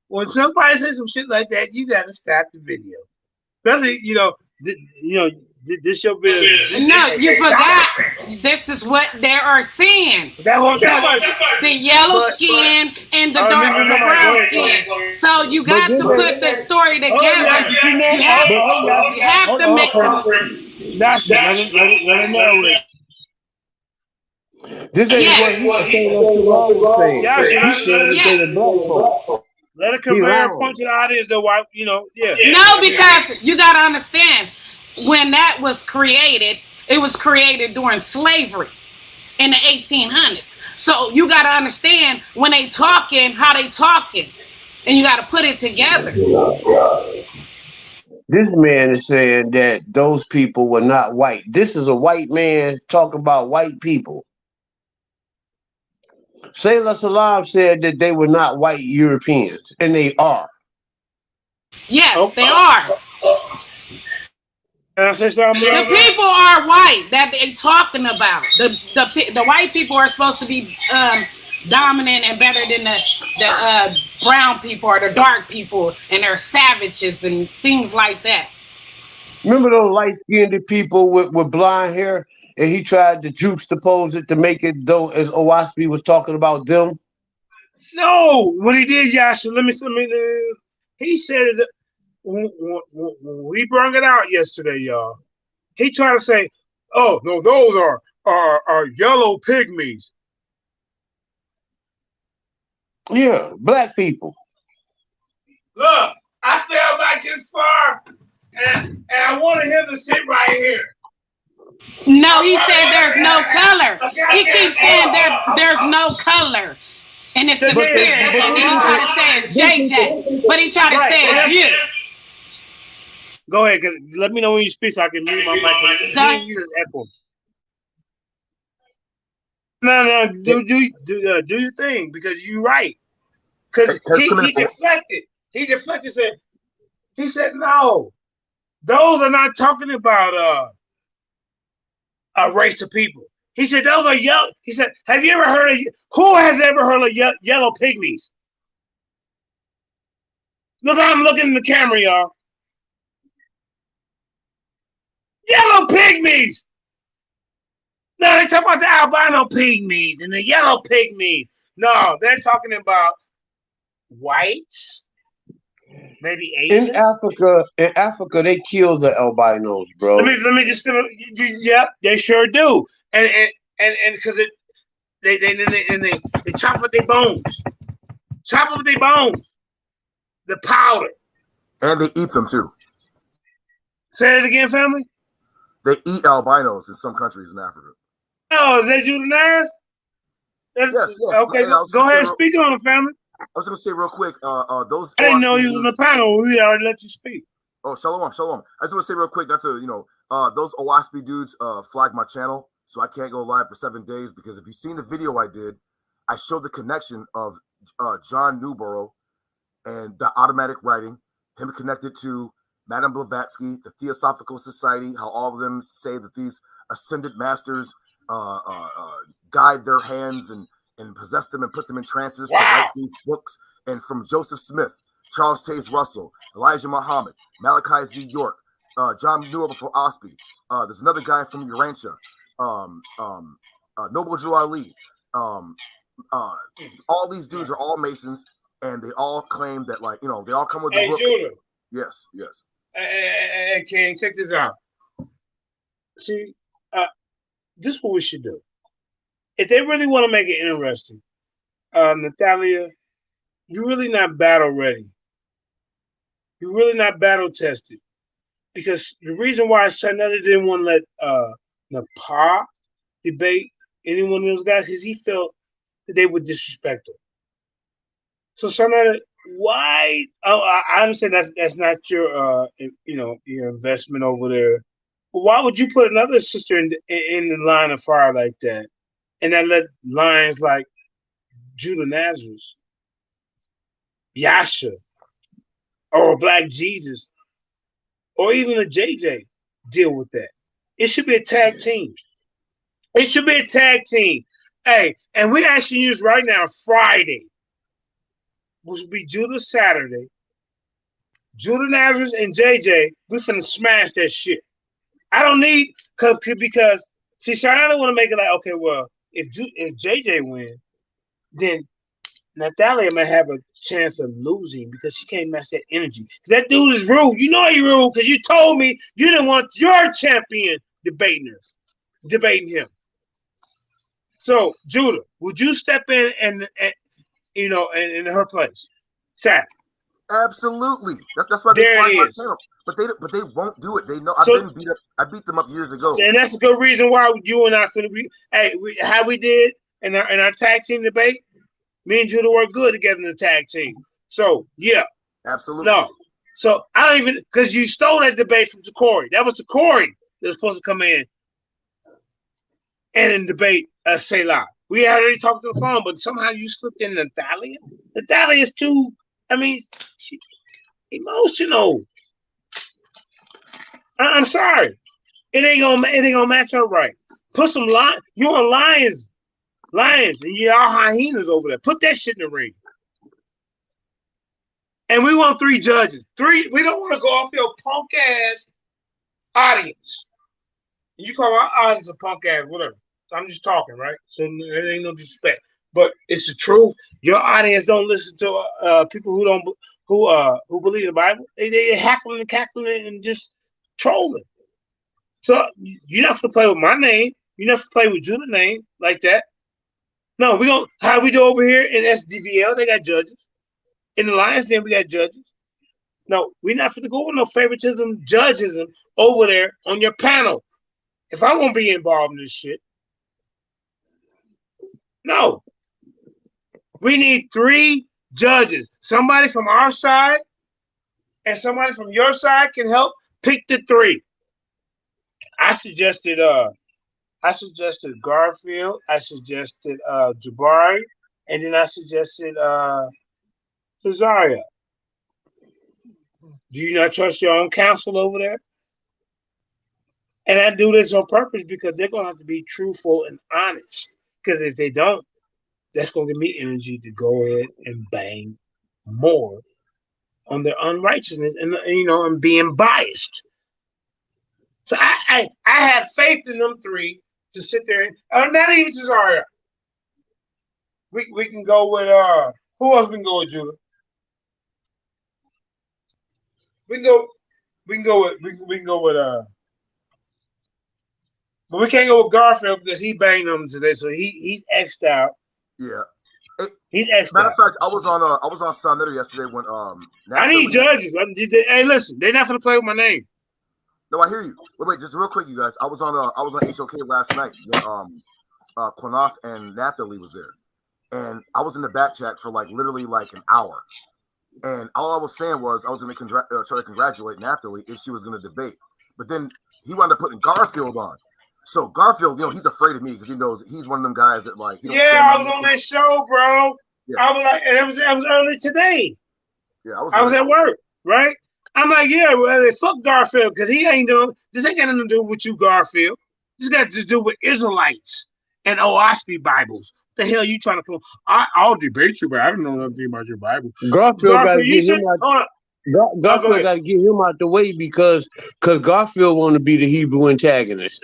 When somebody says some shit like that, you gotta stop the video. Especially, this your business. No, you forgot. This is what they are saying. The yellow skin and the dark, the brown skin. So you got to put the story together. You have to mix them. Yasha, let him know it. This ain't what Sailor Shalom was saying. Yasha, He's saying that they were black folks. let a conveyor point to the audience, though. Why, yeah. No, because you got to understand, when that was created, it was created during slavery in the 1800s. So you got to understand when they talking, how they talking, and you got to put it together. This man is saying that those people were not white. This is a white man talking about white people. Sailor Salam said that they were not white Europeans, and they are. Yes, they are. Can I say something? The people are white that they talking about. The white people are supposed to be dominant and better than the brown people or the dark people, and they're savages and things like that. Remember those light-skinned people with blonde hair, and he tried to juxtapose it to make it though as Oahspe was talking about them? No, what he did, Yasha, he said it when we brought it out yesterday, y'all. He tried to say, "Oh no, those are yellow pygmies." Yeah, black people. Look, I fell back this far, and I wanted him to sit right here. No, he said there's no color. He keeps saying there's no color. And it's the spirit. And then he tried to say it's JJ. But he tried to say it's you. Go ahead, let me know when you speak so I can mute my mic. You echo. No, do your thing, because you're right. Because he deflected. He deflected. He said, no, those are not talking about a race of people. He said those are yellow. He said, have you ever heard of, who has ever heard of yellow pygmies? Look, I'm looking in the camera, y'all. Yellow pygmies. No, they talk about the albino pygmies and the yellow pygmies. No, they're talking about whites, maybe Asians. In Africa, they kill the albinos, bro. Let me just. Yep, they sure do. And because they chop up their bones. Chop up their bones. The powder. And they eat them too. Say it again, family. They eat albinos in some countries in Africa. Oh, is that you, Nas? Yes. Okay, go ahead and speak on it, family. I was going to say real quick, those. I didn't know you was on the panel. We already let you speak. Oh, shalom. I just want to say real quick, not to, those Oahspe dudes flagged my channel, so I can't go live for 7 days, because if you've seen the video I did, I showed the connection of John Newborough and the automatic writing, him connected to Madame Blavatsky, the Theosophical Society, how all of them say that these ascended masters guide their hands and possess them and put them in trances to write these books, and from Joseph Smith, Charles Taze Russell, Elijah Muhammad, Malachi Z. York, John Newell for Oahspe. There's another guy from Urantia, Noble Drew Ali. All these dudes are all Masons, and they all claim that, they all come with the book. Judah. Yes. Hey, King, check this out. See, this is what we should do. If they really want to make it interesting, Natalia, you're really not battle ready. You're really not battle tested. Because the reason why Sarnetta didn't want to let Napar debate any one of those guys, because he felt that they would disrespect him. So Sarnetta, why? Oh, I understand that's not your your investment over there. But why would you put another sister in the line of fire like that, and then let lions like Judah Nazareth, Yasha, or Black Jesus, or even a JJ deal with that? It should be a tag team. It should be a tag team. Hey, and we're actually used right now Friday, which will be Judah Saturday. Judah Nazareth and JJ, we finna smash that shit. I don't need because see, I don't want to make it like, okay, well, if JJ wins, then Natalia may have a chance of losing because she can't match that energy. Because that dude is rude. You know he rude because you told me you didn't want your champion debating him. So Judah, would you step in and in her place? Sad. Absolutely. That's why they find my channel. But they won't do it. They know I beat them up years ago. And that's a good reason why you and I finna be. Hey, how we did in our tag team debate. Me and Judah work good together in the tag team. So yeah, absolutely. No, so I don't even because you stole that debate from Corey. That was Corey that was supposed to come in and debate Selah. We had already talked on the phone, but somehow you slipped in Natalia. Natalia is too. I mean, emotional. I'm sorry. It ain't gonna match up right. Put some you want lions, and you all hyenas over there. Put that shit in the ring. And we want 3 judges. 3. We don't want to go off your punk ass audience. You call our audience a punk ass, whatever. I'm just talking, right? So there ain't no disrespect. But it's the truth. Your audience don't listen to people who believe the Bible. They hackling and cackling and just trolling. So you're not gonna play with my name. You're not gonna play with Judah's name like that. No, how we do over here in SDVL, they got judges. In the Lions Den, we got judges. No, we're not gonna go with no favoritism, judgism over there on your panel. If I won't be involved in this shit. No. We need 3 judges. Somebody from our side and somebody from your side can help pick the 3. I suggested Garfield, I suggested Jabari, and then I suggested Cesaria. Do you not trust your own counsel over there? And I do this on purpose because they're gonna have to be truthful and honest. Because if they don't, that's gonna give me energy to go ahead and bang more on their unrighteousness and being biased. So I had faith in them 3 to sit there and not even Cesaria. We can go with who else we can go with, Judah? We can go with but we can't go with Garfield because he banged them today, so he's X'd out. Yeah. He's X'd Matter out. of fact, I was on Sunday yesterday when I need judges. Hey, listen, they're not gonna play with my name. No, I hear you. Wait, just real quick, you guys. I was on HOK last night when Quinoff and Naphtali was there, and I was in the back chat for literally an hour. And all I was saying was I was going to try to congratulate Naphtali if she was going to debate. But then he wound up putting Garfield on. So Garfield, he's afraid of me because he knows he's one of them guys that he don't I was on that show, bro. Yeah. I was like, and it was early today. Yeah, I was at work, right? I'm like, fuck Garfield because he ain't doing this. Ain't got nothing to do with you, Garfield. This got to do with Israelites and Oahspe Bibles. The hell you trying to come? I'll debate you, but I don't know nothing about your Bible. Garfield got to get him out. Garfield got to get him out the way because Garfield want to be the Hebrew antagonist.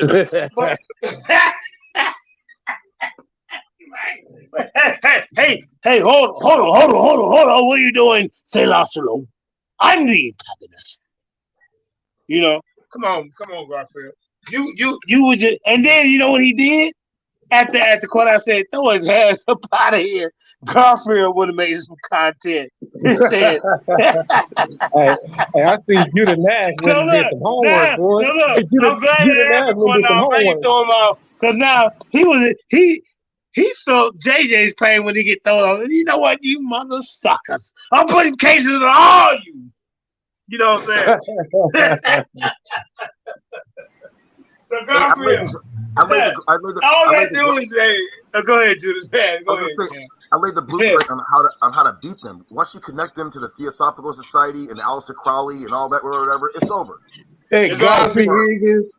hey, hold on. What are you doing? Selah Shalom. I'm the antagonist. Come on, Garfield. You would just, and then you know what he did? at the courthouse said, "Throw his ass up out of here." Garfield would have made some content. He said, Hey, I see Judah Nash "So went and did look, some homework, boy. so look, Judah, I'm glad Judah it Nash happened went for and did some now. I'm glad you homework. throw him out because now he felt JJ's pain when he get thrown off. You know what, you mother suckers! I'm putting cases on all you. You know what I'm saying? So Garfield, all that do is say, "Go ahead, Judas. Man, go ahead, champ." I laid the blueprint on how to beat them. Once you connect them to the Theosophical Society and Aleister Crowley and all that, whatever, it's over. Hey, It's Godfrey Higgins.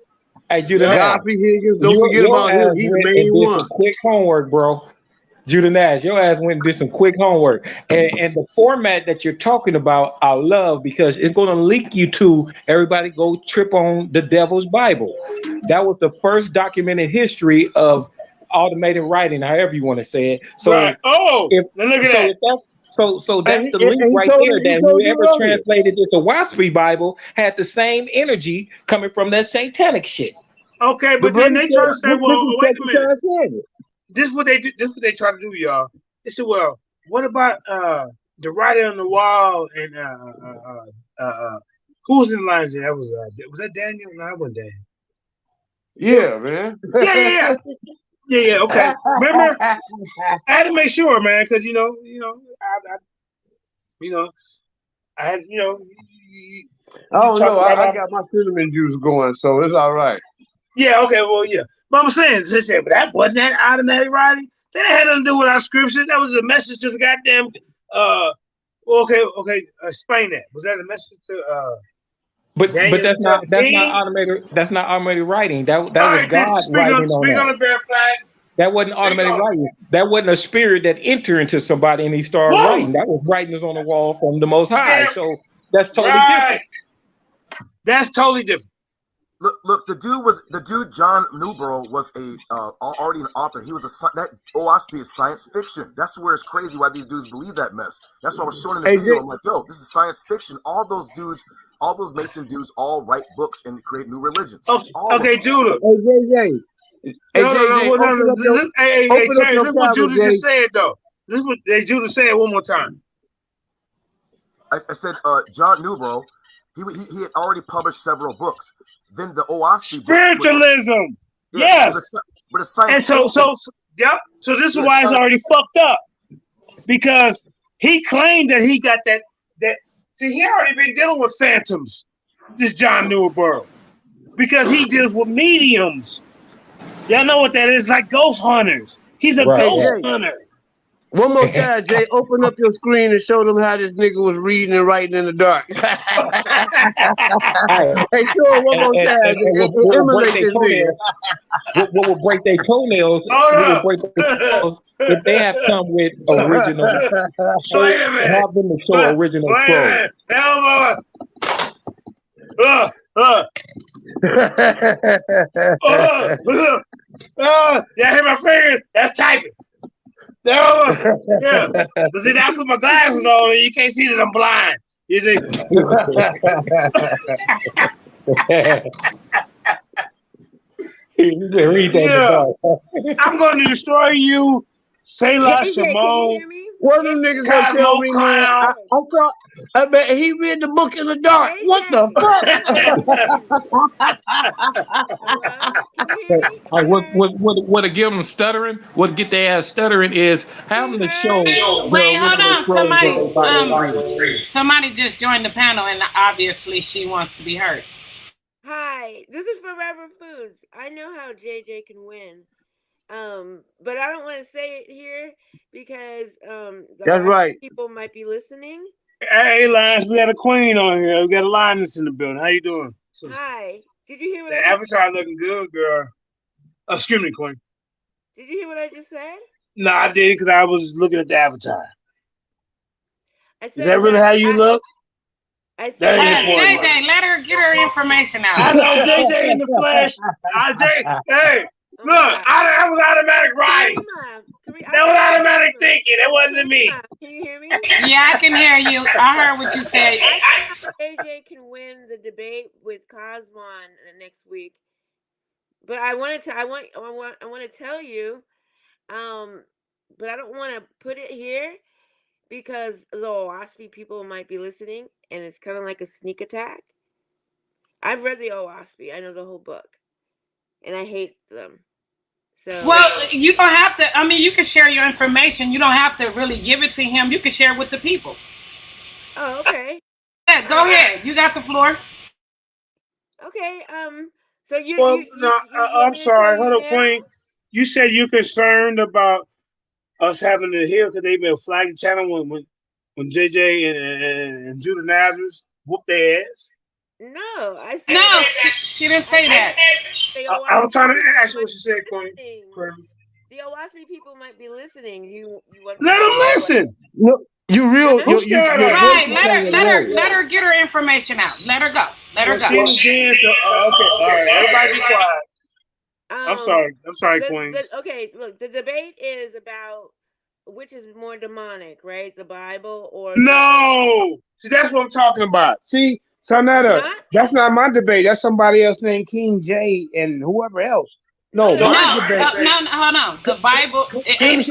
Hey, Judah Nash, Godfrey Higgins. Don't forget your about him. ass He's the went main and did one. some quick homework, bro. Judah Nash, your ass went and did some quick homework. And the format that you're talking about, I love because it's going to link you to everybody go trip on the Devil's Bible. That was the first documented history of automated writing, however you want to say it. So, right. Oh, now look at that. So that's the link And he right told there. you- he That told you whoever earlier. translated this Oahspe Bible had the same energy coming from that satanic shit. Okay, The but then brother they try to said, say, "Well, this is wait a second minute. time saying it. This is what they do. This is what they try to do, y'all." They said, "Well, what about the writing on the wall and who was in the lines? That was that Daniel? No, that wasn't Daniel. Yeah, man. Yeah. Okay, remember? I had to make sure, man, because I had Oh talk no, about I got my cinnamon juice going, so it's all right. Yeah, okay, well, yeah. But I'm saying, they said, but that wasn't that automatic writing. That had nothing to do with our scripture. That was a message to the goddamn. Okay. Explain that. Was that a message to But Daniel that's not king? automated. That's not automated writing. That All was right, then God speak writing on on that. the bare facts. That wasn't Speak automated on writing. That wasn't a spirit that entered into somebody and he started Whoa! writing. That was writings on the wall from the Most High. Damn. So that's totally different. That's totally different. Look, the dude John Newborough was already an author. He was that Oahspe is science fiction. That's where it's crazy why these dudes believe that mess. That's what I was showing in the video. I'm like, yo, this is science fiction. All those dudes, all those Mason dudes, all write books and create new religions. Okay, Judah. Hey, JJ. Hey, JJ, open up your Terry, look what camera, Judah Jay. just said, though. This is what Judah said one more time. I said, John Newborough, he had already published several books. Then the Oahspe spiritualism, yes, but it's science. And so this is why it's already fucked up, because he claimed that he got that. See, he already been dealing with phantoms, this John Newborough, because he deals with mediums. Y'all know what that is, like ghost hunters. He's a ghost hunter. One more time, Jay. Open up your screen and show them how this nigga was reading and writing in the dark. Hey, show him one more time. Emulate this nigga. What will break their toenails? If they have come with original. Wait a minute. Have them to show original prose. Y'all hear my fingers? That's typing. Yeah. But see, I put my glasses on and you can't see that I'm blind. You see? Read that. I'm going to destroy you, Selah Shimon. What them niggas gonna tell me, man? I bet he read the book in the dark. What the fuck? What to give them stuttering? What get their ass stuttering is have them to show. Wait, hold on. Somebody just joined the panel, and obviously she wants to be heard. Hi, this is for Reverend Foods. I know how JJ can win. But I don't want to say it here because that's right. People might be listening. Hey, Lines, we got a queen on here. We got a lioness in the building. How you doing? Hi. Did you hear what the avatar looking good, girl? Excuse me, queen. Did you hear what I just said? No, I did because I was looking at the avatar. Is that really how you look? I said, JJ, let her get her information out. I know JJ in the flesh. Hey. Look, that was automatic writing. That was automatic thinking. That wasn't me. Can you hear me? Yeah, I can hear you. I heard what you said. AJ can win the debate with Cosmon next week. But I want to tell you, but I don't want to put it here because the Oahspe people might be listening, and it's kind of like a sneak attack. I've read the Oahspe. I know the whole book, and I hate them. So well, you don't have to. I mean, you can share your information. You don't have to really give it to him. You can share it with the people. Oh, okay. Yeah, go ahead. You got the floor. Okay. So you. Well, you no, I'm sorry. Hold up, Queen. You said you're concerned about us having to hear because they've been flagging the channel when JJ and Judah Nazareth whooped their ass. No, I said no. She didn't say that. I was trying to ask you what she said, Queen. The Oahspe people might be listening. You want let them listen. No, you real. Right. Let her get her information out. Let her go. Let her go. Okay. All right. Everybody be quiet. I'm sorry, Queen. Okay, look, the debate is about which is more demonic, right? The Bible or no? See, that's what I'm talking about. See, Sonetta, that's not my debate. That's somebody else named King J and whoever else. No, hold on. The Bible ain't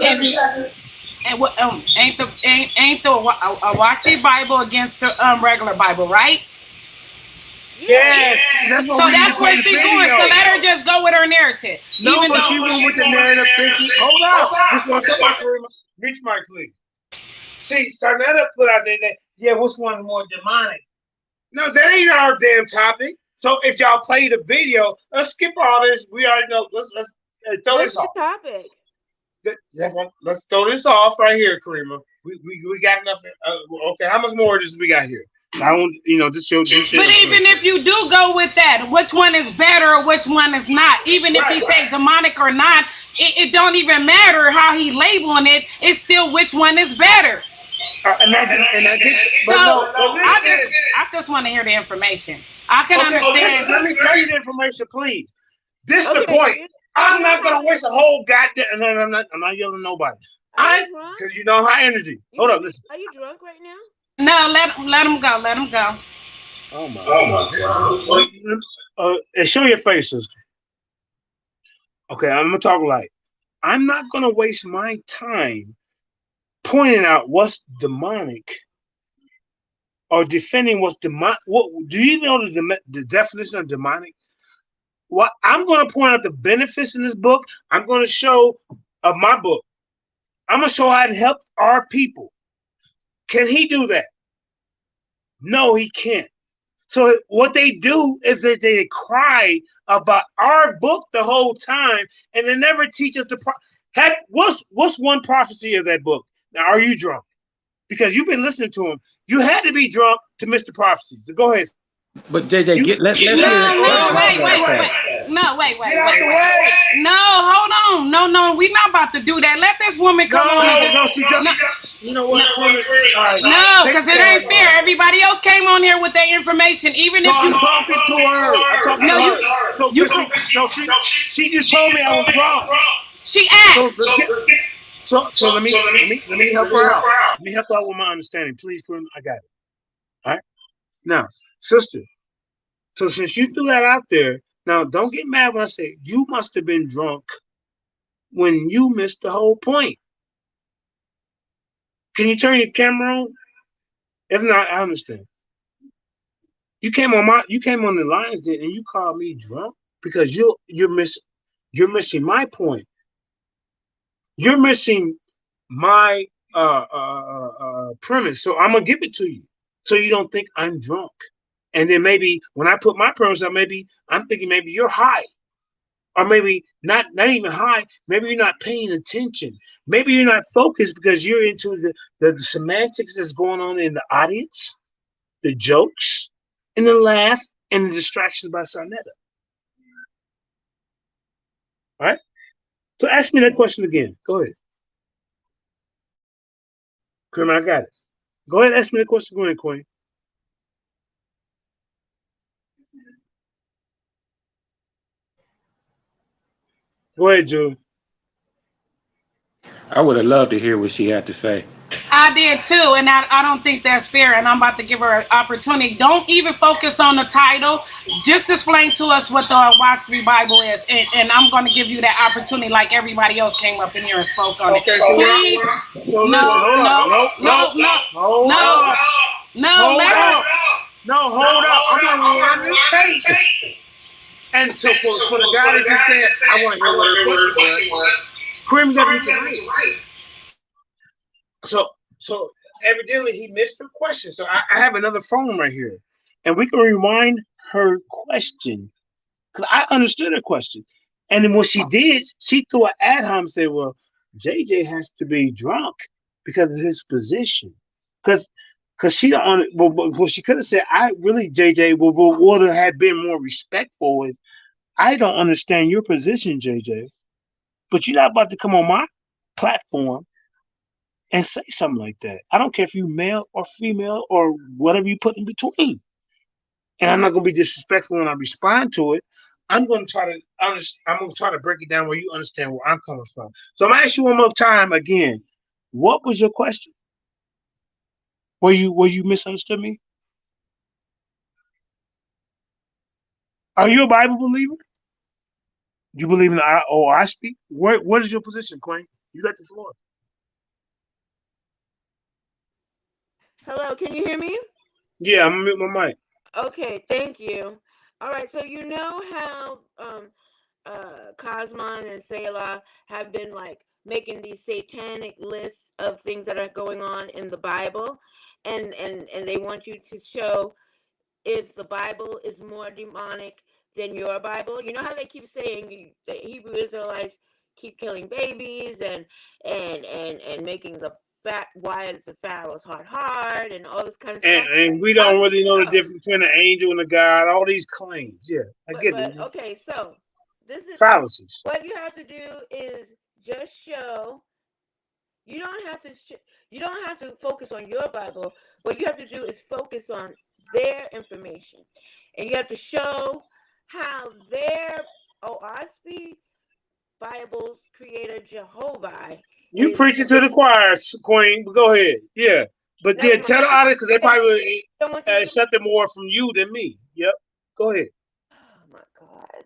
the Oahspe Bible against the regular Bible, right? Yes. That's where she's going. So let her just go with her narrative. No, even but she went with the narrative thinking. Hold up. Just want to reach my clique. See, Sarnetta put out there that which one's more demonic? No, that ain't our damn topic. So if y'all play the video, let's skip all this. We already know. Let's throw this off. Topic? Let's throw this off right here, Karima. We got nothing. Okay, how much more does we got here? I don't, this show. But even if you do go with that, which one is better or which one is not? Even if he say demonic or not, it don't even matter how he labeling it. It's still which one is better. I just want to hear the information. I can understand. Let me tell you the information, please. This is the point. I'm not gonna waste a whole goddamn. No, I'm not yelling at nobody. Because you know high energy. Hold up, listen. Are you drunk right now? No, let him go. Let him go. Oh my God. Show your face, sister. Okay, I'm gonna talk like I'm not gonna waste my time pointing out what's demonic or defending what's demonic. What do you even know the definition of demonic? Well, I'm gonna point out the benefits in this book. I'm gonna show my book. I'm gonna show how it helped our people. Can he do that? No, he can't. So what they do is that they cry about our book the whole time, and they never teach us heck. What's one prophecy of that book? Now, are you drunk? Because you've been listening to him. You had to be drunk to miss the prophecies. So go ahead. But JJ, let's hear wait. No, wait. Get out the way. No, hold on. No, we're not about to do that. Let this woman come on and you know what? No, because it ain't fair. Everybody else came on here with their information, even if I'm talking to her. She just told me I was wrong. She asked. So let me help her out. Let me help her out with my understanding, please. I got it. All right. Now, sister. So since you threw that out there, now don't get mad when I say you must have been drunk when you missed the whole point. Can you turn your camera on? If not, I understand. You came on the lines then, and you called me drunk because you're missing my point. You're missing my premise. So I'm gonna give it to you, so you don't think I'm drunk. And then maybe when I put my premise out, maybe I'm thinking maybe you're high, or maybe not even high. Maybe you're not paying attention. Maybe you're not focused because you're into the semantics that's going on in the audience, the jokes, and the laugh, and the distractions by Sarnetta. All right? So ask me that question again. Go ahead. Queen, I got it. Go ahead, ask me the question. Go ahead, Queen. Go ahead, Julie. I would have loved to hear what she had to say. I did too, and I don't think that's fair, and I'm about to give her an opportunity. Don't even focus on the title. Just explain to us what the Oahspe Bible is, and I'm going to give you that opportunity like everybody else came up in here and spoke on it. Okay, so Please, so listen, hold up. No, hold up. No, hold up. I'm gonna run this tape. And so for the guy that just said, I want to hear what her question was. Kareem got me tonight. So evidently he missed her question. So I have another phone right here, and we can rewind her question because I understood her question. And then when she did, she threw an ad hom and said, "Well, JJ has to be drunk because of his position." Because she don't. Well, she could have said, "I really, JJ, would have had been more respectful." Is I don't understand your position, JJ, but you're not about to come on my platform and say something like that. I don't care if you male or female or whatever you put in between. And I'm not going to be disrespectful when I respond to it. I'm going to try to break it down where you understand where I'm coming from. So I'm going to ask you one more time again. What was your question? Were you misunderstood me? Are you a Bible believer? You believe in the Oahspe? What is your position, Queen? You got the floor. Hello, can you hear me? Yeah, I'm gonna mute my mic. Okay, thank you. All right, so you know how Cosmon and Selah have been like making these satanic lists of things that are going on in the Bible, and they want you to show if the Bible is more demonic than your Bible. You know how they keep saying the Hebrew Israelites keep killing babies and making the wives of Pharaoh's heart hard and all this kind of stuff. And we don't really know the difference between an angel and a God. All these claims, yeah, I get it. Okay, so this is fallacies. What you have to do is just show. You don't have to focus on your Bible. What you have to do is focus on their information, and you have to show how their Oahspe Bible's creator Jehovah. You preaching to the choir, Queen. But go ahead, yeah. But then tell the audience because they probably accepted more from you than me. Yep. Go ahead. Oh my God.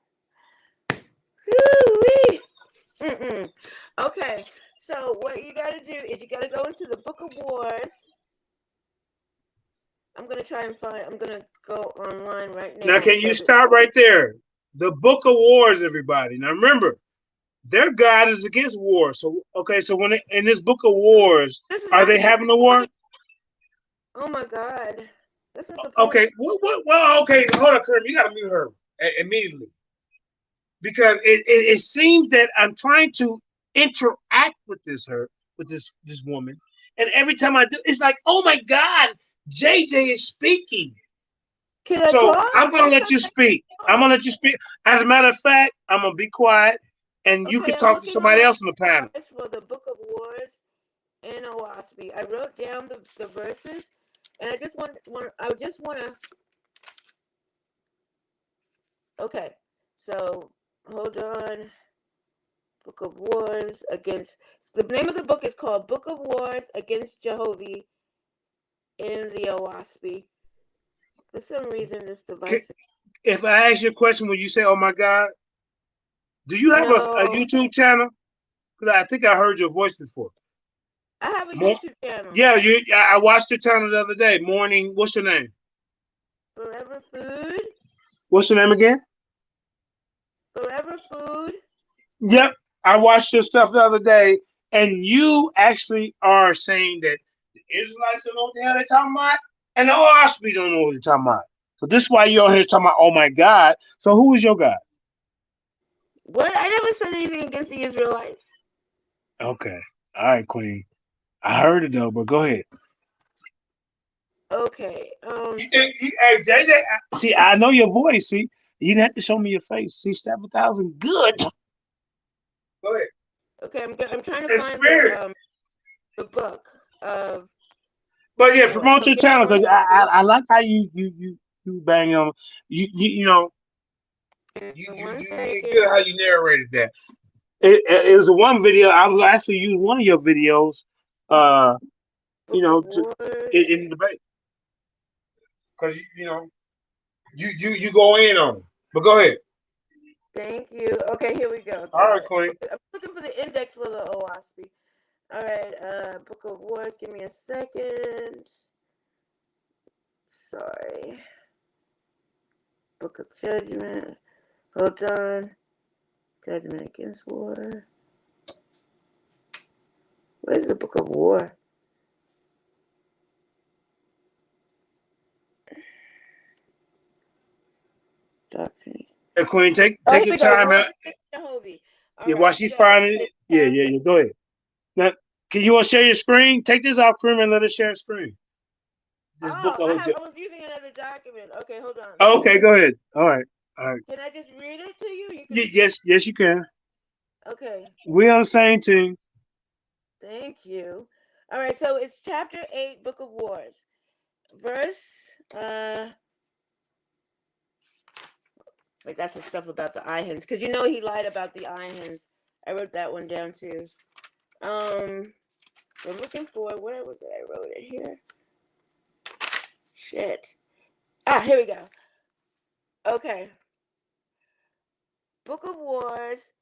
Okay. So what you got to do is you got to go into the Book of Wars. I'm going to go online right now. Now, can you stop right there? The Book of Wars, everybody. Now, remember, their God is against war. So, okay, so when in this Book of Wars, are they having a war? Oh, my God. This is okay, well, okay, hold on, Kurt. You got to mute her immediately. Because it seems that I'm trying to interact with this woman. And every time I do, it's like, oh, my God. JJ is speaking. So I'm going to let you speak. I'm going to let you speak. As a matter of fact, I'm going to be quiet and you can talk to somebody else in the panel. For the Book of Wars in Oahspe, I wrote down the verses and I just want to. Okay, so hold on. Book of Wars against. The name of the book is called Book of Wars Against Jehovah in the Oahspe. For some reason, this device. If I ask you a question, would you say, "Oh my God"? Do you have a YouTube channel? Because I think I heard your voice before. I have a YouTube channel. Yeah, I watched your channel the other day. Morning. What's your name? Forever Food. What's your name again? Forever Food. Yep, I watched your stuff the other day, and you actually are saying that the Israelites don't know what the hell they're talking about, and the Oahspe don't know what they're talking about. So this is why you're on here talking about, oh my God. So who is your God? What? I never said anything against the Israelites. Okay. All right, Queen. I heard it though, but go ahead. Okay. Hey, JJ, see, I know your voice. See, you didn't have to show me your face. See, 7,000, good. Go ahead. Okay, I'm trying to find the book of. But yeah, promote your channel because I like how you bang on you know. You good how you narrated that. It was the one video I was actually use one of your videos you Book of know, Wars. in the debate. Because you know, you go in on them. But go ahead. Thank you. Okay, here we go. All right, Queen. I'm looking for the index for the Oahspe. All right, Book of Wars. Give me a second. Sorry. Book of Judgment. Hold on. Judgment against war. Where's the Book of War? Doctrine. Hey, Queen, take here your we go. time Wars out. against Jehovah. All Yeah, right, while she's so finding it. it's Yeah, chapter. go ahead. Now, can you want to share your screen? Take this off, Krim, and let us share a screen. This book. Oh, I was using another document. Okay, hold on. Oh, okay, go ahead. All right. Can I just read it to you? Yes, you can. Okay. We on the same team. Thank you. All right, so it's chapter 8, Book of Wars. Verse, wait, that's the stuff about the eye hens. Because you know he lied about the eye hens. I wrote that one down too. I'm looking for, where was it? I wrote it here. Shit. Here we go. Okay. Book of Wars,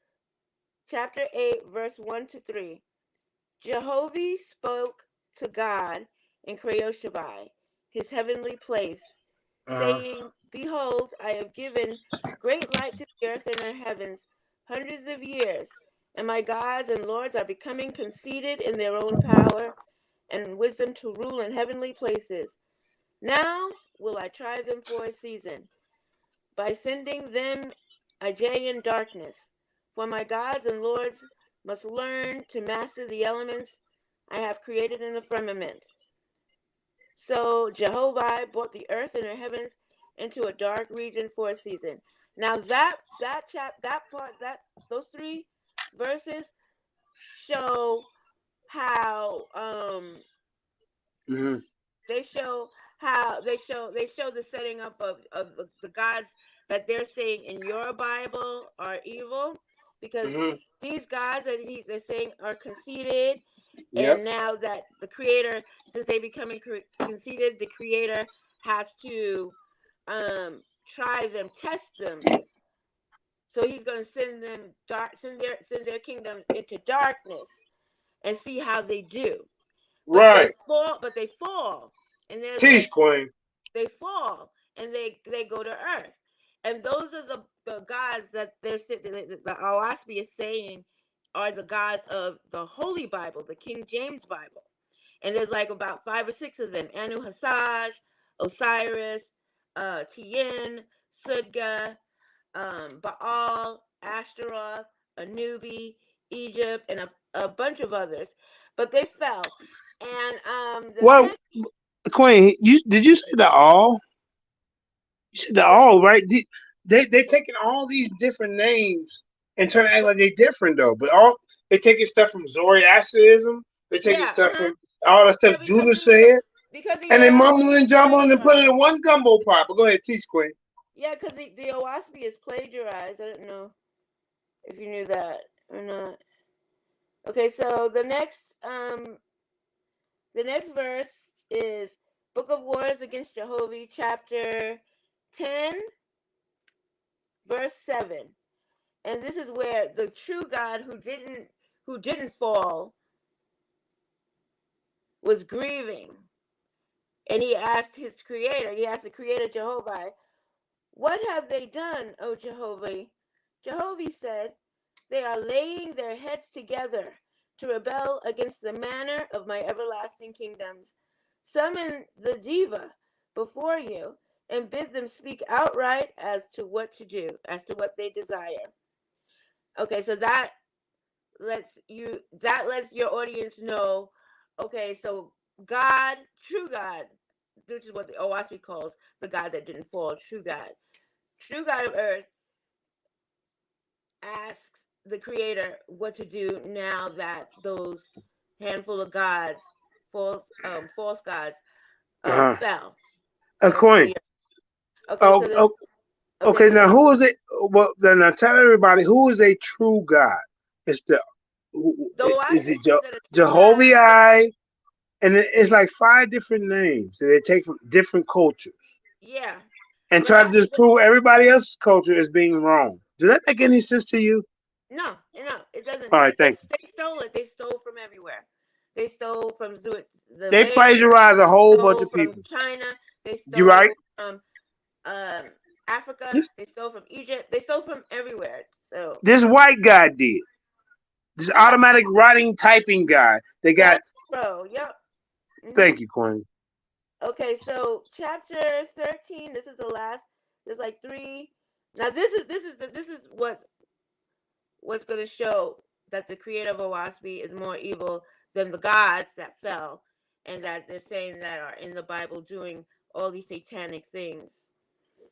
chapter 8, verse 1 to 3. Jehovah spoke to God in Oahspe, his heavenly place, saying, Behold, I have given great light to the earth and her heavens hundreds of years, and my gods and lords are becoming conceited in their own power and wisdom to rule in heavenly places. Now will I try them for a season, by sending them Aegean darkness. For my gods and lords must learn to master the elements I have created in the firmament. So Jehovah brought the earth and her heavens into a dark region for a season. Now those 3 verses show how they show the setting up of the gods that they're saying in your Bible are evil, because these gods that they're saying are conceited. Yep. And now that the Creator, since they becoming conceited, the Creator has to try them, test them. So he's going to send them send their kingdoms into darkness and see how they do. But they fall. And there's Queen. They fall and they go to earth. And those are the gods that the Oahspe is saying are the gods of the Holy Bible, the King James Bible. And there's like about 5 or 6 of them: Anu Hasaj, Osiris, Tien, Sudga, Baal, Ashtaroth, Anubi, Egypt, and a bunch of others. But they fell. And Queen, did you say the all? You said the all, right? They're taking all these different names and trying to act like they're different though. But they're taking stuff from Zoroastrianism. They're taking stuff from all the stuff Judah said. And they mumbling and jumbling and putting it in one gumbo pot. But go ahead, teach, Queen. Yeah, because the Oahspe is plagiarized. I don't know if you knew that or not. Okay, so the next verse is Book of Wars against Jehovah, chapter 10, verse 7. And this is where the true God who didn't fall was grieving. And he asked the Creator Jehovah, what have they done, O Jehovah? Jehovah said, they are laying their heads together to rebel against the manner of my everlasting kingdoms. Summon the diva before you and bid them speak outright as to what to do, as to what they desire. Okay, so that lets your audience know, okay, so God, true God, which is what the Oahspe calls the God that didn't fall, true God of earth, asks the Creator what to do now that those handful of gods, false gods, fell. Queen. Okay, now who is it? Well, then I tell everybody, who is a true God? It's is it Jehovah? And it's like 5 different names that they take from different cultures. Yeah. And But try to disprove everybody else's culture as being wrong. Does that make any sense to you? No, it doesn't. All right, thank you. They stole it. They stole from everywhere. They stole from They plagiarize a whole bunch of people. From China. They stole You right? from Africa. They stole from Egypt. They stole from everywhere. So this white guy did. This automatic writing typing guy. They got. Bro, yep. Thank you, Queen. Okay, so chapter 13. This is the last. There's like 3. Now this is what's going to show that the creator of Oahspe is more evil than the gods that fell, and that they're saying that are in the Bible doing all these satanic things.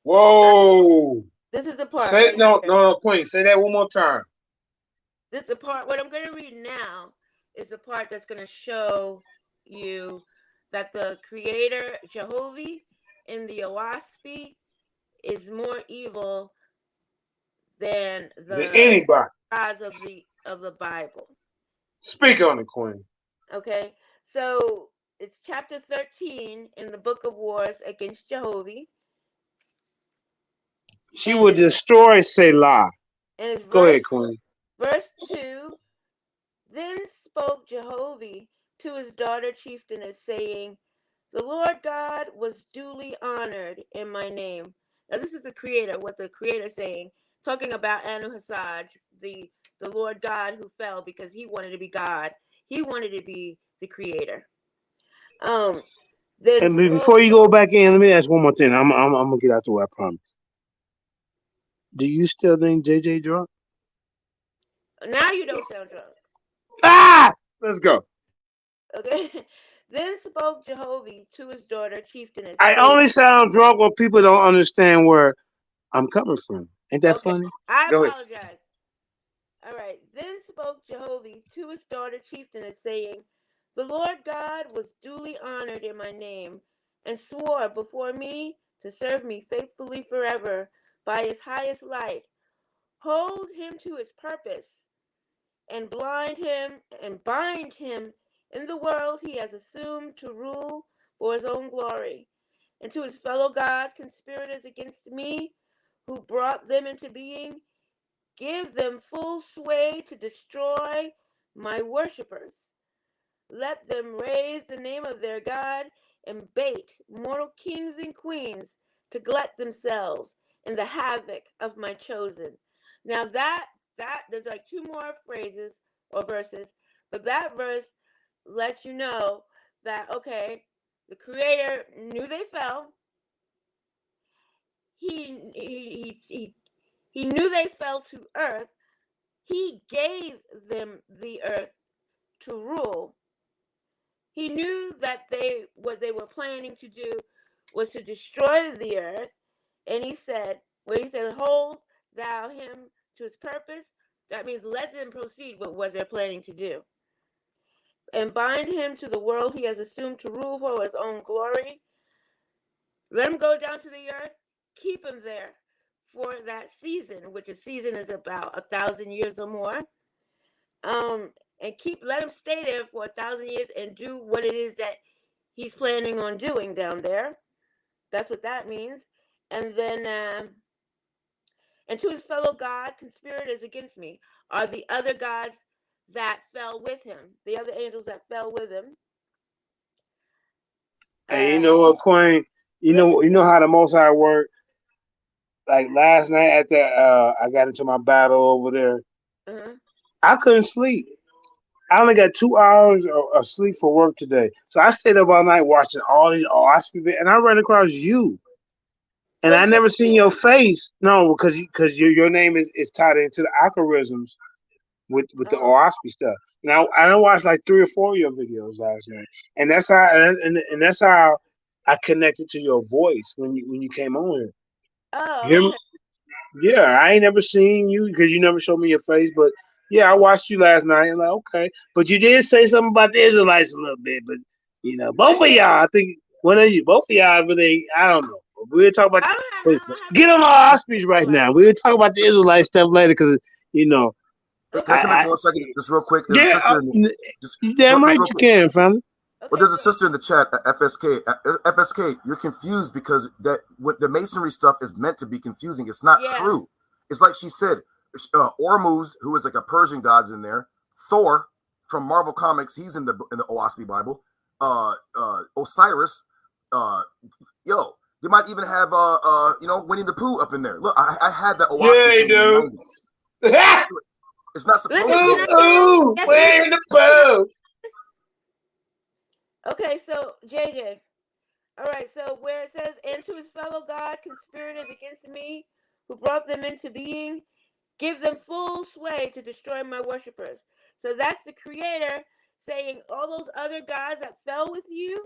Whoa! This is the part. Say no, Queen. Say that one more time. This is the part. What I'm going to read now is the part that's going to show you that the creator Jehovah in the Oahspe is more evil than anybody gods of the Bible. Speak on it, Queen. Okay, so it's chapter 13 in the Book of Wars against Jehovah. She would destroy Selah. Go ahead, Queen. Verse 2. Then spoke Jehovah to his daughter chieftainess, saying, "The Lord God was duly honored in my name." Now this is the creator, what the creator is saying, talking about Anu Hassad, the Lord God who fell because he wanted to be God. He wanted to be the creator. Then and before you go back in, let me ask one more thing. I'm gonna get out the way, I promise. Do you still think JJ drunk? Now you don't sound drunk. Ah! Let's go. Okay. Then spoke Jehovah to his daughter chieftainess. I only sound drunk when people don't understand where I'm coming from. Ain't that funny? I apologize. All right. Then spoke Jehovah to his daughter chieftainess, saying, "The Lord God was duly honored in my name, and swore before me to serve me faithfully forever by his highest light. Hold him to his purpose, and bind him in the world he has assumed to rule for his own glory. And to his fellow gods, conspirators against me, who brought them into being, give them full sway to destroy my worshippers. Let them raise the name of their God and bait mortal kings and queens to glut themselves in the havoc of my chosen." Now that there's like 2 more phrases or verses, but that verse lets you know that, okay, the creator knew they fell. He knew they fell to earth. He gave them the earth to rule. He knew that what they were planning to do was to destroy the earth. And he said, "Hold thou him to his purpose." That means let them proceed with what they're planning to do. "And bind him to the world he has assumed to rule for his own glory. Let him go down to the earth. Keep him there for that season," which a season is about 1,000 years or more. And let him stay there for 1,000 years and do what it is that he's planning on doing down there. That's what that means. And then, and to his fellow God, conspirators against me, are the other gods that fell with him, the other angels that fell with him. Hey, you know what, Queen? You know how the Most High work. Like last night after I got into my battle over there, I couldn't sleep. I only got 2 hours of sleep for work today, so I stayed up all night watching all these Oahspe, and I ran across you, and I never seen your face. No, because your name is tied into the algorithms with the Oahspe stuff. Now I watched like 3 or 4 of your videos last night, and that's how I connected to your voice when you came on here. Oh, yeah, I ain't never seen you because you never showed me your face, but yeah, I watched you last night and like, okay. But you did say something about the Israelites a little bit, but both of y'all, I think one of you, both of y'all really, I don't know. We'll talk about get on our Oahspe right now. We'll talk about the Israelite stuff later because Can I come in for 1 second, just real quick? Yeah, damn right you can, family. Well, there's a sister in the chat, FSK. FSK, you're confused because that what the masonry stuff is meant to be confusing. It's not true. It's like she said, Ormuzd, who is like a Persian god's in there. Thor from Marvel Comics, he's in the Oahspe Bible. Osiris, they might even have Winnie the Pooh up in there. Look, I had that Oahspe thing in the 90s. It's not supposed to be. Winnie the Pooh. Okay, so JJ. All right, so where it says, and to his fellow God, conspirators against me, who brought them into being, give them full sway to destroy my worshipers. So that's the Creator saying, all those other gods that fell with you,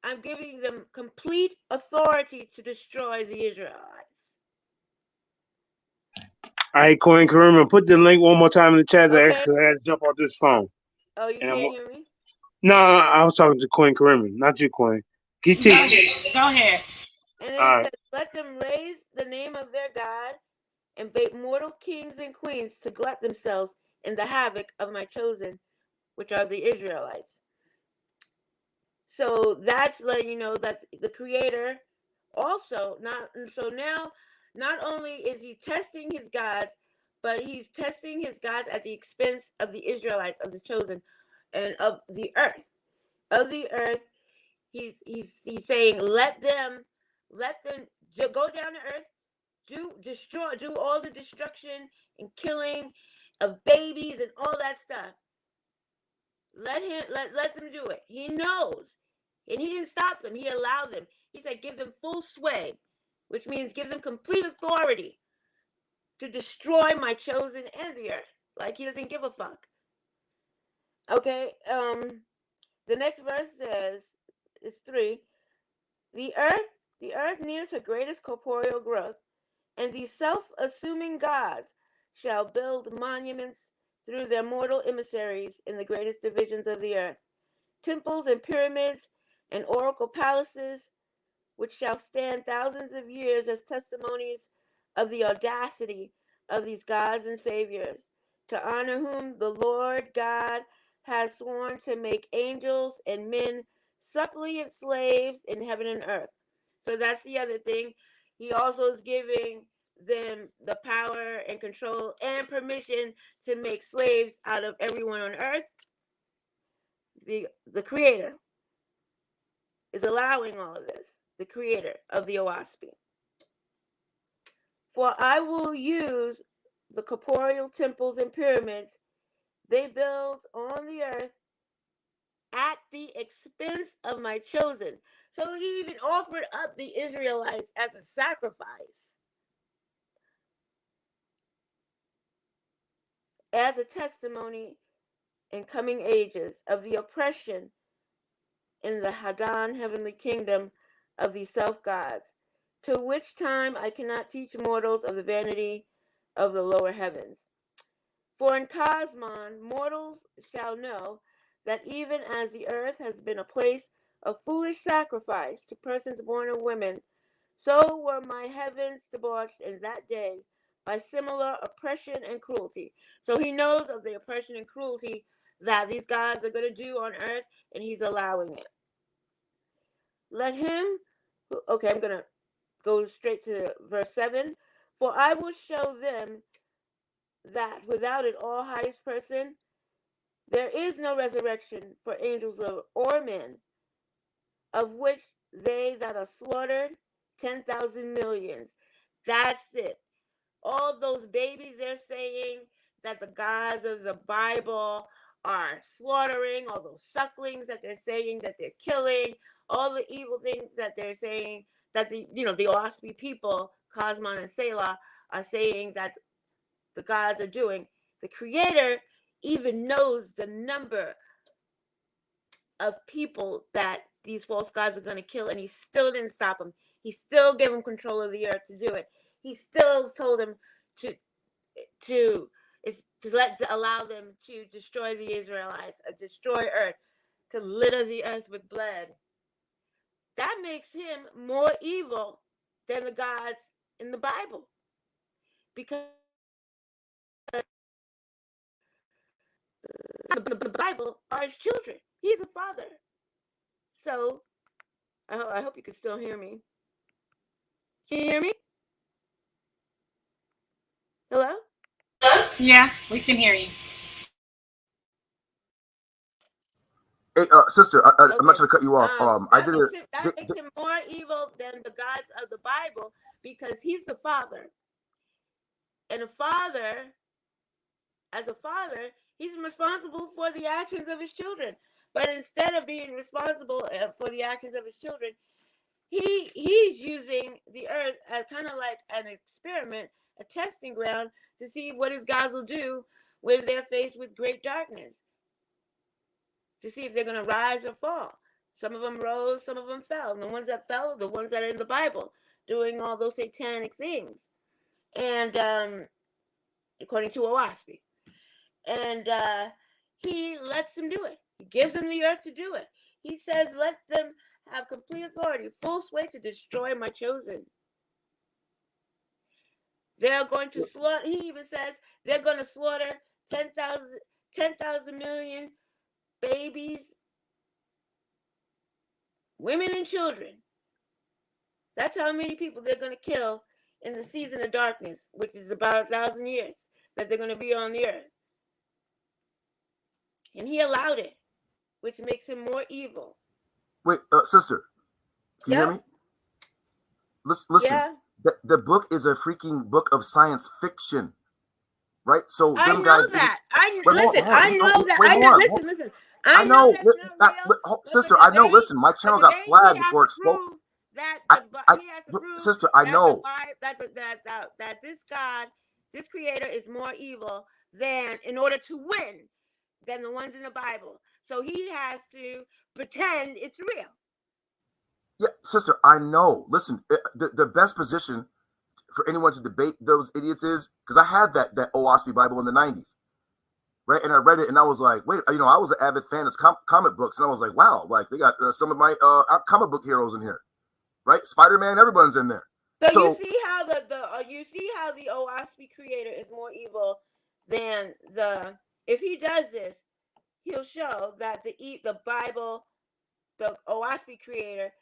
I'm giving them complete authority to destroy the Israelites. All right, Queen Karima, put the link one more time in the chat. Okay. I had to jump off this phone. Oh, you can't hear me? No, I was talking to Queen Karima, not you, Queen. Keep teaching. Go ahead. And then it says, let them raise the name of their God and bait mortal kings and queens to glut themselves in the havoc of my chosen, which are the Israelites. So that's letting you know that the Creator also not only is he testing his gods, but he's testing his gods at the expense of the Israelites, of the chosen, and of the earth. Of the earth, he's saying, let them go down to earth, do all the destruction and killing of babies and all that stuff. Let them do it. He knows. And he didn't stop them. He allowed them. He said, give them full sway, which means give them complete authority to destroy my chosen and the earth. Like he doesn't give a fuck. Okay. The next verse says, it's 3. The earth nears her greatest corporeal growth, and these self-assuming gods shall build monuments through their mortal emissaries in the greatest divisions of the earth, temples and pyramids and oracle palaces, which shall stand thousands of years as testimonies of the audacity of these gods and saviors, to honor whom the Lord God has sworn to make angels and men suppliant slaves in heaven and earth. So that's the other thing. He also is giving them the power and control and permission to make slaves out of everyone on earth. The Creator is allowing all of this, the Creator of the Oahspe. For I will use the corporeal temples and pyramids they build on the earth at the expense of my chosen. So he even offered up the Israelites as a sacrifice, as a testimony in coming ages of the oppression in the Hadan heavenly kingdom of these self-gods, to which time I cannot teach mortals of the vanity of the lower heavens. For in Cosmon, mortals shall know that even as the earth has been a place of foolish sacrifice to persons born of women, so were my heavens debauched in that day by similar oppression and cruelty. So he knows of the oppression and cruelty that these gods are going to do on earth, and he's allowing it. Let him, okay, I'm going to go straight to verse 7. For I will show them that without an all-highest person, there is no resurrection for angels or men, of which they that are slaughtered, 10,000 millions. That's it. All those babies they're saying that the gods of the Bible are slaughtering, all those sucklings that they're saying that they're killing, all the evil things that they're saying that the Oahspe people, Cosmon and Selah, are saying that the gods are doing. The Creator even knows the number of people that these false gods are going to kill, and he still didn't stop them. He still gave them control of the earth to do it. He still told them allow them to destroy the Israelites, destroy earth, to litter the earth with blood. That makes him more evil than the gods in the Bible, because The Bible are his children. He's a father. So I hope you can still hear me. Can you hear me? Hello? Yeah, we can hear you. Hey, sister, I'm not trying to cut you off. I did it. That makes him more evil than the gods of the Bible because he's the father. And as a father, he's responsible for the actions of his children. But instead of being responsible for the actions of his children, he's using the earth as kind of like an experiment, a testing ground to see what his gods will do when they're faced with great darkness. To see if they're going to rise or fall. Some of them rose, some of them fell. And the ones that fell, the ones that are in the Bible, doing all those satanic things. And according to Oahspe. And he lets them do it. He gives them the earth to do it. He says, let them have complete authority, full sway to destroy my chosen. They're going to slaughter, he even says, they're going to slaughter 10,000 million babies, women and children. That's how many people they're going to kill in the season of darkness, which is about 1,000 years that they're going to be on the earth. And he allowed it, which makes him more evil. Wait, sister, can you hear me? Listen, yeah. the book is a freaking book of science fiction, right? So I them know guys. that. I know that. Sister, I know. Listen, my channel got flagged before it spoke. Sister, I know that this God, this creator, is more evil than, in order to win, than the ones in the Bible. So he has to pretend it's real. Yeah, sister, I know. Listen, the best position for anyone to debate those idiots is, because I had that Oahspe Bible in the 90s, right? And I read it and I was like, wait, I was an avid fan of comic books, and I was like, wow, like they got some of my comic book heroes in here, right? Spider-Man, everyone's in there. So you see how the Oahspe creator is more evil than if he does this, he'll show that the Bible, the Oahspe creator,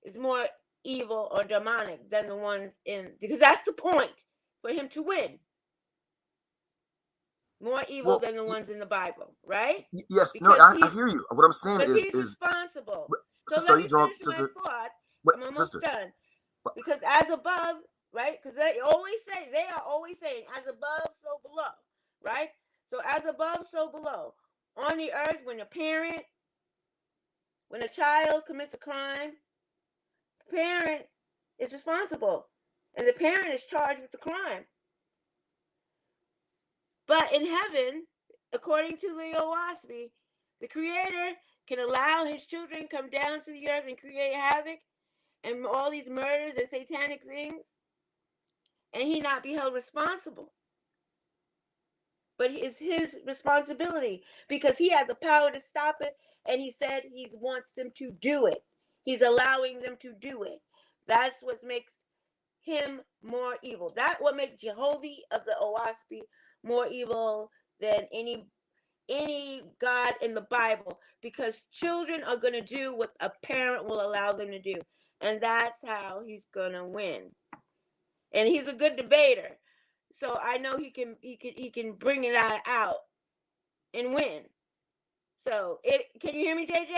is more evil or demonic than the ones because that's the point for him to win. More evil than the ones in the Bible, right? Yes, because I hear you. What I'm saying is he's responsible. So sister, let me drunk, finish sister. my thought. I'm almost sister. done. Because as above, right? Because they are always saying, as above, so below, right? So as above, so below. On the earth, when a child commits a crime, the parent is responsible, and the parent is charged with the crime. But in heaven, according to the Oahspe, the Creator can allow his children come down to the earth and create havoc and all these murders and satanic things, and he not be held responsible. But it's his responsibility because he had the power to stop it, and he said he wants them to do it. He's allowing them to do it. That's what makes him more evil. That's what makes Jehovah of the Oahspe more evil than any God in the Bible, because children are going to do what a parent will allow them to do, and that's how he's going to win. And he's a good debater. So I know he can bring it out and win. So can you hear me, JJ?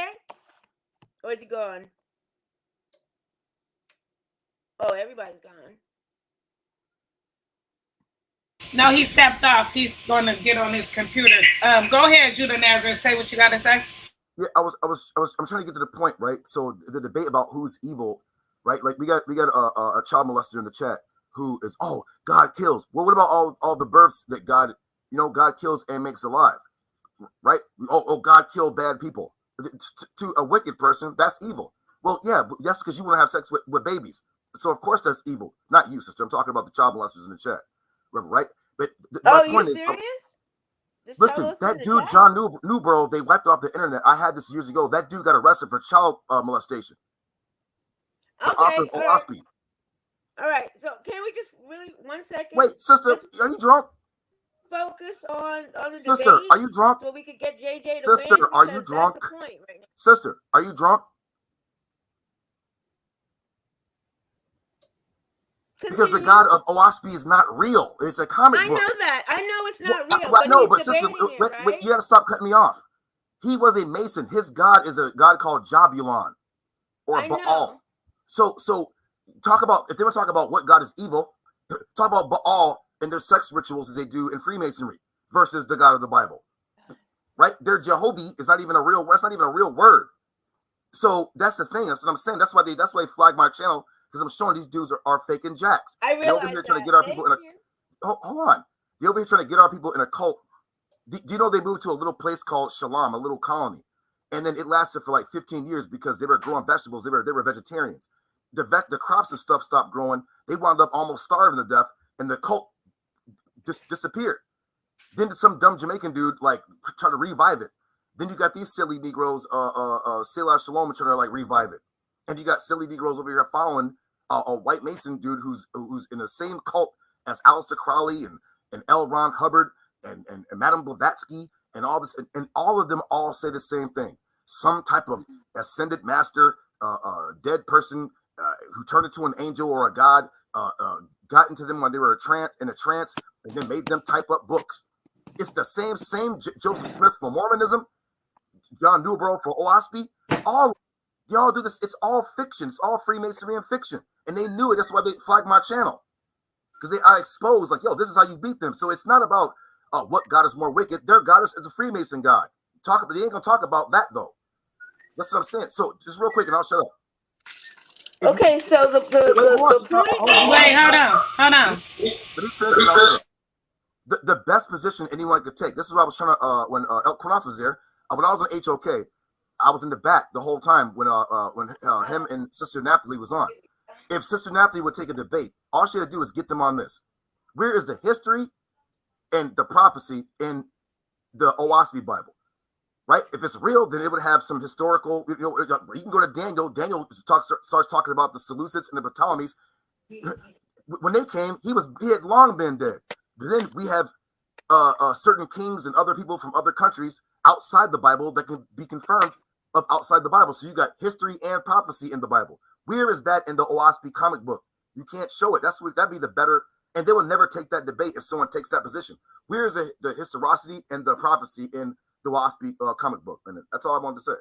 Or is he gone? Oh, everybody's gone. No, he stepped off. He's going to get on his computer. Go ahead, Judah Nazareth. Say what you got to say. Yeah, I'm trying to get to the point, right? So the debate about who's evil, right? Like we got a child molester in the chat who is, oh, God kills. Well, what about all the births that God kills and makes alive, right? Oh, God killed bad people. To a wicked person, that's evil. Well, yeah, but that's because you want to have sex with babies. So of course that's evil. Not you, sister. I'm talking about the child molesters in the chat, right? But my point is, listen, that dude John Newborough, they wiped it off the internet. I had this years ago. That dude got arrested for child molestation. The author of Oahspe. All right, so can we just really 1 second? Wait, sister, are you drunk? focus on the Sister, debate are you drunk? so we could get JJ to Sister, win? are you Because drunk? That's the point right now. Sister, are you drunk? Because the God of Oahspe is not real. It's a comic book. I know that. I know it's not Well, real. well, no, but but he's sister, debating it, right? you gotta stop cutting me off. He was a Mason. His God is a God called Jabulon or Baal. So talk about, if they want to talk about what God is evil, talk about Baal and their sex rituals as they do in Freemasonry versus the God of the Bible. Right? Their Jehovah is not even a real, that's not even a real word. So that's the thing. That's what I'm saying. That's why they flag my channel, because I'm showing these dudes are faking jacks. I realize They're over here trying to get our people in a hold on. They're over here trying to get our people in a cult. Do you know they moved to a little place called Shalom, a little colony, and then it lasted for like 15 years because they were growing vegetables. They were vegetarians. The crops and stuff stopped growing. They wound up almost starving to death, and the cult disappeared. Then some dumb Jamaican dude like try to revive it. Then you got these silly Negroes, Selah Shalom, trying to like revive it, and you got silly Negroes over here following a white Mason dude who's in the same cult as Aleister Crowley and L. Ron Hubbard and Madame Blavatsky and all this, and all of them all say the same thing. Some type of ascended master, dead person who turned into an angel or a god, got into them when they were in a trance, and then made them type up books. It's the same Joseph Smith for Mormonism, John Newborough for Oahspe. All y'all do this. It's all fiction. It's all Freemasonry and fiction, and they knew it. That's why they flagged my channel, because I exposed like, yo, this is how you beat them. So it's not about what God is more wicked. Their God is a Freemason God. They ain't gonna talk about that though. That's what I'm saying. So just real quick, and I'll shut up. Okay, so the point. Wait, hold on. Let me finish. The best position anyone could take. This is what I was trying to when El Quinoff was there. When I was on HOK, I was in the back the whole time when him and Sister Naphtali was on. If Sister Naphtali would take a debate, all she had to do is get them on this. Where is the history and the prophecy in the Oahspe Bible? Right? If it's real, then it would have some historical. You can go to Daniel. Daniel starts talking about the Seleucids and the Ptolemies. When they came, he had long been dead. But then we have certain kings and other people from other countries outside the Bible that can be confirmed of outside the Bible. So you got history and prophecy in the Bible. Where is that in the Oahspe comic book? You can't show it. That'd be the better. And they will never take that debate if someone takes that position. Where is the historicity and the prophecy in the Oahspe comic book? And that's all I wanted to say.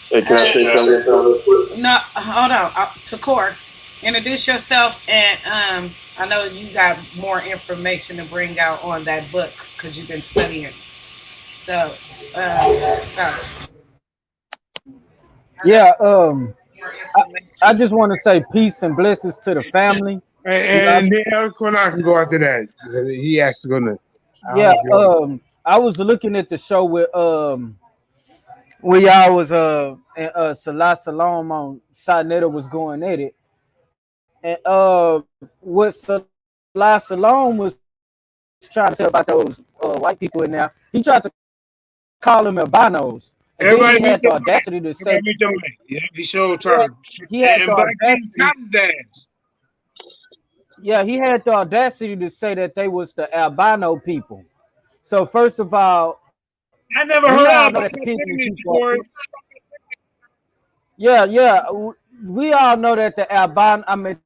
Hey, can I say something? No, hold on. Takor, introduce yourself, and I know you got more information to bring out on that book because you've been studying. So, yeah, I just want to say peace and blessings to the family. And then Quinoff can go after that. He asked to go next. Yeah, I was looking at the show with where y'all was and Salah Salam on Sinetta was going at it. And what Salah Salam was trying to say about those white people in there, he tried to call them albinos. And everybody then he had the audacity to say, he showed trying to, he had the audacity. Yeah, he had the audacity to say that they was the albino people. So first of all, I never heard of people. Yeah. We all know that the albino,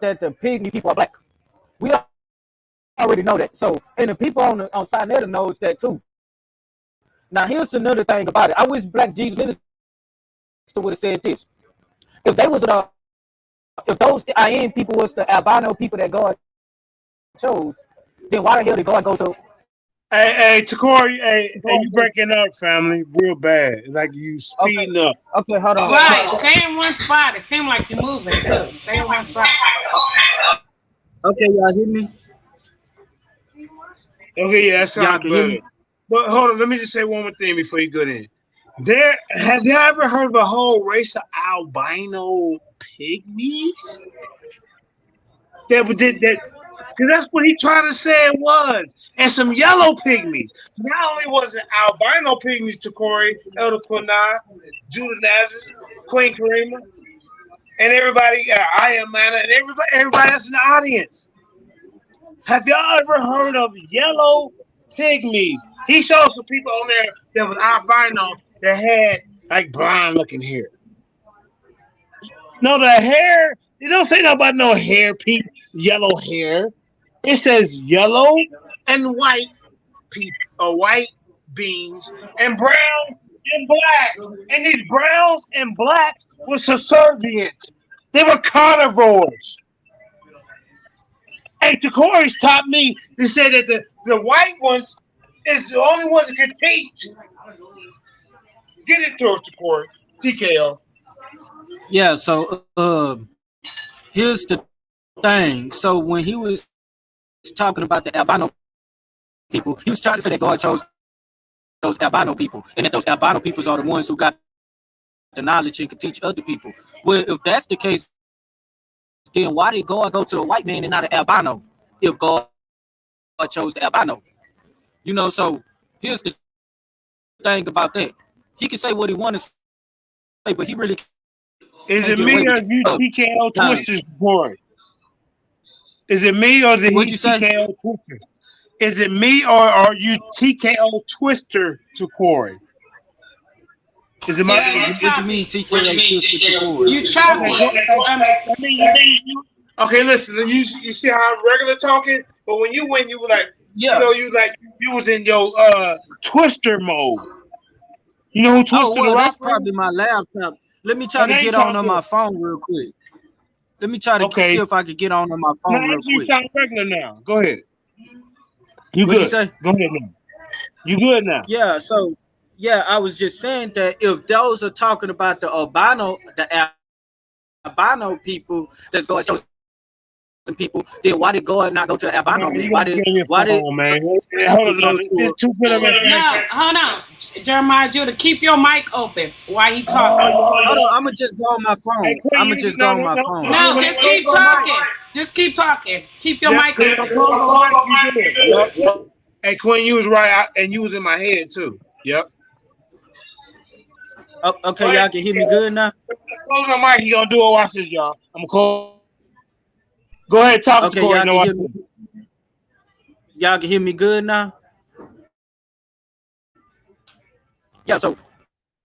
that the pygmy people are black. We already know that. So, and the people on Sinetta knows that too. Now, here's another thing about it. I wish Black Jesus Minister would have said this. If they was if those IN people was the albino people that God chose, then why the hell did God go to? Hey, Takori, hey, you breaking up, family, real bad. It's like you speeding up. Okay, hold on. Right, stay in one spot. It seems like you're moving too. Stay in one spot. Okay, y'all hear me? Okay, yeah, that sounds better. But hold on, let me just say one more thing before you go in. Have you ever heard of a whole race of albino pygmies? Because that's what he tried to say it was. And some yellow pygmies. Not only was it albino pygmies, Takori, Elder Quinai, Judah Nazareth, Queen Karima, and everybody, I Am Mana, and everybody that's in the audience. Have y'all ever heard of yellow pygmies? He showed some people on there that was albino that had like blonde looking hair. No, the hair, they don't say nothing about no hair, yellow hair. It says yellow and white white beans and brown and black. And these browns and blacks were subservient. They were carnivores. And Corey's taught me to say that the white ones is the only ones that can teach. Get into it, Corey. TKO. Yeah, so here's the thing. So when he was talking about the albino people, he was trying to say that God chose those albino people, and that those albino people are the ones who got the knowledge and can teach other people. Well, if that's the case, then why did God go to a white man and not an albino if God chose the albino? You know, so here's the thing about that. He can say what he wants to say, but he really is it me or you TKO Twisters, Corey? Is it me or is it TKO Twister? Is it me or are you TKO Twister to Corey? Is it my? What you mean TKO Twister to Corey? You choppy. Okay, listen. You see how I'm regular talking, but when you were like, yeah, you was in your Twister mode. You know who Twister? Oh, well, that's probably my laptop. Let me try to get on my phone real quick. Let me try to see if I can get on my phone real quick. You sound regular now. Go ahead. You good? You say? Go ahead now. You good now? Yeah. So, yeah, I was just saying that if those are talking about the albino people, that's going to show some people, then why did God not go to albino? Why did? Hold on. Hold on. Jeremiah Judah, keep your mic open while he talking. Hold on, I'm gonna just go on my phone. No, just keep talking. Just keep talking. Keep your mic open. Hey, Quinn, you was right, and you was in my head too. Yep. Okay, y'all can hear me good now. Close my mic. You gonna do it? Watch this, y'all. I'm gonna close. Go ahead, talk. Okay, y'all can hear me. Y'all can hear me good now. Yeah, so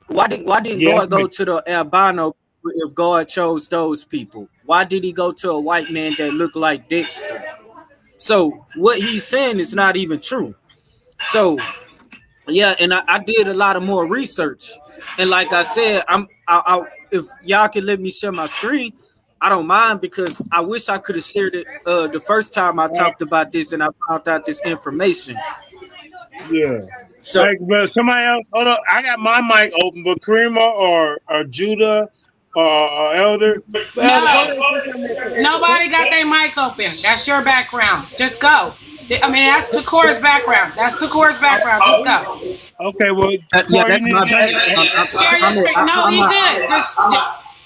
why didn't God go to the albino if God chose those people? Why did he go to a white man that looked like Dexter? So what he's saying is not even true. So yeah, and I did a lot of more research, and like I said, I if y'all can let me share my screen, I don't mind, because I wish I could have shared it the first time I talked about this and I found out this information. Yeah. So, but somebody else, hold up. I got my mic open, but Karima or Judah or Elder. Nobody got their mic open. That's your background. Just go. I mean, that's Takor's background. Just go. Okay, well, yeah, that's my bad. Share your screen. No, you good.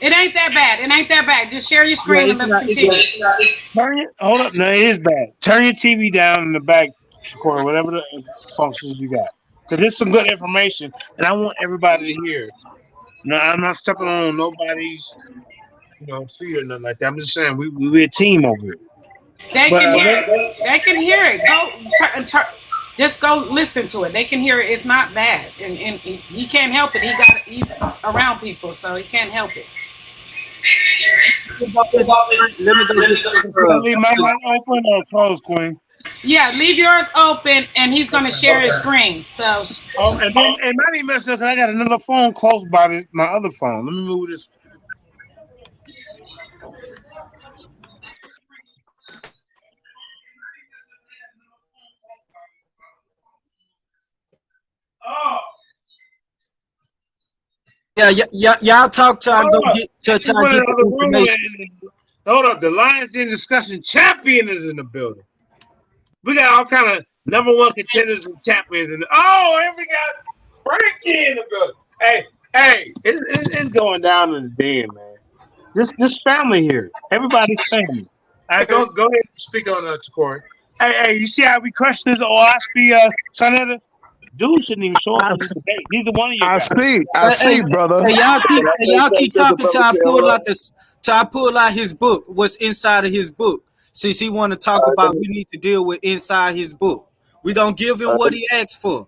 It ain't that bad. Just share your screen and let's continue. Hold up. No, it is bad. Turn your TV down in the back, Shakur, whatever the functions you got. Because there's some good information, and I want everybody to hear. No, I'm not stepping on nobody's, feet or nothing like that. I'm just saying we're a team over here. They can hear it. Just go listen to it. They can hear it. It's not bad, and he can't help it. He's around people, so he can't help it. Let me go leave my mic open or closed, Queen. Yeah, leave yours open, and he's going to share his screen. So, and then it might be messed up because I got another phone close by my other phone. Let me move this. Oh. Yeah, y'all talk till I go get the information. Hold up, the Lions in discussion champion is in the building. We got all kind of number one contenders and champions in the. Oh, and we got Frankie in the building. Hey, it's going down in the den, man. This family here, everybody's family. All right, go ahead and speak on that, Corey. Hey, you see how we crushed this Oahspe Senator? Dude shouldn't even show up in this debate. Neither one of you. I see, brother. Hey, y'all keep talking till I pull out his book. What's inside of his book? since he want to talk about we need to deal with inside his book. We don't give him what he asked for.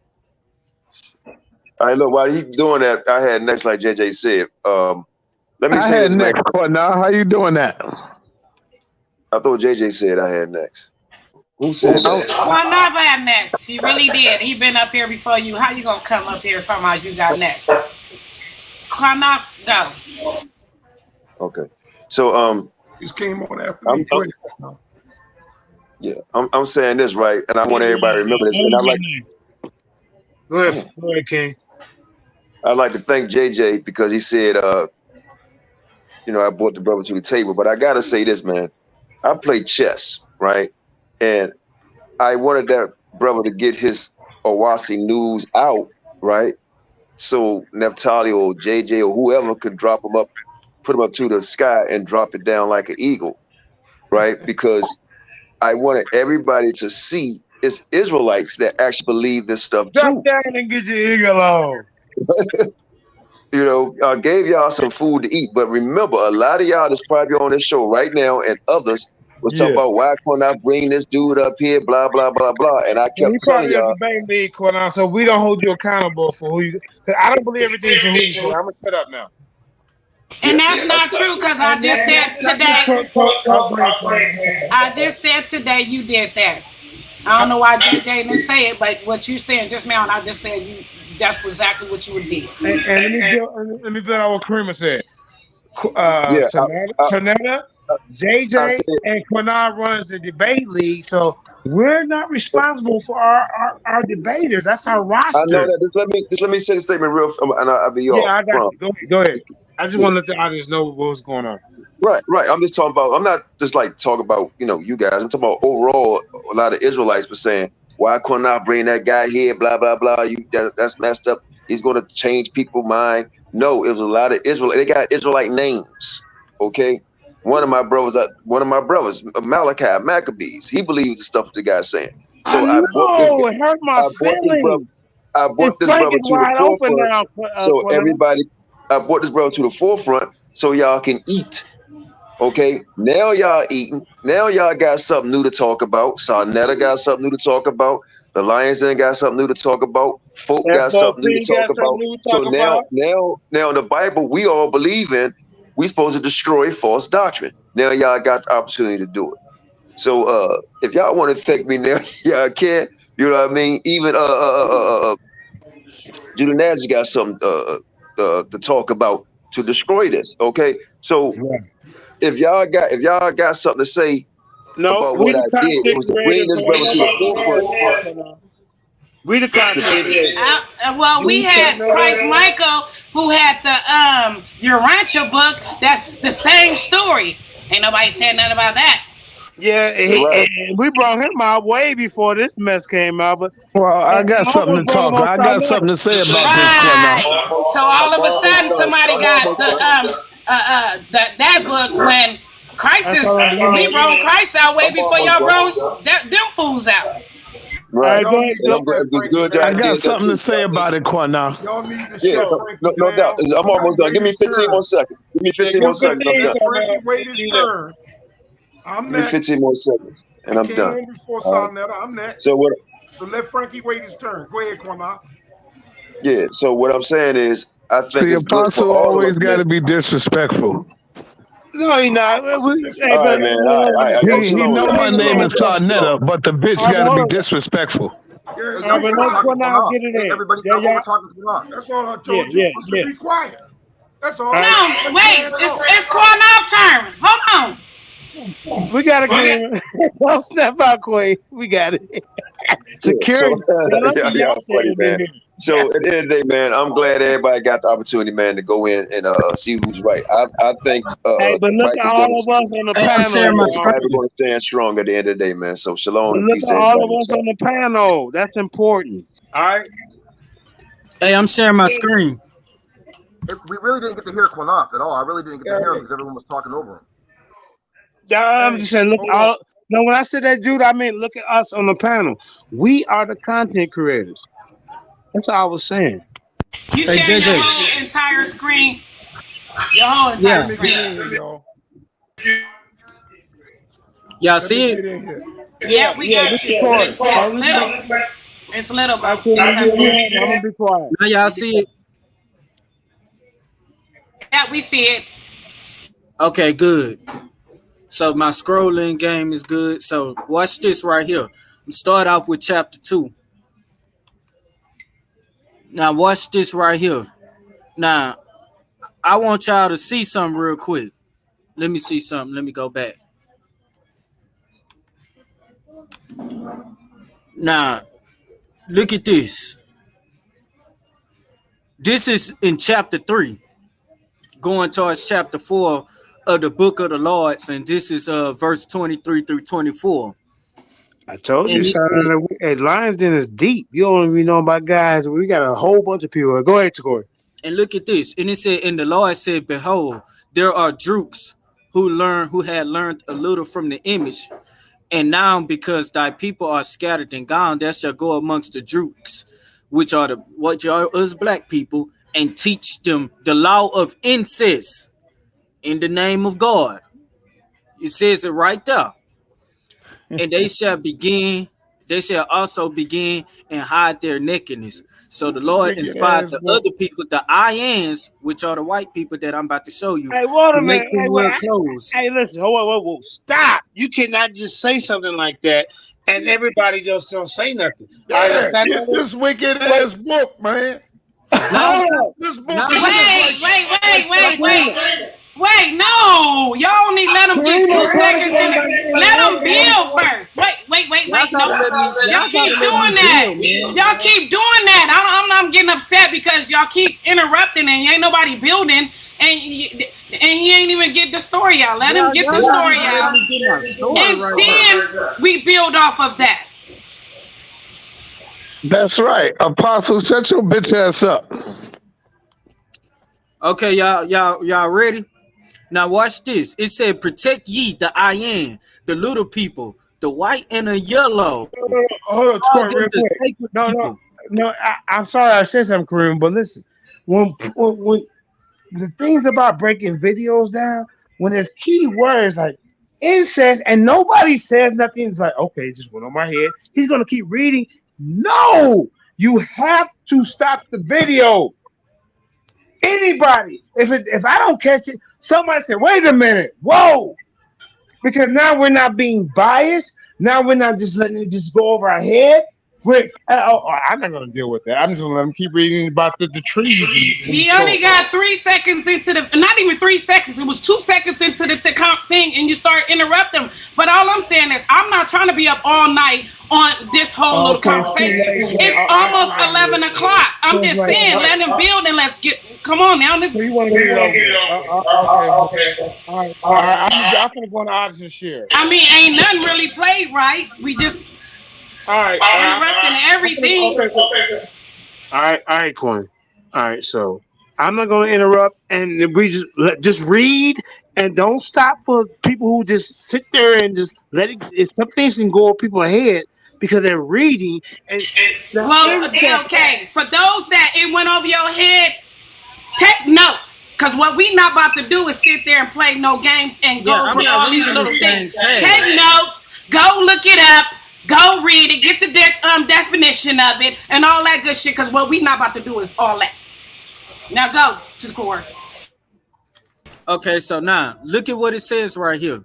All right, look, while he's doing that, I had next, like JJ said. Let me say this, next, man. Now, how you doing that? I thought JJ said I had next. Who said that? Quanov had next. He really did. He been up here before you. How you gonna come up here talking about you got next? Quanov, go. Okay. So he came on after me. Go ahead. Yeah, I'm saying this right, and I want everybody to remember this. And I like. Go ahead, King. I'd like to thank JJ because he said, you know, I brought the brother to the table. But I gotta say this, man. I played chess, right? And I wanted that brother to get his Oahspe news out, right? So Neftali or JJ or whoever could drop him up, put him up to the sky and drop it down like an eagle, right? Because I wanted everybody to see it's Israelites that actually believe this stuff too. Drop down and get your eagle on. You know, I gave y'all some food to eat, but remember, a lot of y'all that's probably on this show right now and others was talking about why can't I bring this dude up here, blah, blah, blah, blah. And I kept telling y'all. Debate league, Quinton, so we don't hold you accountable for who you. Cause I don't believe everything to who you say. I'm gonna shut up now. And that's not true because I just said today. I just said today you did that. I don't know why JJ didn't say it, but what you saying just now, and I just said that's exactly what you did. And let me build on what Karima said. Sonetta, JJ, and Quinton runs the debate league, so we're not responsible for our debaters. That's our roster. I know that. Just let me say the statement real, and I'll be off. Yeah, I got you. Go ahead. I just want to let the audience know what was going on. Right. I'm just talking about. I'm not just like talking about you guys. I'm talking about overall. A lot of Israelites were saying, "Why couldn't I bring that guy here?" Blah blah blah. That's messed up. He's going to change people's mind. No, it was a lot of Israel. They got Israelite names. Okay. One of my brothers, Malachi Maccabees, he believed the stuff the guy's saying. So I brought this brother to the forefront. So everybody, I brought this brother to the forefront so y'all can eat. Okay, now y'all eating. Now y'all got something new to talk about. Sarnetta got something new to talk about. The Lions Den got something new to talk about. Folk got something new to talk about. So now in the Bible we all believe in, we supposed to destroy false doctrine. Now y'all got the opportunity to do it. So if y'all want to thank me now, y'all can. You know what I mean? Even Judah Nazi got something to talk about to destroy this. Okay, so if y'all got something to say about what I did, it was to bring this brother to the forefront. We the content. Well, we had Christ Michael who had the Your Rancho book. That's the same story. Ain't nobody said nothing about that. Yeah, and we brought him out way before this mess came out. But I got something to talk. I got something to say about this. So all of a sudden, somebody got that book when we brought Christ out way before y'all brought them fools out. Right. I got something to say about it, Quana. No doubt. I'm almost done. Give me 15 more seconds. Give me 15 more seconds. I'm done. Frankie wait his turn. I'm next. Give me 15 more seconds, and I'm done. Before Sarnetta, I'm next. So let Frankie wait his turn. Go ahead, Quana. Yeah. So what I'm saying is, I think the apostle always got to be disrespectful. No, he not. All right, man. All right. He know my name is Sarnetta, but the bitch got to be disrespectful. Everybody, that's all I told you. Was to be quiet. That's all. No, wait. It's Quan's turn. Hold on. We got to don't snap out, Quay. We got it. Security. Y'all funny, man. So at the end of the day, man, I'm glad everybody got the opportunity, man, to go in and see who's right. I think hey, but look at all of us on the panel. We're going to stand strong at the end of the day, man. So shalom and look peace. Look at all of us on the panel. That's important. All right. Hey, I'm sharing my screen. We really didn't get to hear Quanoff at all. I really didn't get to hear him because everyone was talking over him. I'm just saying, look at all. No, when I said that, Jude, I mean look at us on the panel. We are the content creators. That's all I was saying. You share your whole entire screen. Your whole entire screen. Y'all Let me see get it? in here. Yeah, we got this you. But recording. it's little. It's little, I bro. can't It's hear you. okay. I'm gonna be quiet. Now y'all see it? Yeah, we see it. Okay, good. So my scrolling game is good. So watch this right here. Start off with chapter 2. Now watch this right here. Now I want y'all to see something real quick. Let me see something. Let me go back. Now look at this. This is in chapter 3, going towards chapter 4 of the book of the Lords, and this is verse 23 through 24. I told you, And it son. said, Hey, Lions Den is deep. You don't even know about guys. We got a whole bunch of people. Go ahead, Corey. and look at this. And it said, and the Lord said, behold, there are drooks who had learned a little from the image. And now because thy people are scattered and gone, there shall go amongst the drooks, which are us black people, and teach them the law of incest in the name of God. It says it right there. And they shall also begin and hide their nakedness. So the Lord Wicked inspired ass the boy. other people, the Ians, which are the white people that I'm about to show you, Hey, wait to a make minute. them Hey, wear clothes. hey, listen. Whoa. Stop. You cannot just say something like that and everybody just don't say nothing. All right, Yeah, let's not get this wicked ass book, man. Now, This now, book is just like Wait, no. Y'all only let them get 2 seconds in it. Let them build first. Wait. y'all No. Y'all keep doing that. Y'all keep doing that. I'm getting upset because y'all keep interrupting and ain't nobody building. And he ain't even get the story out. Let him get the story out. And then we build off of that. That's right. Apostle, shut your bitch ass up. Okay, y'all ready? Now watch this. It said, protect ye the Ian, the little people, the white and the yellow. Hold on, Call Corey, them real the quick. sacred people. No. I'm sorry I said something, Kareem, but listen. When the things about breaking videos down, when there's key words like incest and nobody says nothing, it's like, okay, it just went on my head. He's gonna keep reading. No, you have to stop the video. Anybody, if I don't catch it, somebody say, wait a minute, whoa. Because now we're not being biased. Now we're not just letting it just go over our head. I'm not going to deal with that. I'm just going to let them keep reading about the trees. He only got 3 seconds into the, not even 3 seconds. It was 2 seconds into the thing, and you start interrupting. But all I'm saying is, I'm not trying to be up all night on this whole little conversation. It's almost 11 o'clock. I'm just saying, let him build and let's get. Come on now. So you want to get it over? Okay. All right. I'm going to go on the audience share. I mean, ain't nothing really played right. We just interrupting everything. Okay. All right, Coin. All right, so I'm not going to interrupt, and we just read and don't stop for people who just sit there and just let it. Some things can go over people's head because they're reading. Well, okay. For those that it went over your head, take notes. Because what we not about to do is sit there and play no games and go over all these little things. Take notes. Go look it up. Go read it. Get the definition of it and all that good shit. Because what we not about to do is all that. Now go to the core. Okay, so now look at what it says right here.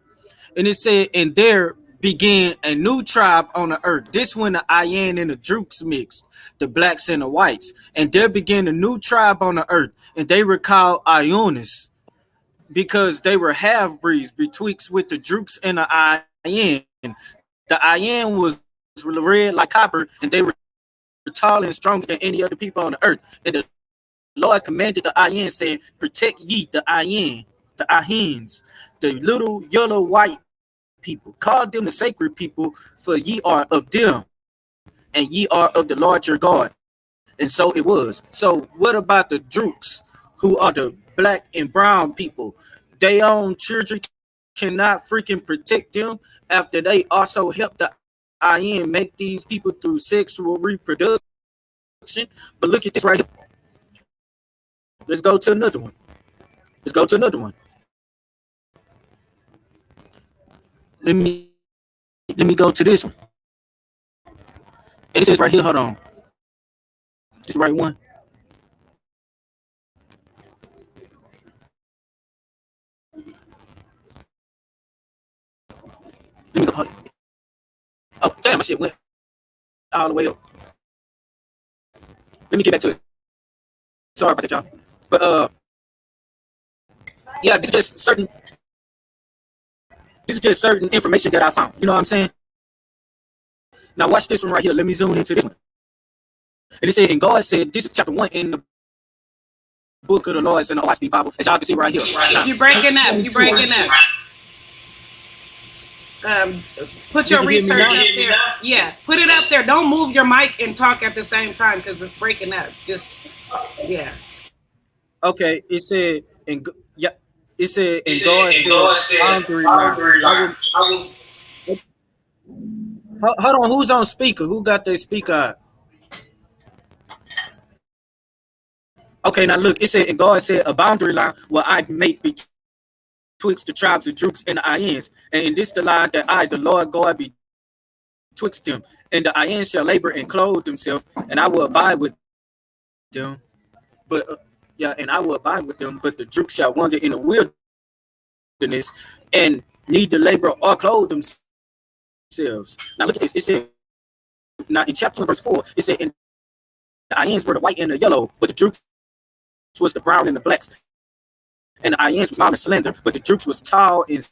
And it said, and there began a new tribe on the earth. This when the Ian and the Drooks mixed, the blacks and the whites. And there began a new tribe on the earth. And they were called Ionis because they were half-breeds betwixt with the Drooks and the Ian. The Ian was red like copper, and they were tall and stronger than any other people on the earth. And the Lord commanded the Ian, saying, protect ye the Ian, the Ahins, the little yellow white people. Call them the sacred people, for ye are of them, and ye are of the Lord your God. And so it was. So what about the Drooks, who are the black and brown people? Their own children cannot freaking protect them after they also help the IN make these people through sexual reproduction. But look at this right here. Let's go to another one. Let me let me go to this one. And it says right here, hold on. It's the right one. Let me go. Oh, damn, my shit went all the way up. Let me get back to it. Sorry about that, y'all. But yeah, this is just certain information that I found. You know what I'm saying? Now watch this one right here. Let me zoom into this one. And it said, and God said, this is chapter 1 in the book of the Lord in the Oahspe Bible, as y'all can see right here. Right now. You're breaking up. You're breaking up. Put your research up there. Yeah, put it up there. Don't move your mic and talk at the same time because it's breaking up. Just yeah. Okay, it said, and yeah, it said, and God said, boundary line. Hold on, who's on speaker? Who got their speaker out? Okay, now look, it said, and God said, a boundary line will I make betwixt the tribes of Drooks and the Ians, and in this the line that I, the Lord God, be twixt them, and the Ians shall labor and clothe themselves, and I will abide with them. But and I will abide with them, but the Drooks shall wander in the wilderness and need to labor or clothe themselves. Now look at this. It said, now in chapter 1, verse 4, it said, and the Ians were the white and the yellow, but the Drooks was the brown and the blacks. And the Ians was small and slender, but the Drooks was tall and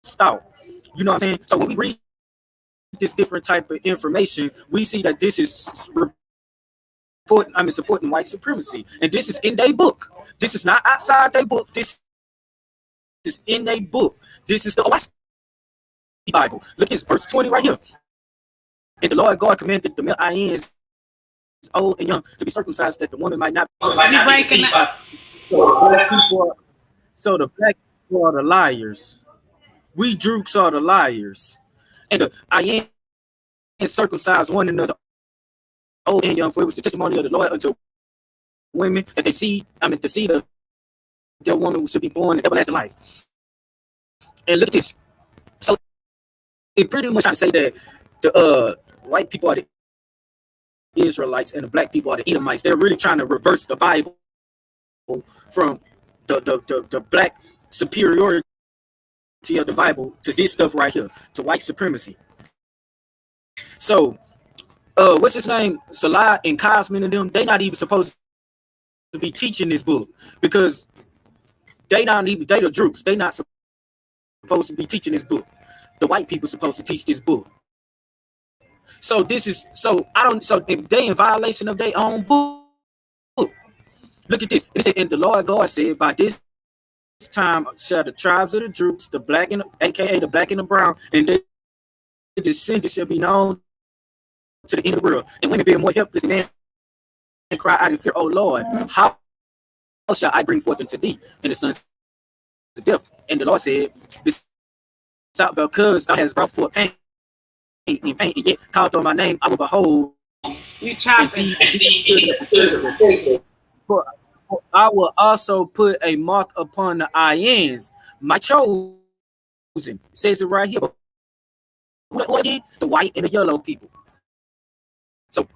stout. You know what I'm saying? So when we read this different type of information, we see that this is supporting white supremacy. And this is in their book. This is not outside their book. This is in their book. This is the Oahspe Bible. Look at verse 20 right here. And the Lord God commanded the male Ians, old and young, to be circumcised, that the woman might not be deceived. So the black people are the liars. We Drooks are the liars. And the Ians circumcised one another, old and young, for it was the testimony of the Lord unto women that the seed of their woman should be born in everlasting life. And look at this. So it pretty much trying to say that the white people are the Israelites and the black people are the Edomites. They're really trying to reverse the Bible from the black superiority of the Bible to this stuff right here, to white supremacy. So what's his name? Salah and Cosman and them, they not even supposed to be teaching this book, because they the Drooks. They not supposed to be teaching this book. The white people supposed to teach this book. So if they in violation of their own book. Look at this. It said, and the Lord God said, by this time shall the tribes of the Drooks, the black and aka the black and the brown, and their descendants shall be known to the end of the world. And women being more helpless than men and cry out in fear, oh Lord, how shall I bring forth unto thee and the sons of death? And the Lord said, because thou hast brought forth pain, and yet called on my name, I will behold you chopping. For I will also put a mark upon the Ians, my chosen. It says it right here. What again? The white and the yellow people. So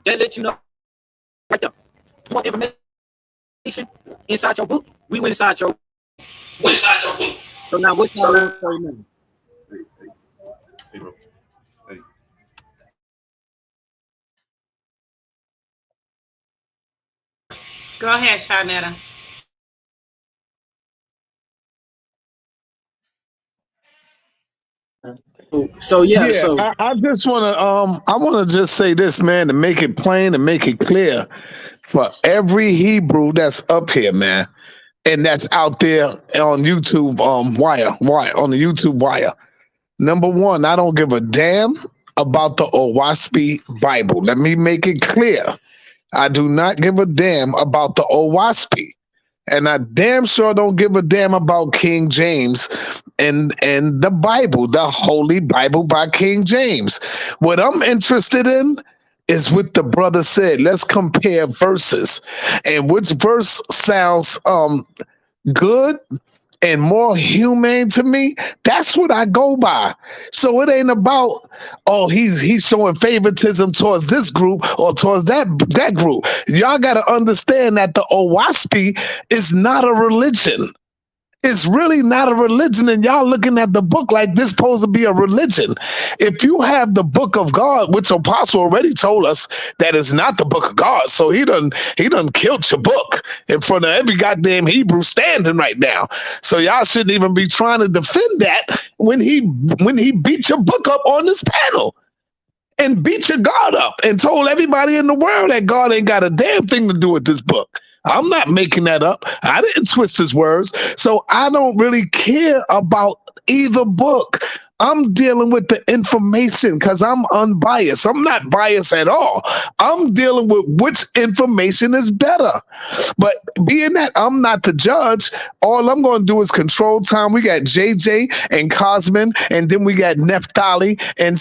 that lets you know right there. You want information inside your book? We went inside your book. So now what y'all want to say now? Go ahead, Shanetta. So I just want to just say this, man, to make it plain and make it clear for every Hebrew that's up here, man, and that's out there on YouTube, wire on the YouTube wire. Number one, I don't give a damn about the Oahspe Bible. Let me make it clear. I do not give a damn about the Oahspe. And I damn sure don't give a damn about King James and the Bible, the Holy Bible by King James. What I'm interested in is what the brother said. Let's compare verses. And which verse sounds good and more humane to me, that's what I go by. So it ain't about, oh, he's showing favoritism towards this group or towards that group. Y'all got to understand that the Oahspe is not a religion. It's really not a religion, and y'all looking at the book like this supposed to be a religion. If you have the book of God, which Apostle already told us that it's not the book of God, so he done killed your book in front of every goddamn Hebrew standing right now. So y'all shouldn't even be trying to defend that when he beat your book up on this panel. And beat your God up and told everybody in the world that God ain't got a damn thing to do with this book. I'm not making that up. I didn't twist his words. So I don't really care about either book. I'm dealing with the information because I'm unbiased. I'm not biased at all. I'm dealing with which information is better. But being that I'm not the judge, all I'm going to do is control time. We got JJ and Cosmin, and then we got Neftali and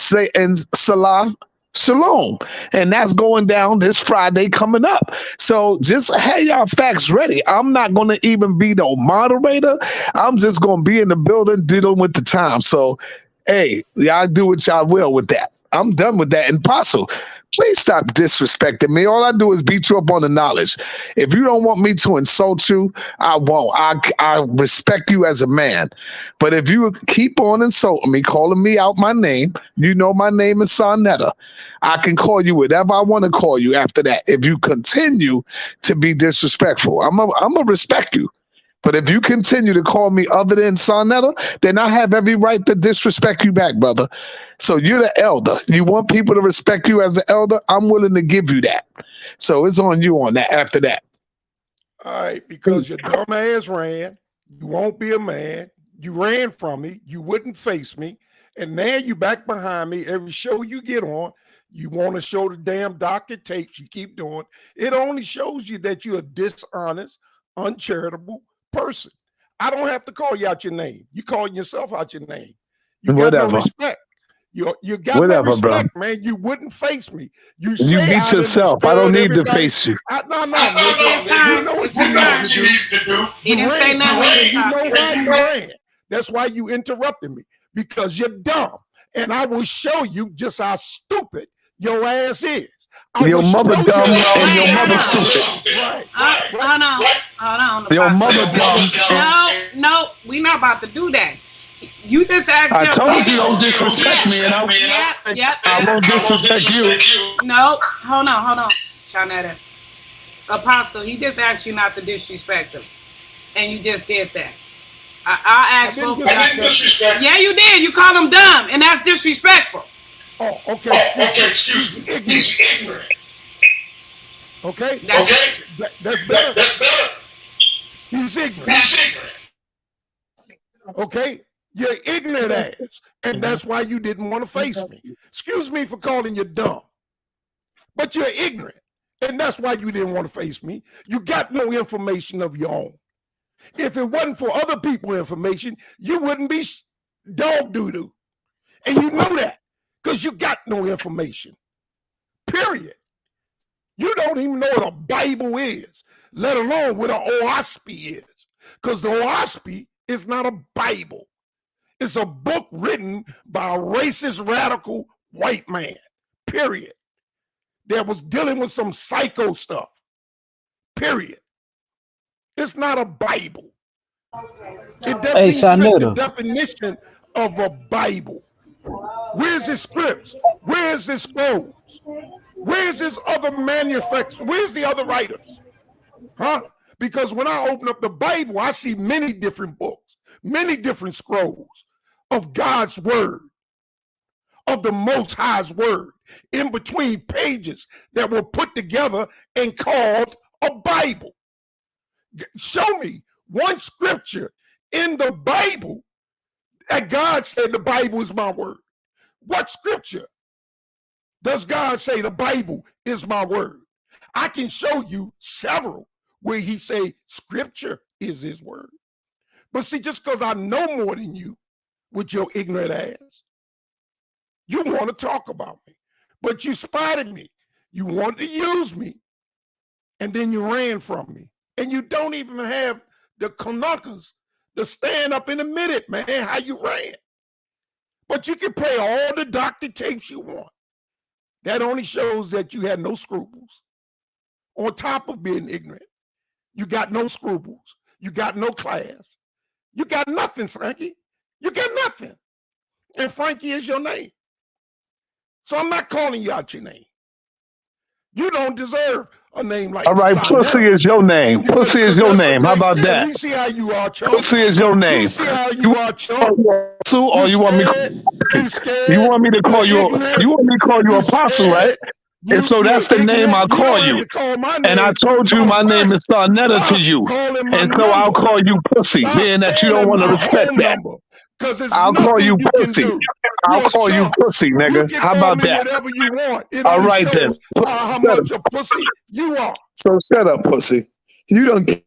Salah. Shalom. And that's going down this Friday coming up. So just have y'all facts ready. I'm not going to even be no moderator. I'm just going to be in the building dealing with the time. So, hey, y'all do what y'all will with that. I'm done with that. And Apostle, please stop disrespecting me. All I do is beat you up on the knowledge. If you don't want me to insult you, I won't. I respect you as a man. But if you keep on insulting me, calling me out my name, you know my name is Sonetta. I can call you whatever I want to call you after that. If you continue to be disrespectful, I'm gonna respect you. But if you continue to call me other than Sonetta, then I have every right to disrespect you back, brother. So you're the elder. You want people to respect you as an elder? I'm willing to give you that. So it's on you on that after that. All right, because your dumb ass ran. You won't be a man. You ran from me. You wouldn't face me. And now you back behind me. Every show you get on, you want to show the damn doctor tapes. You keep doing. It only shows you that you're a dishonest, uncharitable person. I don't have to call you out your name. You calling yourself out your name. You got no respect. You got no respect, bro. Man. You wouldn't face me. You beat yourself. I don't need to face you. No. You know what you need to do. He didn't say nothing. You know why you ran. That's why you interrupted me, because you're dumb. And I will show you just how stupid your ass is. Your mother dumb and your mother stupid. Right. Hold on. Your mother dumb. No, we not about to do that. You just asked him. I told you don't disrespect me, and I won't disrespect you. No, hold on, Shanetta. Apostle, he just asked you not to disrespect him, and you just did that. I asked both of you. Yeah, you did. You called him dumb, and that's disrespectful. Oh, okay. Excuse me. He's ignorant. Okay. That's better. He's ignorant. Okay. You're ignorant ass, and that's why you didn't want to face me. Excuse me for calling you dumb, but you're ignorant, and that's why you didn't want to face me. You got no information of your own. If it wasn't for other people's information, you wouldn't be dog doo-doo, and you know that because you got no information, period. You don't even know what a Bible is, let alone what an Oahspe is, because the Oahspe is not a Bible. It's a book written by a racist, radical white man, period, that was dealing with some psycho stuff, period. It's not a Bible. It doesn't fit the definition of a Bible. Where's his scripts? Where's his scrolls? Where's his other manufacturers? Where's the other writers? Huh? Because when I open up the Bible, I see many different books, many different scrolls of God's word, of the Most High's word, in between pages that were put together and called a Bible. Show me one scripture in the Bible that God said the Bible is my word. What scripture does God say the Bible is my word? I can show you several where he say scripture is his word. But see, just because I know more than you with your ignorant ass, you want to talk about me. But you spotted me. You wanted to use me. And then you ran from me. And you don't even have the knuckles to stand up and admit it, man, how you ran. But you can play all the doctor tapes you want. That only shows that you had no scruples. On top of being ignorant, you got no scruples. You got no class. You got nothing, Frankie. You got nothing. And Frankie is your name. So I'm not calling you out your name. You don't deserve a name like All right, pussy is your name. Pussy is your name. How about that? We see how you are, Chunk. Pussy is your name. We see how you are, Chunk. Or you want me? You want me to call you? You want me to call you apostle, right? And so that's the name I call you. And I told you my name is Sarnetta to you. And so I'll call you pussy, being that you don't want to respect that. I'll call you pussy. I'll call you pussy, nigga. How about that? Whatever you want. All right then. How much a pussy you are. So shut up, pussy. You don't.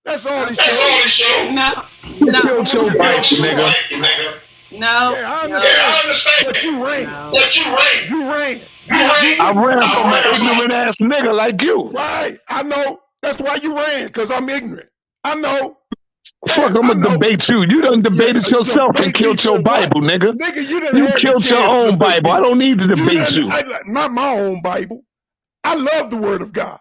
That's all he showed. No. You killed your wife, nigga. No. Yeah, I understand. But you ran. You ran. I ran from an ignorant ass nigga like you. Right. I know. That's why you ran, because I'm ignorant. I know. Fuck, I'm gonna debate you. You done debated yourself and killed your Bible, nigga. You killed your own Bible. I don't need to debate you. Not my own Bible. I love the Word of God,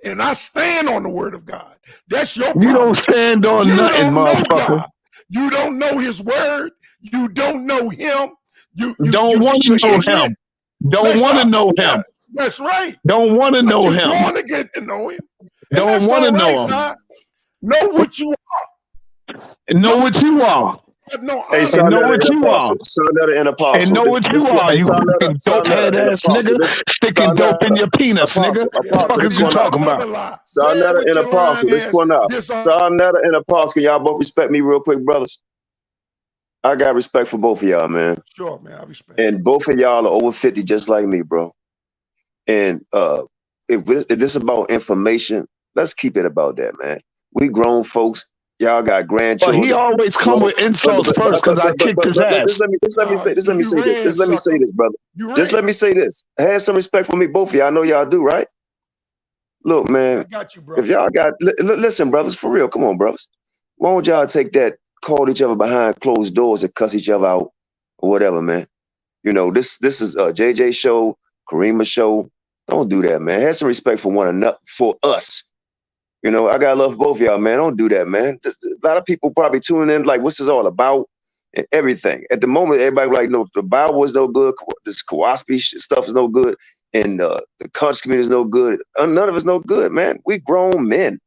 and I stand on the Word of God. That's your problem. You don't stand on nothing, motherfucker. You don't know His Word. You don't know Him. You don't want to know Him. Don't want to know Him. That's right. Don't want to know Him. You want to get to know Him. Don't want to know Him. Son. Know what you are. Know what you are. Hey, son, know what you are. And apostle. And know what you are. You fucking dope head ass nigga. Sticking dope in your penis, nigga. What the fuck is you talking about? Sarnetta and apostle. This one up. Sarnetta and apostle. Y'all both respect me real quick, brothers. I got respect for both of y'all, man. Sure, man. I respect. And both of y'all are over 50, just like me, bro. And if this is about information, let's keep it about that, man. We grown folks. Y'all got grandchildren. But he always come with insults first because I kicked his ass. Just let me say this, brother. Just let me say this. Have some respect for me, both of y'all. I know y'all do, right? Look, man. I got you, brother. If y'all got, listen, brothers, for real. Come on, brothers. Why don't y'all take that, call each other behind closed doors and cuss each other out or whatever, man? You know, this is a JJ show, Karima show. Don't do that, man. Have some respect for one another, for us. You know, I got love for both of y'all, man. Don't do that, man. A lot of people probably tuning in like, what's this all about? And everything. At the moment, everybody like, no, the Bible is no good. This Oahspe stuff is no good. And the conscious community is no good. None of it's no good, man. We grown men.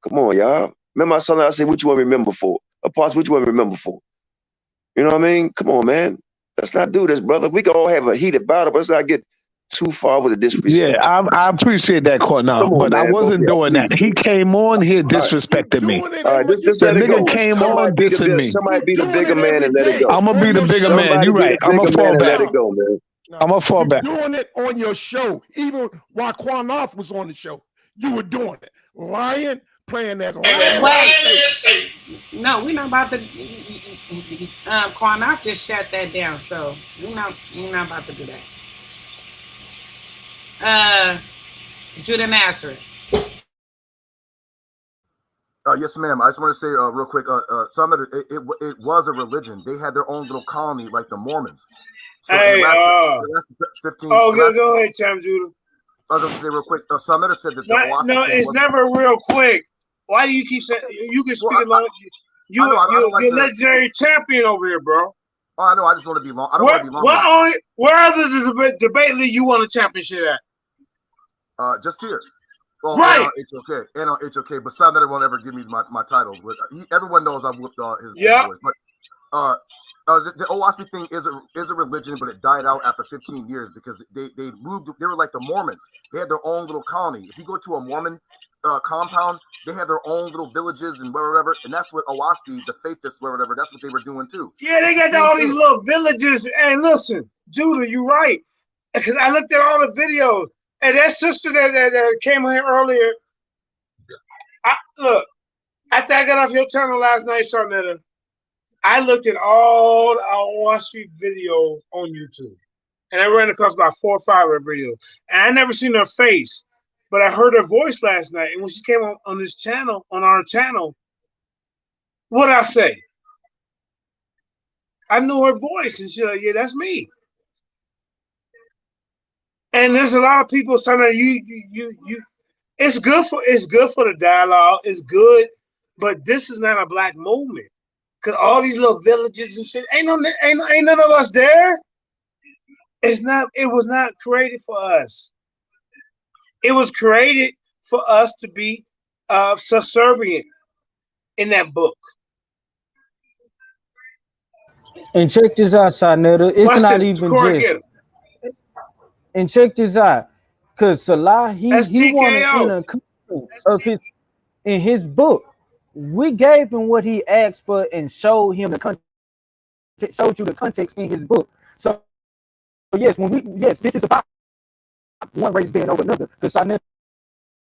Come on, y'all. Remember my son, I said, what you want to remember for? Apostle, what you want to remember for? You know what I mean? Come on, man. Let's not do this, brother. We can all have a heated battle, but let's not get too far with the disrespect. Yeah, I appreciate that, Cornell, but man, I wasn't doing that. He came on here disrespecting me. All right, this the nigga came on dissing me. Somebody be the bigger man and let it go. I'm gonna be the bigger man. You're right. I'm gonna fall back. Let it go, man. I'm gonna fall back. Doing it on your show, even while Quanoff was on the show, you were doing it, lying, playing that. Wait, no, we're not about to. Quanoff just shut that down, so we're not about to do that. Judah Nazareth. Yes, ma'am. I just want to say real quick, it was a religion. They had their own little colony, like the Mormons. So hey, it lasted 15. Oh, go ahead, Cham Judah. I was going to say real quick. Sarnetta said that no, it's never real quick. Why do you keep saying you can speak along? You're legendary champion over here, bro. Oh, I know. I just want to be long. I don't want to be long. Where other debate league you won a championship at? Just here. Well, right. And on HOK, but Sarnetta won't ever give me my title. But everyone knows I whooped his boys. But the Oahspe thing is a religion, but it died out after 15 years because they moved. They were like the Mormons. They had their own little colony. If you go to a Mormon compound, they had their own little villages and whatever, and that's what Oahspe, the faithists, whatever, that's what they were doing too. Yeah, they got all these little villages. And listen, Judah, you're right. Because I looked at all the videos, and that sister that came here earlier. Look, after I got off your channel last night, Sarnetta, I looked at all our Oahspe videos on YouTube, and I ran across about 4 or 5 of her videos, and I never seen her face. But I heard her voice last night, and when she came on this channel, on our channel, what I say? I knew her voice, and she's like, yeah, that's me. And there's a lot of people saying you. It's good for the dialogue. It's good, but this is not a black movement. Cause all these little villages and shit, ain't none of us there. It's not. It was not created for us. It was created for us to be subservient in that book. And check this out, Sarnetta. It's not even just. And check this out, cause Salah he wanted in a of his book. We gave him what he asked for and showed him the context, showed you the context in his book. So yes, this is about one race being over another. Because Sarnetta,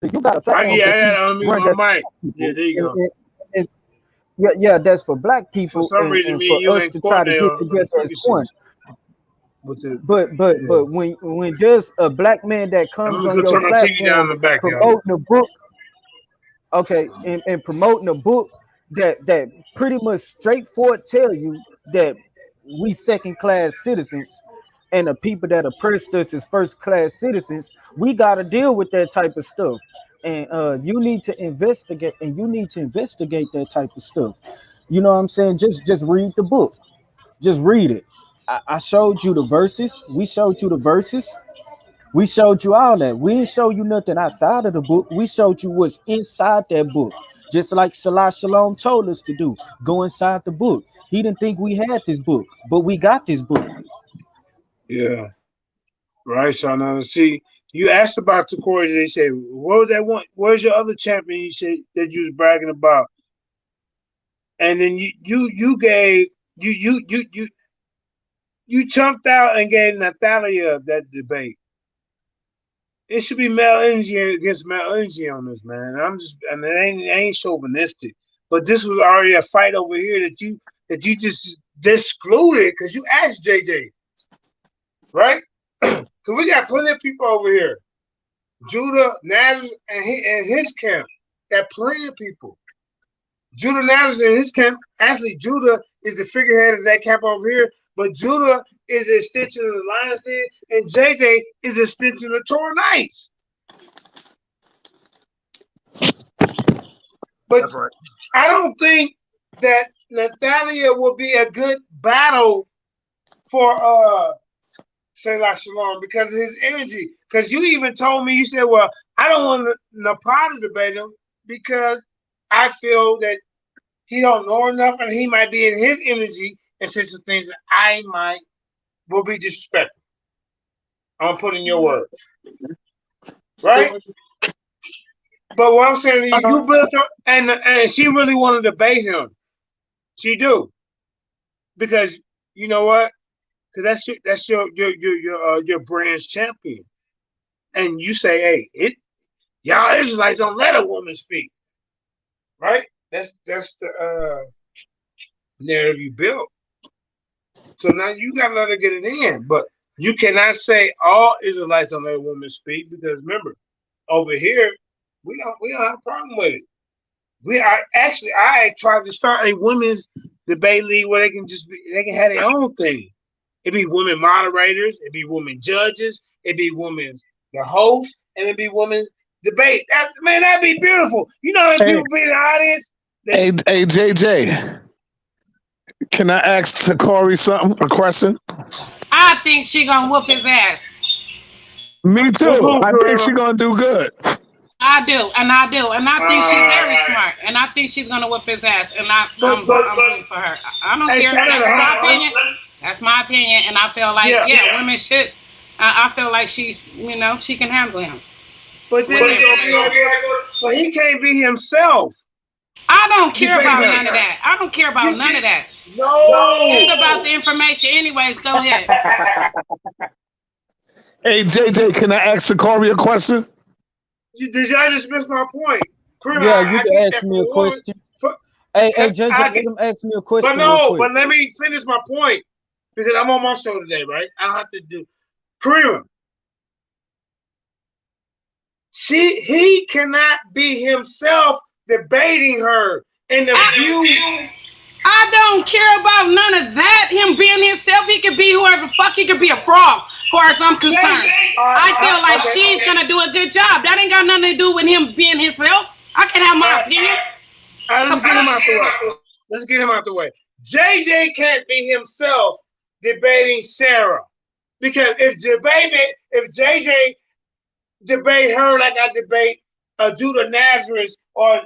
you got a platform yeah, there you go. Yeah, that's for black people. For some reason, and for us to try to get together as one. But when there's a black man that comes on your platform promoting a book, okay, and promoting a book that pretty much straightforward tell you that we second-class citizens and the people that oppressed us as first-class citizens, we got to deal with that type of stuff. And you need to investigate, that type of stuff. You know what I'm saying? Just read the book. Just read it. I showed you the verses. We showed you the verses. We showed you all that. We didn't show you nothing outside of the book. We showed you what's inside that book. Just like Salah Shalom told us to do. Go inside the book. He didn't think we had this book, but we got this book. Yeah. Right, Shauna. See, you asked about Corey. They said, what was that one? Where's your other champion you said that you was bragging about? And then you chumped out and gave Natalia that debate. It should be male energy against male energy on this, man. And it ain't chauvinistic. But this was already a fight over here that you just excluded because you asked JJ. Right? Because we got plenty of people over here. Judah, Nazareth, and his camp. Got plenty of people. Judah, Nazareth, and his camp. Actually, Judah is the figurehead of that camp over here. But Judah is an extension of the Lions Den, and JJ is an extension of the Torah Knights. But that's right. I don't think that Natalia will be a good battle for Selah Shalom because of his energy. Because you even told me, you said, well, I don't want Napata to debate him because I feel that he don't know enough and he might be in his energy and say some things that I will be disrespectful. I'm putting your words. Right? But what I'm saying to you, you built her, and she really wanted to debate him. She do. Because you know what? Because that's your brand's champion. And you say, hey, y'all Israelites don't let a woman speak. Right? That's the narrative you built. So now you gotta let her get it in. But you cannot say all Israelites don't let a woman speak because remember, over here, we don't have a problem with it. I tried to start a women's debate league where they can have their own thing. It'd be women moderators, it'd be women judges, it'd be women the host, and it'd be women debate. That'd be beautiful. You know how people be in the audience. Hey, JJ. Can I ask Corey a question? I think she gonna whoop his ass. Me too. I think she gonna do good. I do, and I think she's very smart, and I think she's gonna whip his ass, and I'm rooting for her. I don't care. That's my opinion. That's my opinion, and I feel like women should. I feel like she's, she can handle him. But then he can't be himself. I don't care about none of that. I don't care about none of that. No. It's about the information. Anyways, go ahead. Hey, JJ, can I ask Corey a question? Did y'all just miss my point? Yeah, you can ask me a question. Hey, JJ, let him ask me a question. But let me finish my point because I'm on my show today, right? I don't have to do Karima. He cannot be himself debating her. And the view. I don't care about none of that. Him being himself, he could be whoever the fuck. He could be a frog, as far as I'm concerned. I feel like she's gonna do a good job. That ain't got nothing to do with him being himself. I can have my opinion. All right, let's get him out the way. Let's get him out the way. JJ can't be himself debating Sarah, because if JJ debate her like I debate Judah Nazareth or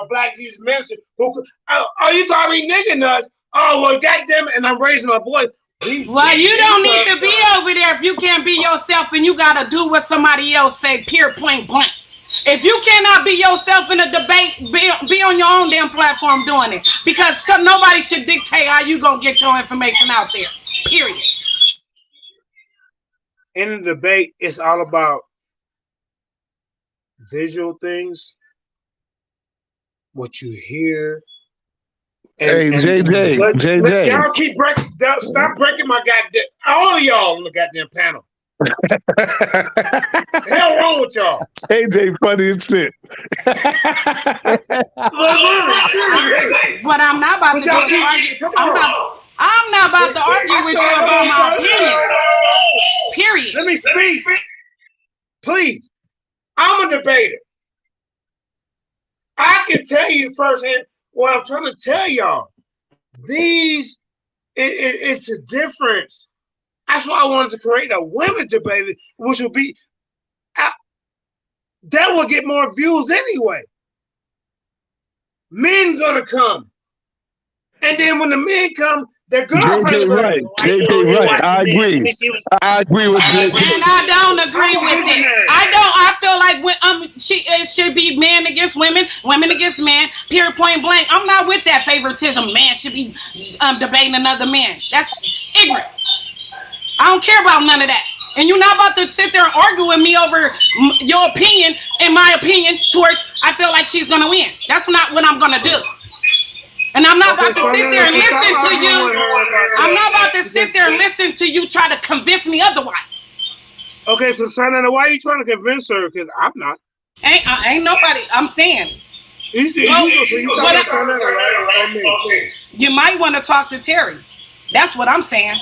Black Jesus Minister, who could, are you calling me nigga nuts? Oh well, goddamn it! And I'm raising my voice. Well, you don't need to be over there if you can't be yourself, and you gotta do what somebody else say. Period, point blank. If you cannot be yourself in a debate, be on your own damn platform doing it, because nobody should dictate how you gonna get your information out there. Period. In the debate, it's all about visual things, what you hear. Hey, JJ. Y'all keep breaking. Stop breaking my goddamn. All of y'all on the goddamn panel. The hell wrong with y'all? JJ funny as shit. But I'm not about to argue. I'm not about to argue with you about my opinion. Period. Let me speak. Please. I'm a debater. I can tell you firsthand what I'm trying to tell y'all. It's a difference. That's why I wanted to create a women's debate, which will be, that will get more views anyway. Men gonna come. And then when the men come, their girlfriend. JJ right. I agree with JJ. And I don't agree with it. I feel like it should be men against women, women against men. Period, point blank. I'm not with that favoritism. Man should be debating another man. That's ignorant. I don't care about none of that. And you're not about to sit there and argue with me over your opinion and my opinion towards. I feel like she's gonna win. That's not what I'm gonna do. And I'm not about to sit there and listen to you. I'm not about to sit there and listen to you try to convince me otherwise. Okay, so Sanana, why are you trying to convince her? Because I'm not. Ain't nobody. I'm saying. You might want to talk to Terry. That's what I'm saying.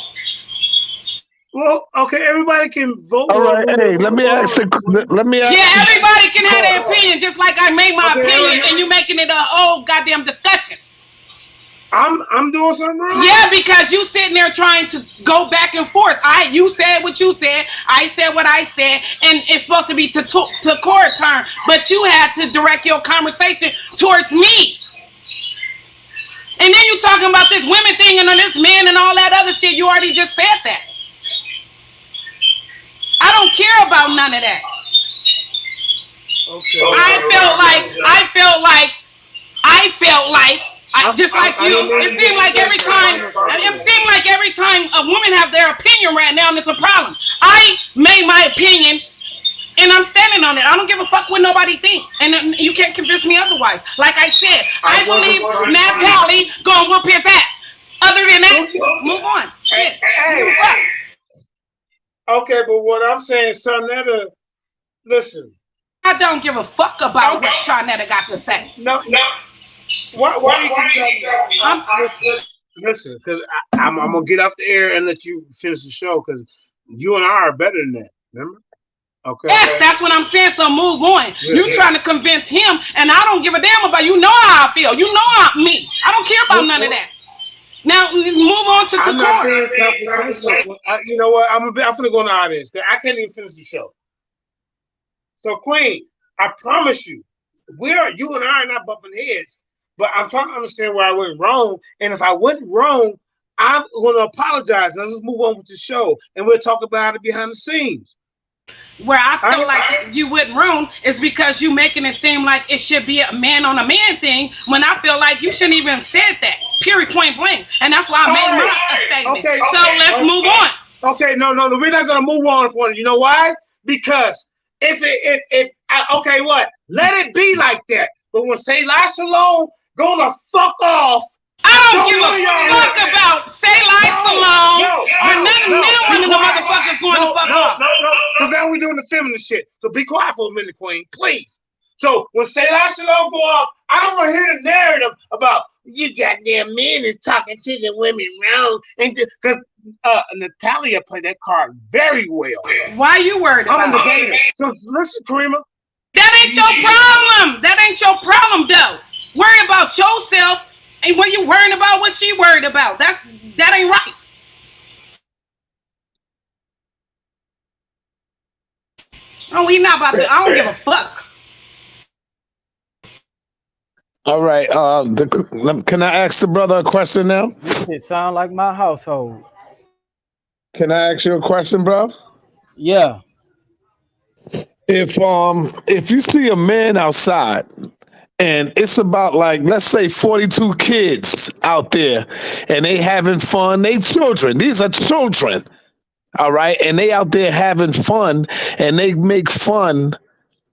Well, okay, everybody can vote. All right, hey, let me ask. Yeah, everybody can have their opinion, just like I made my opinion, and you making it a whole goddamn discussion. I'm doing something wrong. Yeah, because you sitting there trying to go back and forth. You said what you said, I said what I said, and it's supposed to be to court turn, but you had to direct your conversation towards me. And then you talking about this women thing and this man and all that other shit. You already just said that. I don't care about none of that. Okay. I felt like just like you. It seemed like every time a woman have their opinion right now, and it's a problem. I made my opinion, and I'm standing on it. I don't give a fuck what nobody think, and you can't convince me otherwise. Like I said, I believe Natalie gonna whoop his ass. Other than that, move on. Shit, give a fuck. Okay, but what I'm saying, Shanetta, listen. I don't give a fuck about what Shanetta got to say. No. Why do you keep talking? Listen, because I'm gonna get off the air and let you finish the show, because you and I are better than that. Remember? Okay. Yes, that's what I'm saying. So move on. You trying to convince him, and I don't give a damn about. You know how I feel. You know I'm me. I don't care about none of that. Now move on to you know what? I'm gonna go in the audience. I can't even finish the show. So Queen, I promise you, you and I are not bumping heads, but I'm trying to understand where I went wrong. And if I went wrong, I'm going to apologize. Let's just move on with the show, and we'll talk about it behind the scenes. Where I feel like you went wrong is because you making it seem like it should be a man on a man thing, when I feel like you shouldn't even have said that. Period, point blank. And that's why I made my statement. Okay, so let's move on. Okay, no, we're not going to move on for it. You know why? Because let it be like that. But when Selah Shalom gonna fuck off, I don't give a fuck about Selah Shalom. When none of the motherfuckers going to fuck off. No. Because now we're doing the feminist shit. So be quiet for a minute, Queen, please. So when Selah Shalom go off, I don't want to hear the narrative about you goddamn men is talking to the women wrong. And because Natalia played that card very well. Why you worried about I'm a negator. So listen, Karima. That ain't your problem. That ain't your problem, though. Worry about yourself, and when you worrying about what she worried about. That ain't right. Oh, we not about to. I don't give a fuck. All right. Can I ask the brother a question now? This shit sound like my household. Can I ask you a question, bro? Yeah. If you see a man outside and it's about, like, let's say 42 kids out there and they having fun, they children, these are children, all right, and they out there having fun and they make fun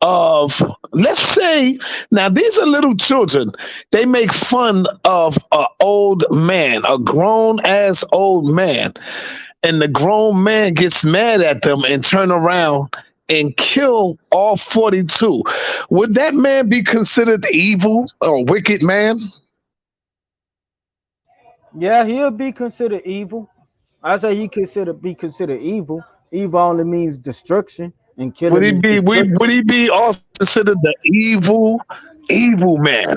of, let's say, now these are little children, they make fun of an old man, a grown ass old man, and the grown man gets mad at them and turn around and kill all 42. Would that man be considered evil or wicked man? Yeah, he'll be considered evil. I say be considered evil. Evil only means destruction, and killing is destruction. Would he be also considered the evil man?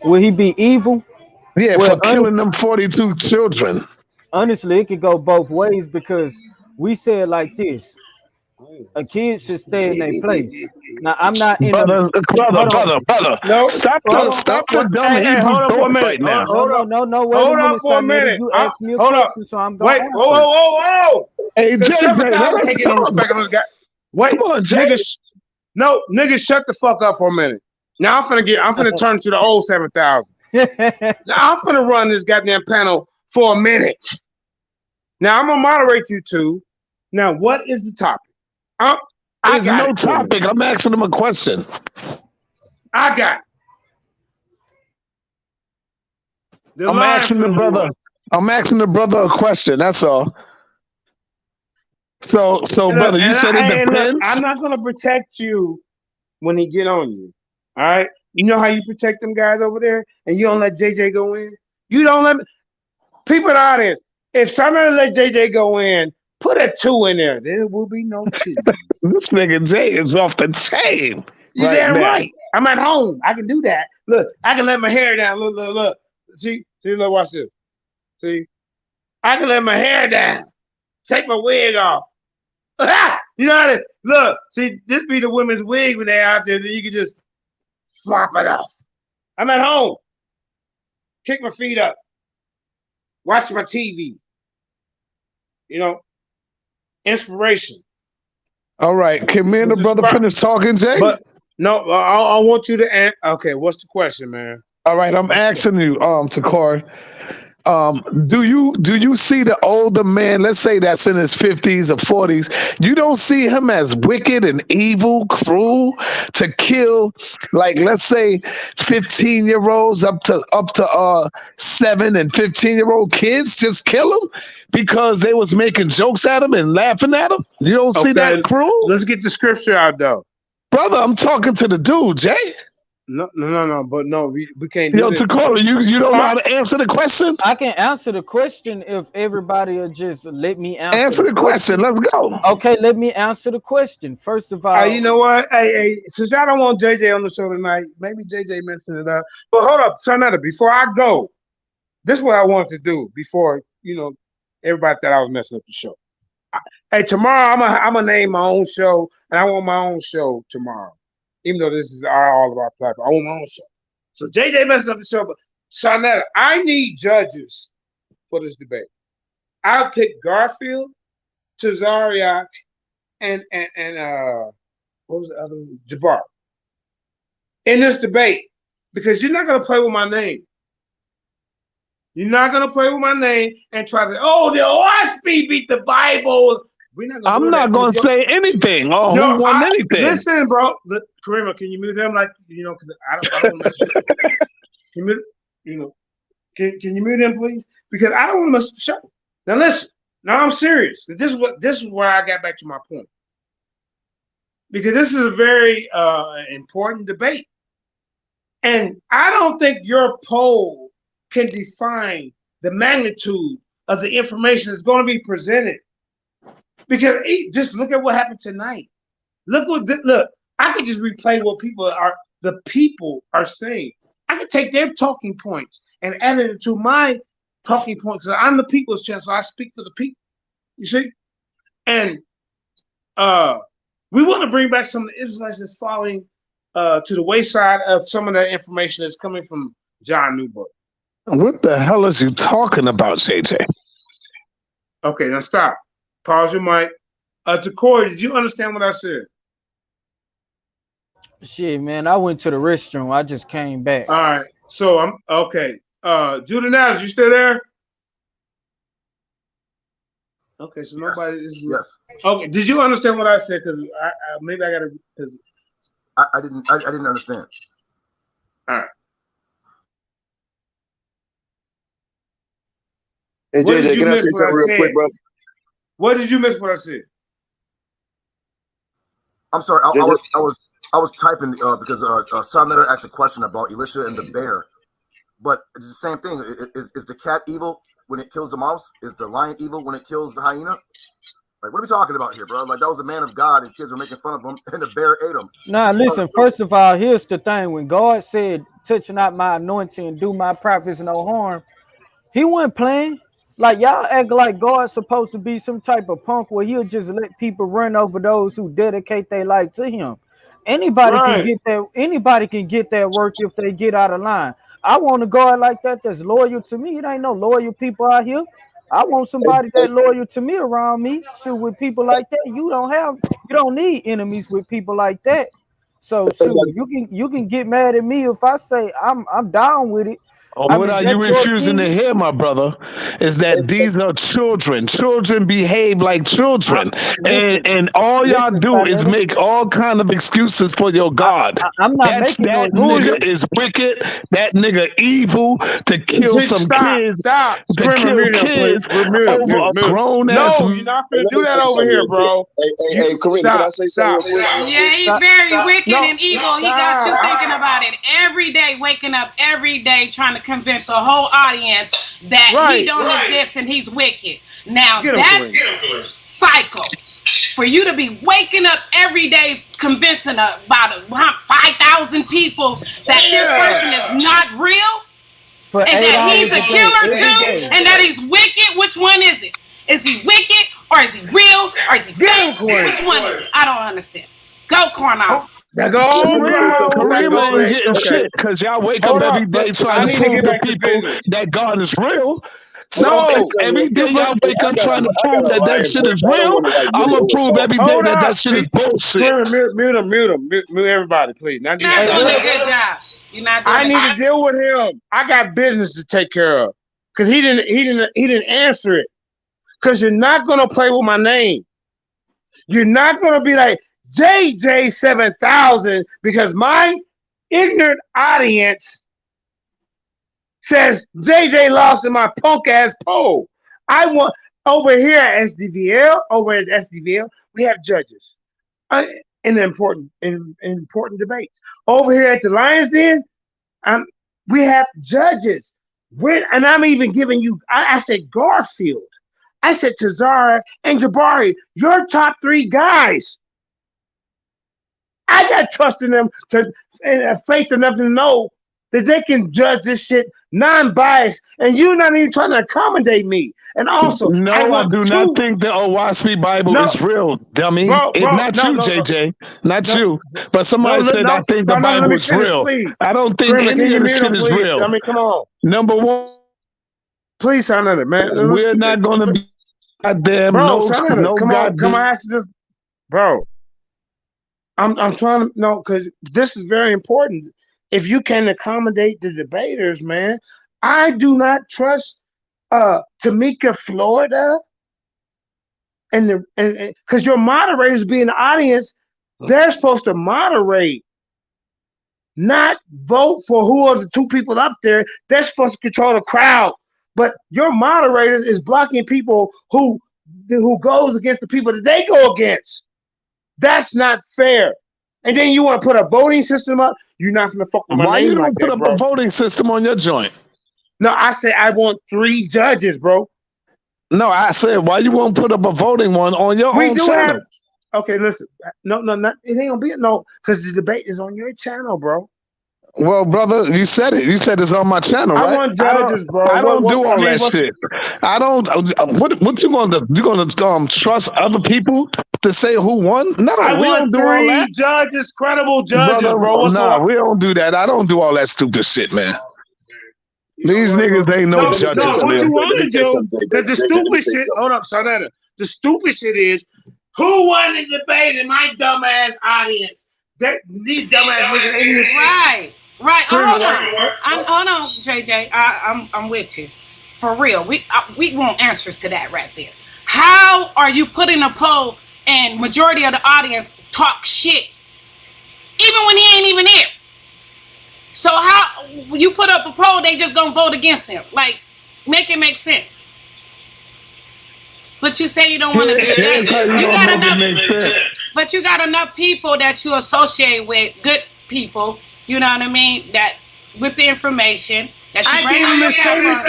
Would he be evil? Yeah, Well, for killing them 42 children. Honestly, it could go both ways, because we said like this: a kid should stay in their place. Now, I'm not in brother. No, stop the dumb Hebrew thoughts right now. No. Wait a minute, for a minute. You asked me a Hold question, up. so I'm going to answer. Whoa. Hey, JJ, can't get no respect on this guy. Wait, come on, niggas, shut the fuck up for a minute. Now I'm finna turn to the old 7000. Now I'm finna run this goddamn panel for a minute. Now I'm gonna moderate you two. Now, what is the topic? There's no topic. I'm asking him a question. I got it. I'm asking the brother a question. That's all. So, brother, you said it depends. Look, I'm not gonna protect you when he get on you. All right. You know how you protect them guys over there, and you don't let JJ go in. You don't let me. People in the audience, if somebody let JJ go in, put a 2 in there. There will be no 2. This nigga Jay is off the chain. You damn right. I'm at home. I can do that. Look, I can let my hair down. Look. See, look, watch this. See, I can let my hair down. Take my wig off. You know how to look. See, this be the women's wig when they're out there. Then you can just flop it off. I'm at home. Kick my feet up. Watch my TV. You know, inspiration. All right, can me and the brother finish talking, Jay? But no, I want you to answer. Okay, what's the question, man? All right, I'm asking you, Takor. Do you see the older man, let's say that's in his 50s or 40s, you don't see him as wicked and evil, cruel, to kill, like, let's say 15-year-olds up to 7 and 15-year-old kids, just kill them because they was making jokes at him and laughing at him? You don't see that cruel? Let's get the scripture out, though. Brother, I'm talking to the dude, Jay. No, but no, we can't do Yo, this. Takora, you don't know how to answer the question? I can answer the question if everybody will just let me answer. Answer the question. Let's go. Okay, let me answer the question. First of all, you know what? Hey, since I don't want JJ on the show tonight, maybe JJ mentioned it up. But hold up, Sonetta, before I go, this is what I want to do before, everybody thought I was messing up the show. Hey, tomorrow I'm gonna name my own show, and I want my own show tomorrow. Even though this is all of our platform, I want my own show. So JJ messing up the show, but Sonetta, I need judges for this debate. I'll pick Garfield, Tazariak, and what was the other one? Jabbar. In this debate, because you're not gonna play with my name. You're not gonna play with my name and try to, the Oahspe beat the Bible. I'm not going to say anything. Who won anything? Listen, bro. Karima, can you mute them? Because I don't mess with you. Can you mute them, please? Because I don't want to mess with the show. Now listen. Now I'm serious. This is where I got back to my point. because this is a very important debate. And I don't think your poll can define the magnitude of the information that's going to be presented. Because just look at what happened tonight. Look. I could just replay what the people are saying. I could take their talking points and add it to my talking points. So I'm the people's channel, so I speak for the people. You see, and we want to bring back some of the Israelites that's falling to the wayside of some of that information that's coming from John Newberg. What the hell is you talking about, JJ? Okay, now stop. Pause your mic. To Corey, did you understand what I said? Shit, man, I went to the restroom. I just came back. All right. So I'm okay. Judenaz, you still there? Okay, so nobody is. Yes. Okay, did you understand what I said? Because maybe I gotta. Because I didn't understand. All right. Hey, What JJ, did you can I miss say what I something real said? quick, bro? What did you miss what I said? I'm sorry. I was typing because Senator asked a question about Elisha and the bear, but it's the same thing. Is the cat evil when it kills the mouse? Is the lion evil when it kills the hyena? Like, what are we talking about here, bro? Like, that was a man of God, and kids were making fun of him, and the bear ate him. Nah, listen, first of all, here's the thing. When God said, touch not my anointing and do my prophets no harm, he wasn't playing. Like, y'all act like God's supposed to be some type of punk where he'll just let people run over those who dedicate their life to him. Anybody can get that. Anybody can get that work if they get out of line. I want a God like that that's loyal to me. It ain't no loyal people out here. I want somebody that loyal to me around me. So with people like that, you don't need enemies with people like that. So shoot, you can get mad at me if I say I'm down with it. What are you refusing to hear, my brother? Is that these are children. Children behave like children, and all y'all do is make all kind of excuses for your God. I'm not making no excuses. That nigga is wicked. That nigga evil to kill some kids. Stop. To kill kids over a grown ass. No, you're not gonna do that over here, bro. Hey, Kareem, can I say something real quick? Yeah, he's very wicked and evil. He got you thinking about it every day, waking up every day trying to convince a whole audience that he don't exist and he's wicked. Now that's psycho. For you to be waking up every day convincing about 5,000 people that this person is not real and that he's a killer too and that he's wicked, which one is it? Is he wicked or is he real or is he fake? Which one is it? I don't understand. Go, Cornell. Kareem ain't getting shit because y'all wake up every day trying to prove to people that God is real. So every day y'all wake up trying to prove that shit is real. I'm gonna prove every day that shit is bullshit. Mute everybody, please. You're not doing a good job. You're not doing I need to deal with him. I got business to take care of because he didn't answer it. Because you're not gonna play with my name. You're not gonna be like JJ7000 because my ignorant audience says JJ lost in my punk ass poll. I want over here at SDVL, we have judges in important debates. Over here at the Lions Den, we have judges. And I'm even giving you. I said Garfield. I said Tazara and Jabari. Your top three guys. I got trust in them and faith enough to know that they can judge this shit non-biased, and you're not even trying to accommodate me. And also, no, I do not think the Oahspe Bible is real, dummy. It's not you, JJ, not you. But somebody said I think the Bible is real. I don't think any of this shit is real. I mean, come on. Number one, please, Senator, man. We're not going to be goddamn come on, I ask this, bro. I'm trying to know because this is very important. If you can accommodate the debaters, man, I do not trust Tamika, Florida, and because your moderators be in the audience, they're supposed to moderate, not vote for who are the two people up there. They're supposed to control the crowd, but your moderator is blocking people who goes against the people that they go against. That's not fair. And then you want to put a voting system up? You're not gonna fuck with my Why name you don't like put that, up bro. a voting system on your joint? No, I said I want 3 judges, bro. No, I said why you won't put up a voting one on your We own do channel? have. Okay, listen. No, not it ain't gonna be no, because the debate is on your channel, bro. Well, brother, you said it. You said it's on my channel, I right? want judges, bro. I don't What do I all mean, that shit. I don't. What you gonna do? You gonna trust other people to say who won? No, I we don't want do all that, 3 judges, credible judges, brother. bro. What's Nah, up? we don't do that. I don't do all that stupid shit, man. These niggas ain't no No, judges, what man. you want to do? Because the stupid shit. Hold up, Sarnetta. The stupid shit is who won the debate in my dumbass audience. These dumbass niggas ain't even Right. Hold on, JJ. I'm with you. For real. We want answers to that right there. How are you putting a poll and majority of the audience talk shit even when he ain't even here? So how you put up a poll, they just gonna vote against him? Like, make it make sense. But you say you don't want to do judges. You got enough, but you got enough people that you associate with, good people. You know what I mean? That with the information that you bring on your platform,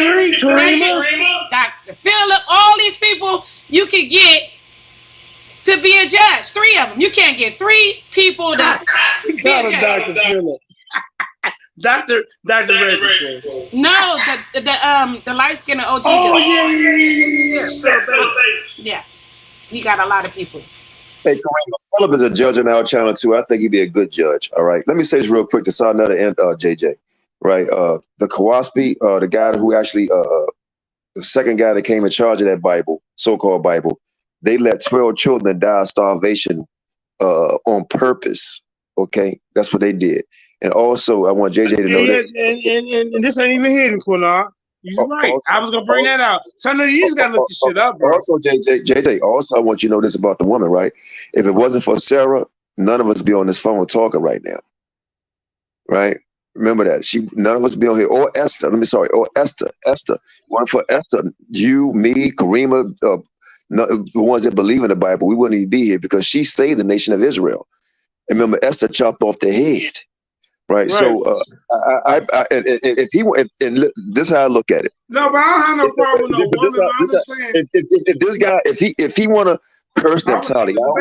Dr. Phillip, all these people you could get to be a judge. 3 of them. You can't get 3 people to be a judge. Dr. Reggie. No, the light skinned OG. Oh yeah. He got a lot of people. Hey, Kareem, Phillip is a judge on our channel too. I think he'd be a good judge. All right. Let me say this real quick to Sarnetta and JJ. Right. The Oahspe, the guy who actually the second guy that came in charge of that Bible, so-called Bible, they let 12 children die of starvation on purpose. Okay. That's what they did. And also, I want JJ to know this. And this ain't even hidden, Quinard. You're right. I was gonna bring that out. So you just gotta look this shit up, bro. Also, JJ, also I want you to know this about the woman, right? If it wasn't for Sarah, none of us be on this phone talking right now. Right? Remember that. None of us be on here. Or Esther. Or Esther. One for Esther. You, me, Karima, the ones that believe in the Bible, we wouldn't even be here because she saved the nation of Israel. And remember, Esther chopped off their head. Right. So, if he and this is how I look at it. No, but I don't have no problem with no woman. I'm just saying. If this guy, if he want to curse Naphtali out,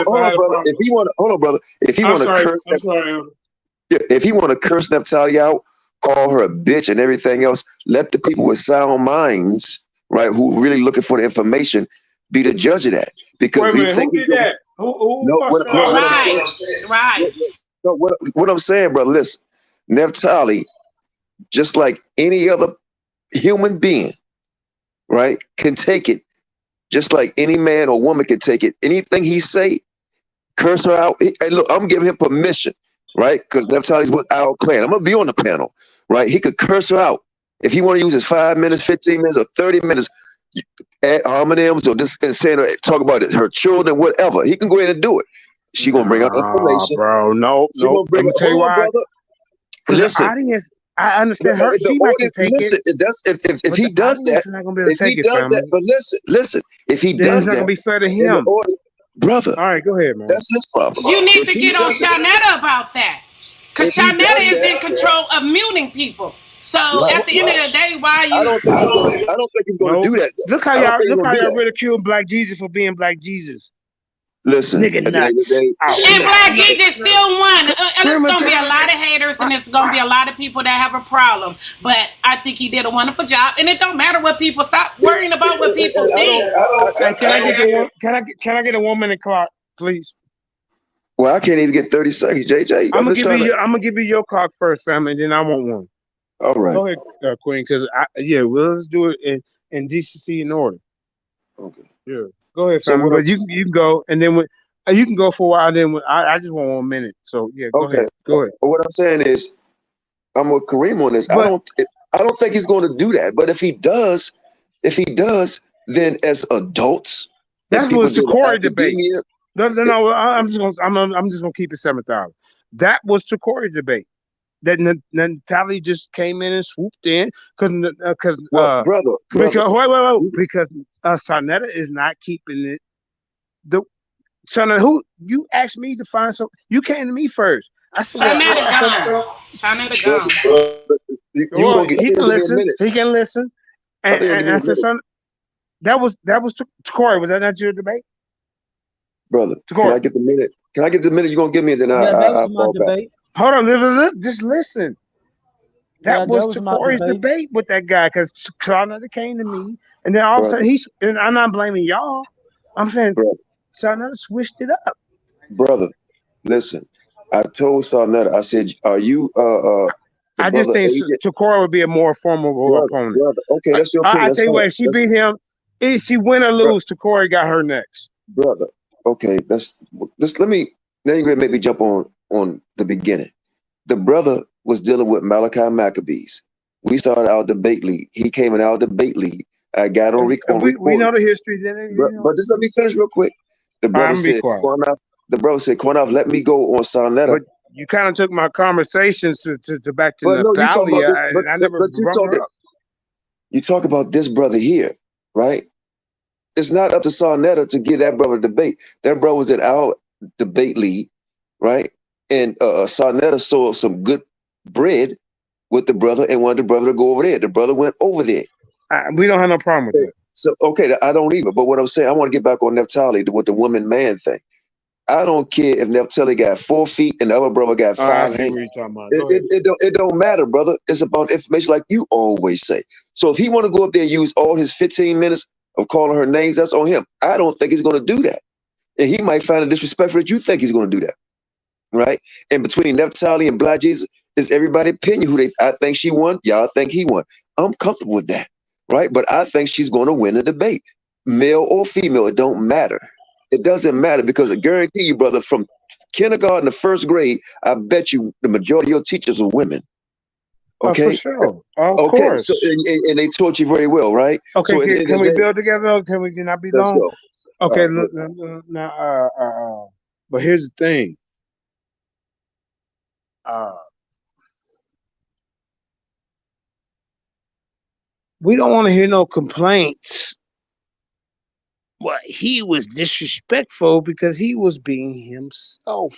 hold on, brother. If he want to curse, if he want to curse Naphtali out, call her a bitch and everything else, let the people with sound minds, right, who really looking for the information, be the judge of that. Because we think who did that? Right. No, what I'm saying, brother, listen, Naphtali, just like any other human being, right, can take it, just like any man or woman can take it. Anything he say, curse her out. Hey, look, I'm giving him permission, right, because Naphtali's with our clan. I'm going to be on the panel, right? He could curse her out. If he want to use his 5 minutes, 15 minutes, or 30 minutes, ad hominems, or just saying, talk about it, her children, whatever, he can go ahead and do it. She gonna bring out information, bro. No. I'm gonna tell you why. Listen, audience, I understand her. She might can take listen, it. If he does that, not gonna be able to take it, family. But listen. If he then does it's not that, gonna be fair to him, brother. All right, go ahead, man. That's his problem. You need to get on Shanetta about that, because Shanetta is in control of muting people. So at the end of the day, why you? I don't think he's gonna do that. Look how y'all ridicule Black Jesus for being Black Jesus. Listen, nigga nuts. And Black Jesus still won. And it's gonna be a lot of haters, and it's gonna be a lot of people that have a problem. But I think he did a wonderful job, and it don't matter what people stop worrying about what people think. Can I get a 1 minute clock, please? Well, I can't even get 30 seconds, JJ. I'm gonna give you your clock first, family, and then I want one. All right. Go ahead, Queen, because let's do it in decency and order. Okay. Yeah. Go ahead, family. But you can go, and then you can go for a while. Then I just want 1 minute. So yeah, go ahead. Go ahead. What I'm saying is, I'm with Kareem on this. I don't think he's going to do that. But if he does, then as adults, that was the Corey debate. No. I'm just gonna keep it 7,000. That was the Corey debate. That Naphtali just came in and swooped in because Sarnetta is not keeping it. So now who you asked me to find some? You came to me first. I said, well, well, he can listen. He can listen. And I said, son, that was Corey. Was that not your debate, brother? Can I get the minute? Can I get the minute you're gonna give me? And then I'll fall back. Hold on, just listen. That was Corey's debate with that guy because Sarnetta came to me, and then all of a sudden and I'm not blaming y'all. I'm saying Sarnetta switched it up. Brother, listen. I told Sarnetta, I said, "Are you I just think Takora would be a more formidable opponent. Brother. Okay, that's your opinion. I tell you what, if she beat him, if she win or lose, Takora got her next. Brother, okay, let me. Now you're gonna make me jump on the beginning. The brother was dealing with Malachi Maccabees. We started our debate league. He came in our debate league. I got on record. We know the history. But just let me finish real quick. The brother said, Quanaf, let me go on Sarnetta. But you kind of took my conversations to back to Nathalia. You talk about this brother here, right? It's not up to Sarnetta to give that brother a debate. That brother was in our debate league, right? And Sarnetta saw some good bread with the brother and wanted the brother to go over there. The brother went over there. We don't have no problem with that. So, okay, I don't either. But what I'm saying, I want to get back on Naphtali with the woman-man thing. I don't care if Naphtali got 4 feet and the other brother got 5 hands. It don't matter, brother. It's about information like you always say. So if he want to go up there and use all his 15 minutes of calling her names, that's on him. I don't think he's going to do that. And he might find it disrespectful that you think he's going to do that. Right? And between Naphtali and Black Jesus, is everybody's opinion I think she won, y'all think he won. I'm comfortable with that. Right? But I think she's going to win the debate. Male or female, it don't matter. It doesn't matter because I guarantee you, brother, from kindergarten to first grade, I bet you the majority of your teachers are women. Okay, for sure. Of course. So and they taught you very well, right? Okay, so can we build together? Or can we not be long? Go. Okay, now, but here's the thing. We don't want to hear no complaints. Well, he was disrespectful because he was being himself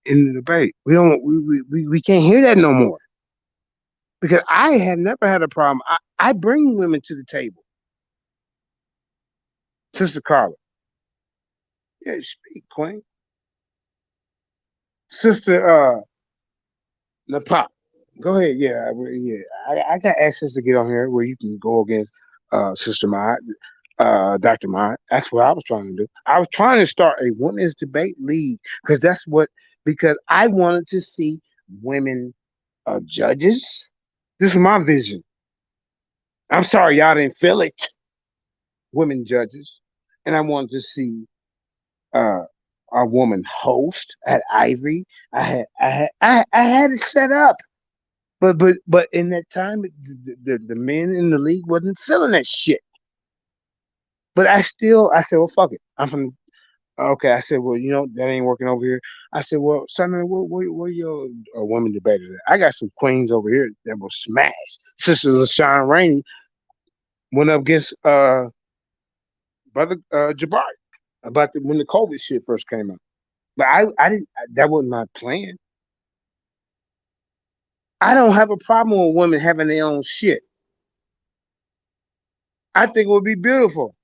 in the debate. We can't hear that no more. Because I have never had a problem. I bring women to the table. Sister Carla. Yeah, speak, Queen. Sister Napop. Go ahead. Yeah. I got access to get on here where you can go against Sister Maud. Dr. Mott. That's what I was trying to do. I was trying to start a women's debate league because because I wanted to see women judges. This is my vision. I'm sorry y'all didn't feel it. Women judges. And I wanted to see a woman host at Ivory. I had it set up. But in that time the men in the league wasn't feeling that shit. But I said, well, fuck it. I said, well, that ain't working over here. I said, well, son, where your women debaters at? I got some queens over here that will smash. Sister LaShawn Rainey went up against Brother Jabari about when the COVID shit first came out. But I didn't. That wasn't my plan. I don't have a problem with women having their own shit. I think it would be beautiful.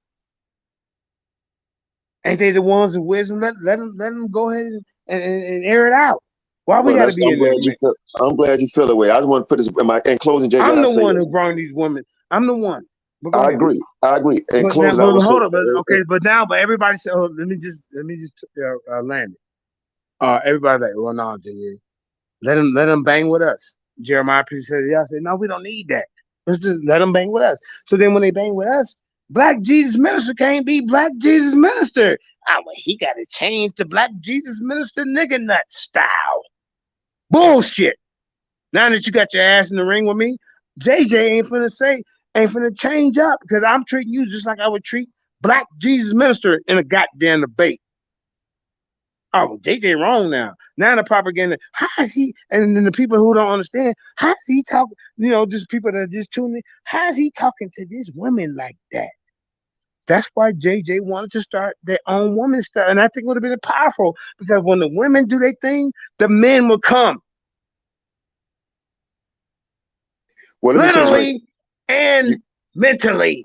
Ain't they the ones with wisdom? Let them go ahead and air it out. Why we got to be in there? I'm glad you feel the way. I just want to put this in closing. JJ, I'm the one who brought these women. I'm the one. I agree. In closing, hold up. But everybody said, "Oh, let me just land it." Everybody like, "Well, no, JJ, let them bang with us." Jeremiah said, "Yeah." I said, "No, we don't need that. Let's just let them bang with us." So then when they bang with us, Black Jesus Minister can't be Black Jesus Minister. Well, he got to change to Black Jesus Minister nigga nut style. Bullshit. Now that you got your ass in the ring with me, JJ ain't finna change up because I'm treating you just like I would treat Black Jesus Minister in a goddamn debate. Oh, JJ wrong now. Now the propaganda. How is he? And then the people who don't understand, how is he talking? Just people that just tune in. How is he talking to these women like that? That's why JJ wanted to start their own woman stuff. And I think it would have been powerful because when the women do their thing, the men will come. Well, let me say this right. Literally and mentally.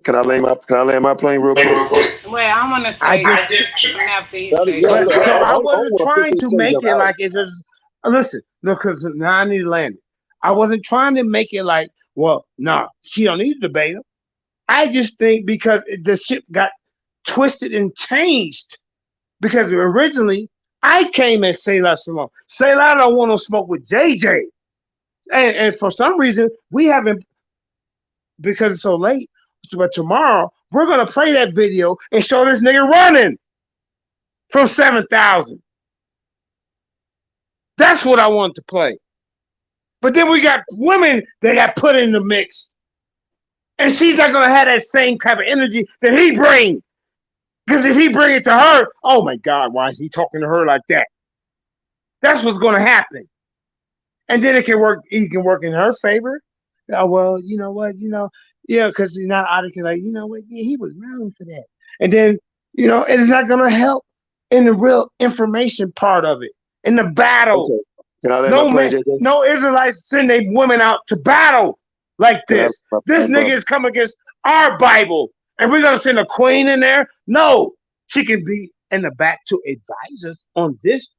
Can I land my plane real quick? Wait, I want to say after he says. So I wasn't trying to make it like it's just listen, no, because now I need to land it. I wasn't trying to make it like, well, nah, she don't need to debate him. I just think because the ship got twisted and changed. Because originally I came as Selah Salon. Selah don't want to smoke with JJ. And for some reason, we haven't, because it's so late, but tomorrow we're going to play that video and show this nigga running from 7,000. That's what I want to play. But then we got women that got put in the mix. And she's not going to have that same type of energy that he brings. Because if he bring it to her, oh my God, why is he talking to her like that? That's what's going to happen. And then it can work. He can work in her favor. Oh, well, you know what? Yeah, because he's not out of like, you know what? Yeah, he was wrong for that. And then, it's not going to help in the real information part of it. In the battle. Okay. Can I let my plane, no Israelites send their women out to battle like this. This nigga is coming against our Bible. And we're going to send a queen in there? No. She can be in the back to advise us on this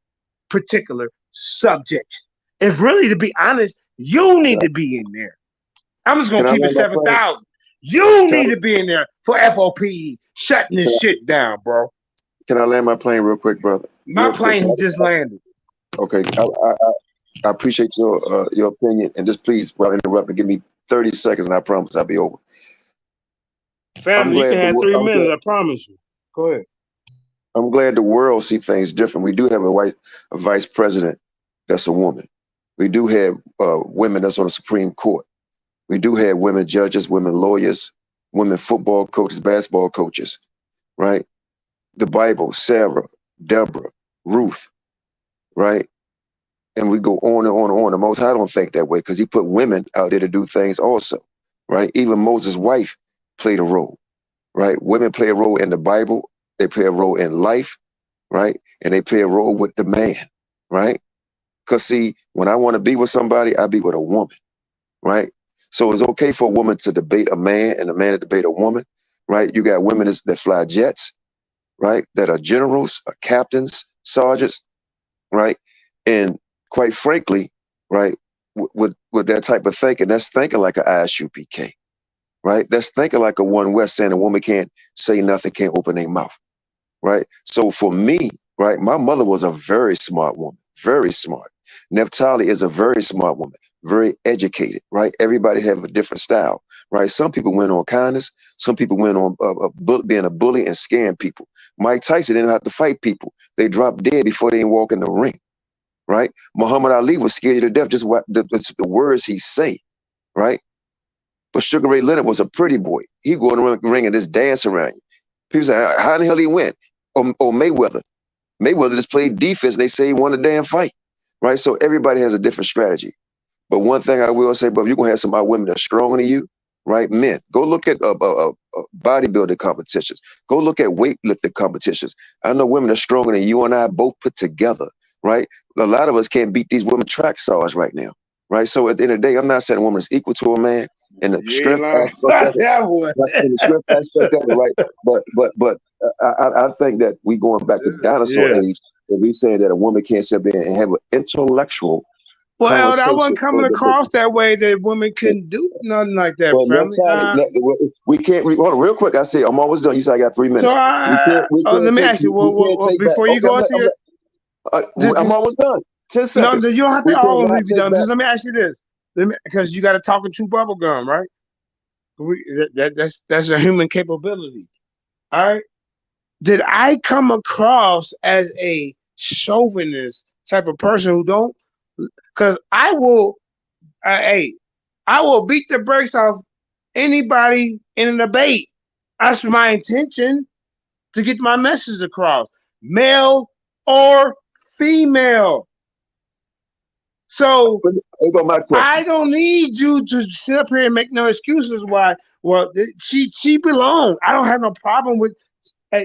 particular subject. If really, to be honest, you need to be in there. I'm just going to keep it 7,000. You need to be in there for FOPE, shutting this shit down, bro. Can I land my plane real quick, brother? My plane just landed. Okay. I appreciate your opinion. And just please, interrupt and give me 30 seconds, and I promise I'll be over. Family, you can have 3 minutes, I promise you. Go ahead. I'm glad the world see things different. We do have a vice president that's a woman. We do have women that's on the Supreme Court. We do have women judges, women lawyers, women football coaches, basketball coaches, right? The Bible, Sarah, Deborah, Ruth, right? And we go on and on and on. The Most High don't think that way because he put women out there to do things also, right? Even Moses' wife played a role, right? Women play a role in the Bible. They play a role in life, right? And they play a role with the man, right? Because see, when I want to be with somebody, I be with a woman, right? So it's okay for a woman to debate a man and a man to debate a woman, right? You got women that fly jets, right? That are generals, captains, sergeants, right? And quite frankly, right, with that type of thinking, that's thinking like an ISUPK, right? That's thinking like a One West saying a woman can't say nothing, can't open their mouth, right? So for me, right, my mother was a very smart woman, very smart. Neftali is a very smart woman, very educated, right? Everybody have a different style, right? Some people went on kindness. Some people went on being a bully and scaring people. Mike Tyson didn't have to fight people. They dropped dead before they even walk in the ring, right? Muhammad Ali was scared to death just what the words he say, right? But Sugar Ray Leonard was a pretty boy. He'd go in the ring and just dance around you. People say, how in the hell he went? Or Mayweather. Mayweather just played defense. And they say he won a damn fight, right? So everybody has a different strategy. But one thing I will say, bro, you're going to have some women that are stronger than you, right? Men, go look at bodybuilding competitions. Go look at weightlifting competitions. I know women are stronger than you and I both put together, right? A lot of us can't beat these women track stars right now, right? So at the end of the day, I'm not saying a woman is equal to a man in the strength aspect of it, in the strength aspect of it, right? But I think that we going back to dinosaur age, and we saying that a woman can't sit there and have an intellectual. Well, I wasn't coming across that way that women couldn't do nothing like that, family. We can't. Hold on, real quick. I say I'm almost done. You said I got 3 minutes. So let me ask you. Before you go into I'm almost done. 10 seconds. No, you don't have to always be done. Just let me ask you this, because you got to talk and chew bubble gum, right? That's a human capability. All right. Did I come across as a chauvinist type of person who don't? Because I will beat the brakes off anybody in a debate. That's my intention, to get my message across, male or female. So I don't need you to sit up here and make no excuses why. Well, she belongs. I don't have no problem with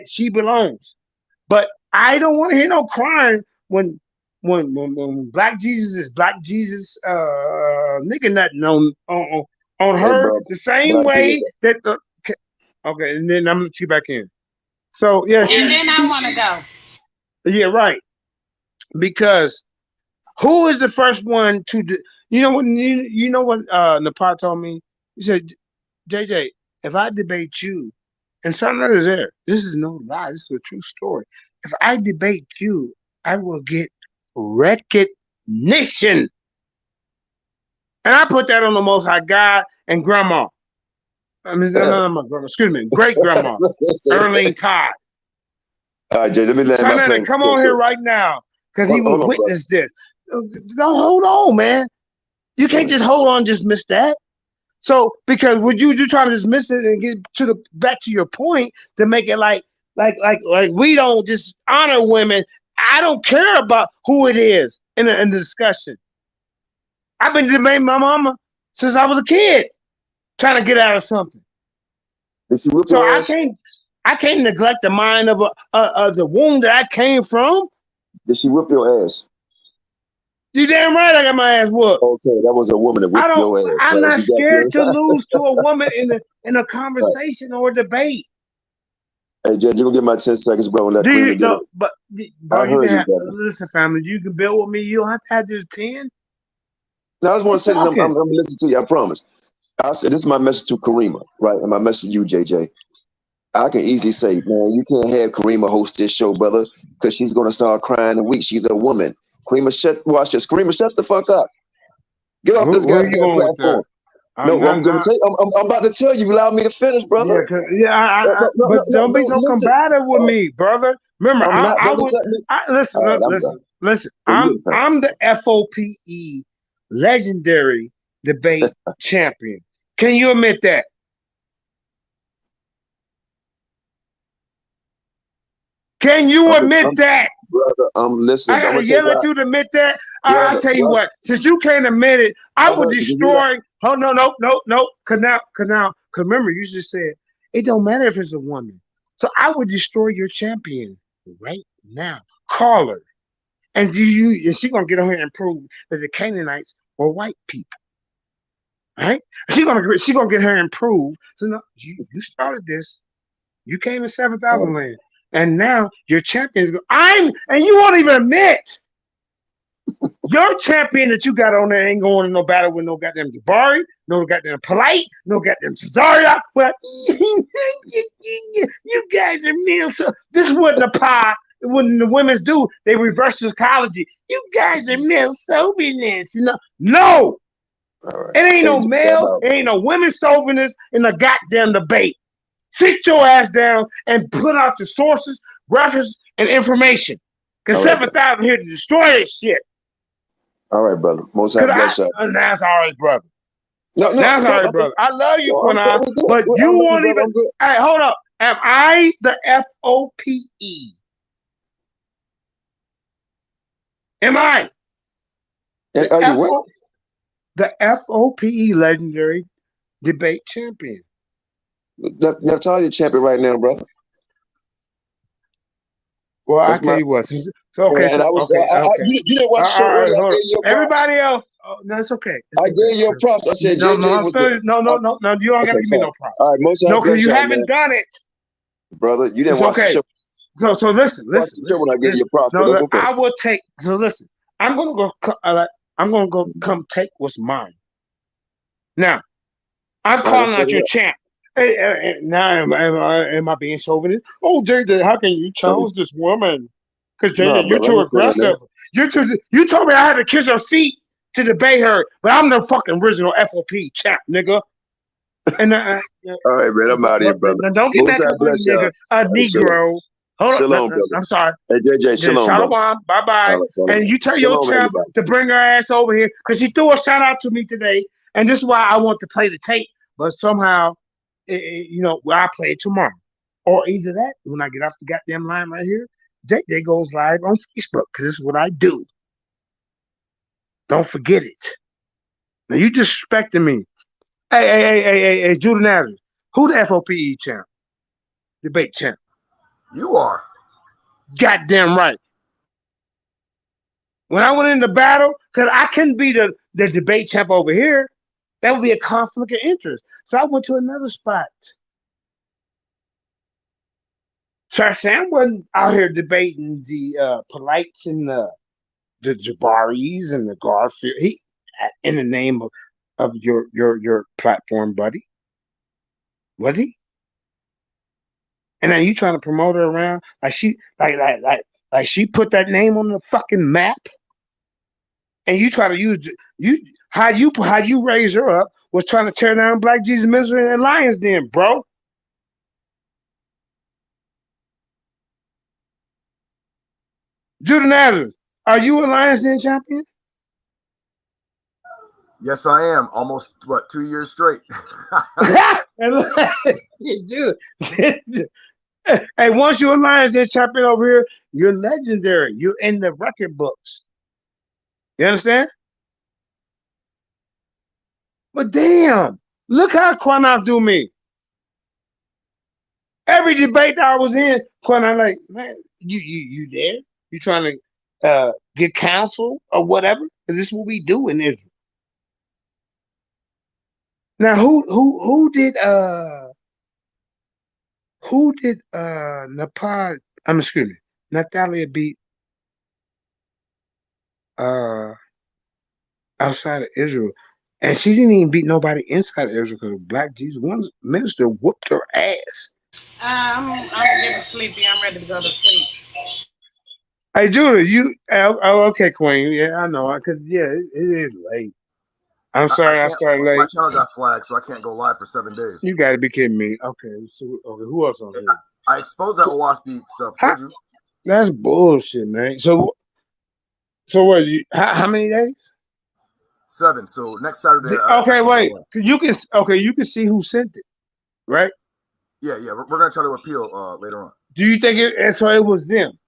she belongs, but I don't want to hear no crying when Black Jesus is Black Jesus, nigga nothing on her the same way that the. Okay, and then I'm gonna let you back in. So yeah, and then I want to go. Yeah, right. Because who is the first one to do? You know what Nepal told me? He said, JJ, if I debate you, and something that is there, this is no lie, this is a true story. If I debate you, I will get recognition. And I put that on the Most High God and Grandma. I mean, no, my grandma, excuse me, great grandma, Erling Todd. All right, Jay, let me land my plane. Come on here right now, because he will witness this. Don't hold on, man. You can't just hold on, just miss that. So, because would you try to dismiss it and get back to your point to make it like we don't just honor women. I don't care about who it is in the discussion. I've been debating my mama since I was a kid, trying to get out of something. So I can't neglect the mind of the womb that I came from. Did she whip your ass? You damn right I got my ass whooped. Okay, that was a woman that whipped your ass. I'm not scared to lose to a woman in a conversation or a debate. Hey, Judge, you gonna get my 10 seconds, bro? And let Freeman get it. But I heard you, listen, family, you can build with me. You don't have to have this 10. Now, I just want to say this. I'm gonna listen to you. I promise. I said this is my message to Karima, right? And my message to you, JJ. I can easily say, man, you can't have Karima host this show, brother, because she's gonna start crying and weak. She's a woman. Watch this. Karima, shut the fuck up. Get off this goddamn platform. No, I'm gonna tell you. I'm about to tell you. You allow me to finish, brother. But don't be so combative with me, brother. Remember, listen. I'm the FOPE legendary debate champion. Can you admit that? Can you admit that? Brother, I'm listening. I gotta yell at you to admit that. I'll tell you what, since you can't admit it, I would destroy. Oh, no. Cause remember, you just said it don't matter if it's a woman. So I would destroy your champion right now. Call her. And she's gonna get on here and prove that the Canaanites were white people. Right? She's gonna get her and prove. So no, you started this. You came in 7,000 land. And now your champion is and you won't even admit your champion that you got on there ain't going to no battle with no goddamn Jabari, no goddamn Polite, no goddamn Cesaria. Well, you guys are meal. So this wasn't a pie. When the women's do, they reverse psychology. You guys are male chauvinist, No, it ain't no male, it ain't no women's chauvinist in the goddamn debate. Sit your ass down and put out the sources, references, and information. Because 7,000 here to destroy this shit. All right, brother. Most High bless you. That's all right, brother. No, that's all right, brother. I love you, Quinai, but you won't even. Hey, hold up. Am I the FOPE? Am I? Are you what? The FOPE legendary debate champion. Natalia champion right now, brother. Well, I tell you what. You didn't watch the show earlier. Everybody else, that's okay. I gave you a props. I said JJ was there. No. You don't got to give me no props. All right, most no, because you haven't done it, brother. You didn't watch the show. So listen. When I gave you props, no, okay. I will take. So listen, I'm gonna go come take what's mine. Now, I'm calling out your champ. Hey, now am I being chauvinist? Oh, JJ, how can you challenge this woman? Because JJ, you're too aggressive. You told me I had to kiss her feet to debate her, but I'm the fucking original FOP champ, nigga. And all right, man, I'm out of here, brother. Don't get back to me, nigga. A Negro. Hold shalom, on, brother. I'm sorry. Hey, JJ, shalom. Shalom, bye-bye. And you tell your champ to bring her ass over here because she threw a shout out to me today, and this is why I want to play the tape, but somehow. I play it tomorrow. Or either that, when I get off the goddamn line right here, JJ goes live on Facebook, because this is what I do. Don't forget it. Now you disrespecting me. Hey, Judah Nazareth. Who the FOPE champ? Debate champ. You are. Goddamn right. When I went into battle, because I couldn't be the debate champ over here, that would be a conflict of interest. So I went to another spot. Sir Sam wasn't out here debating the Polites and the Jabaris and the Garfield. He, in the name of your platform, buddy. Was he? And now you trying to promote her around like she like she put that name on the fucking map, and you try to use how you raise her up was trying to tear down Black Jesus Ministry and Lions Den, bro. Judah Nazareth, are you a Lions Den champion? Yes, I am. Almost 2 years straight. Dude. Hey, once you're a Lions Den champion over here, you're legendary. You're in the record books. You understand? But damn, look how Quanaf do me. Every debate that I was in, Quanaf like, man, you there? You trying to get counsel or whatever? Because this is what we do in Israel. Now, who did Napad? Excuse me, Natalia beat outside of Israel, and she didn't even beat nobody inside of Israel because Black Jesus one minister whooped her ass. I'm getting sleepy. I'm ready to go to sleep. Hey, Judah, you okay, Queen? Yeah, I know, because it is late. I'm sorry, I started late. My channel got flagged, so I can't go live for 7 days. You got to be kidding me. Okay, so who else on here? I exposed that Oahspe stuff. Told you. That's bullshit, man. So what? How many days? 7. So next Saturday. Okay, wait. You can see who sent it, right? Yeah. We're gonna try to appeal later on. Do you think it was them?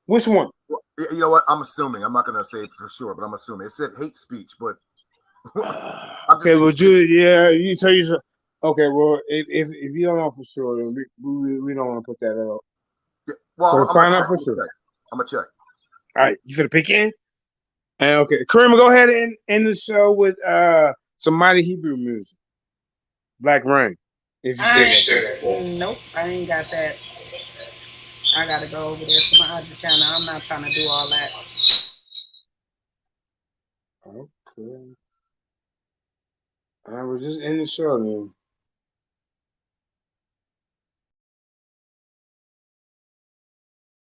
Which one? Well, you know what? I'm assuming. I'm not gonna say it for sure, but I'm assuming it said hate speech, but. Okay, well, Judy, you tell you so. Okay, well, if you don't know for sure, then we don't want to put that out. Yeah, well, I'm find out for sure. I'm gonna check. All right, you finna pick in? And okay, Kareem, go ahead and end the show with some mighty Hebrew music, Black Rain. If you Nope, I ain't got that. I gotta go over there to my other channel. I'm not trying to do all that. Okay. I was just in the show then.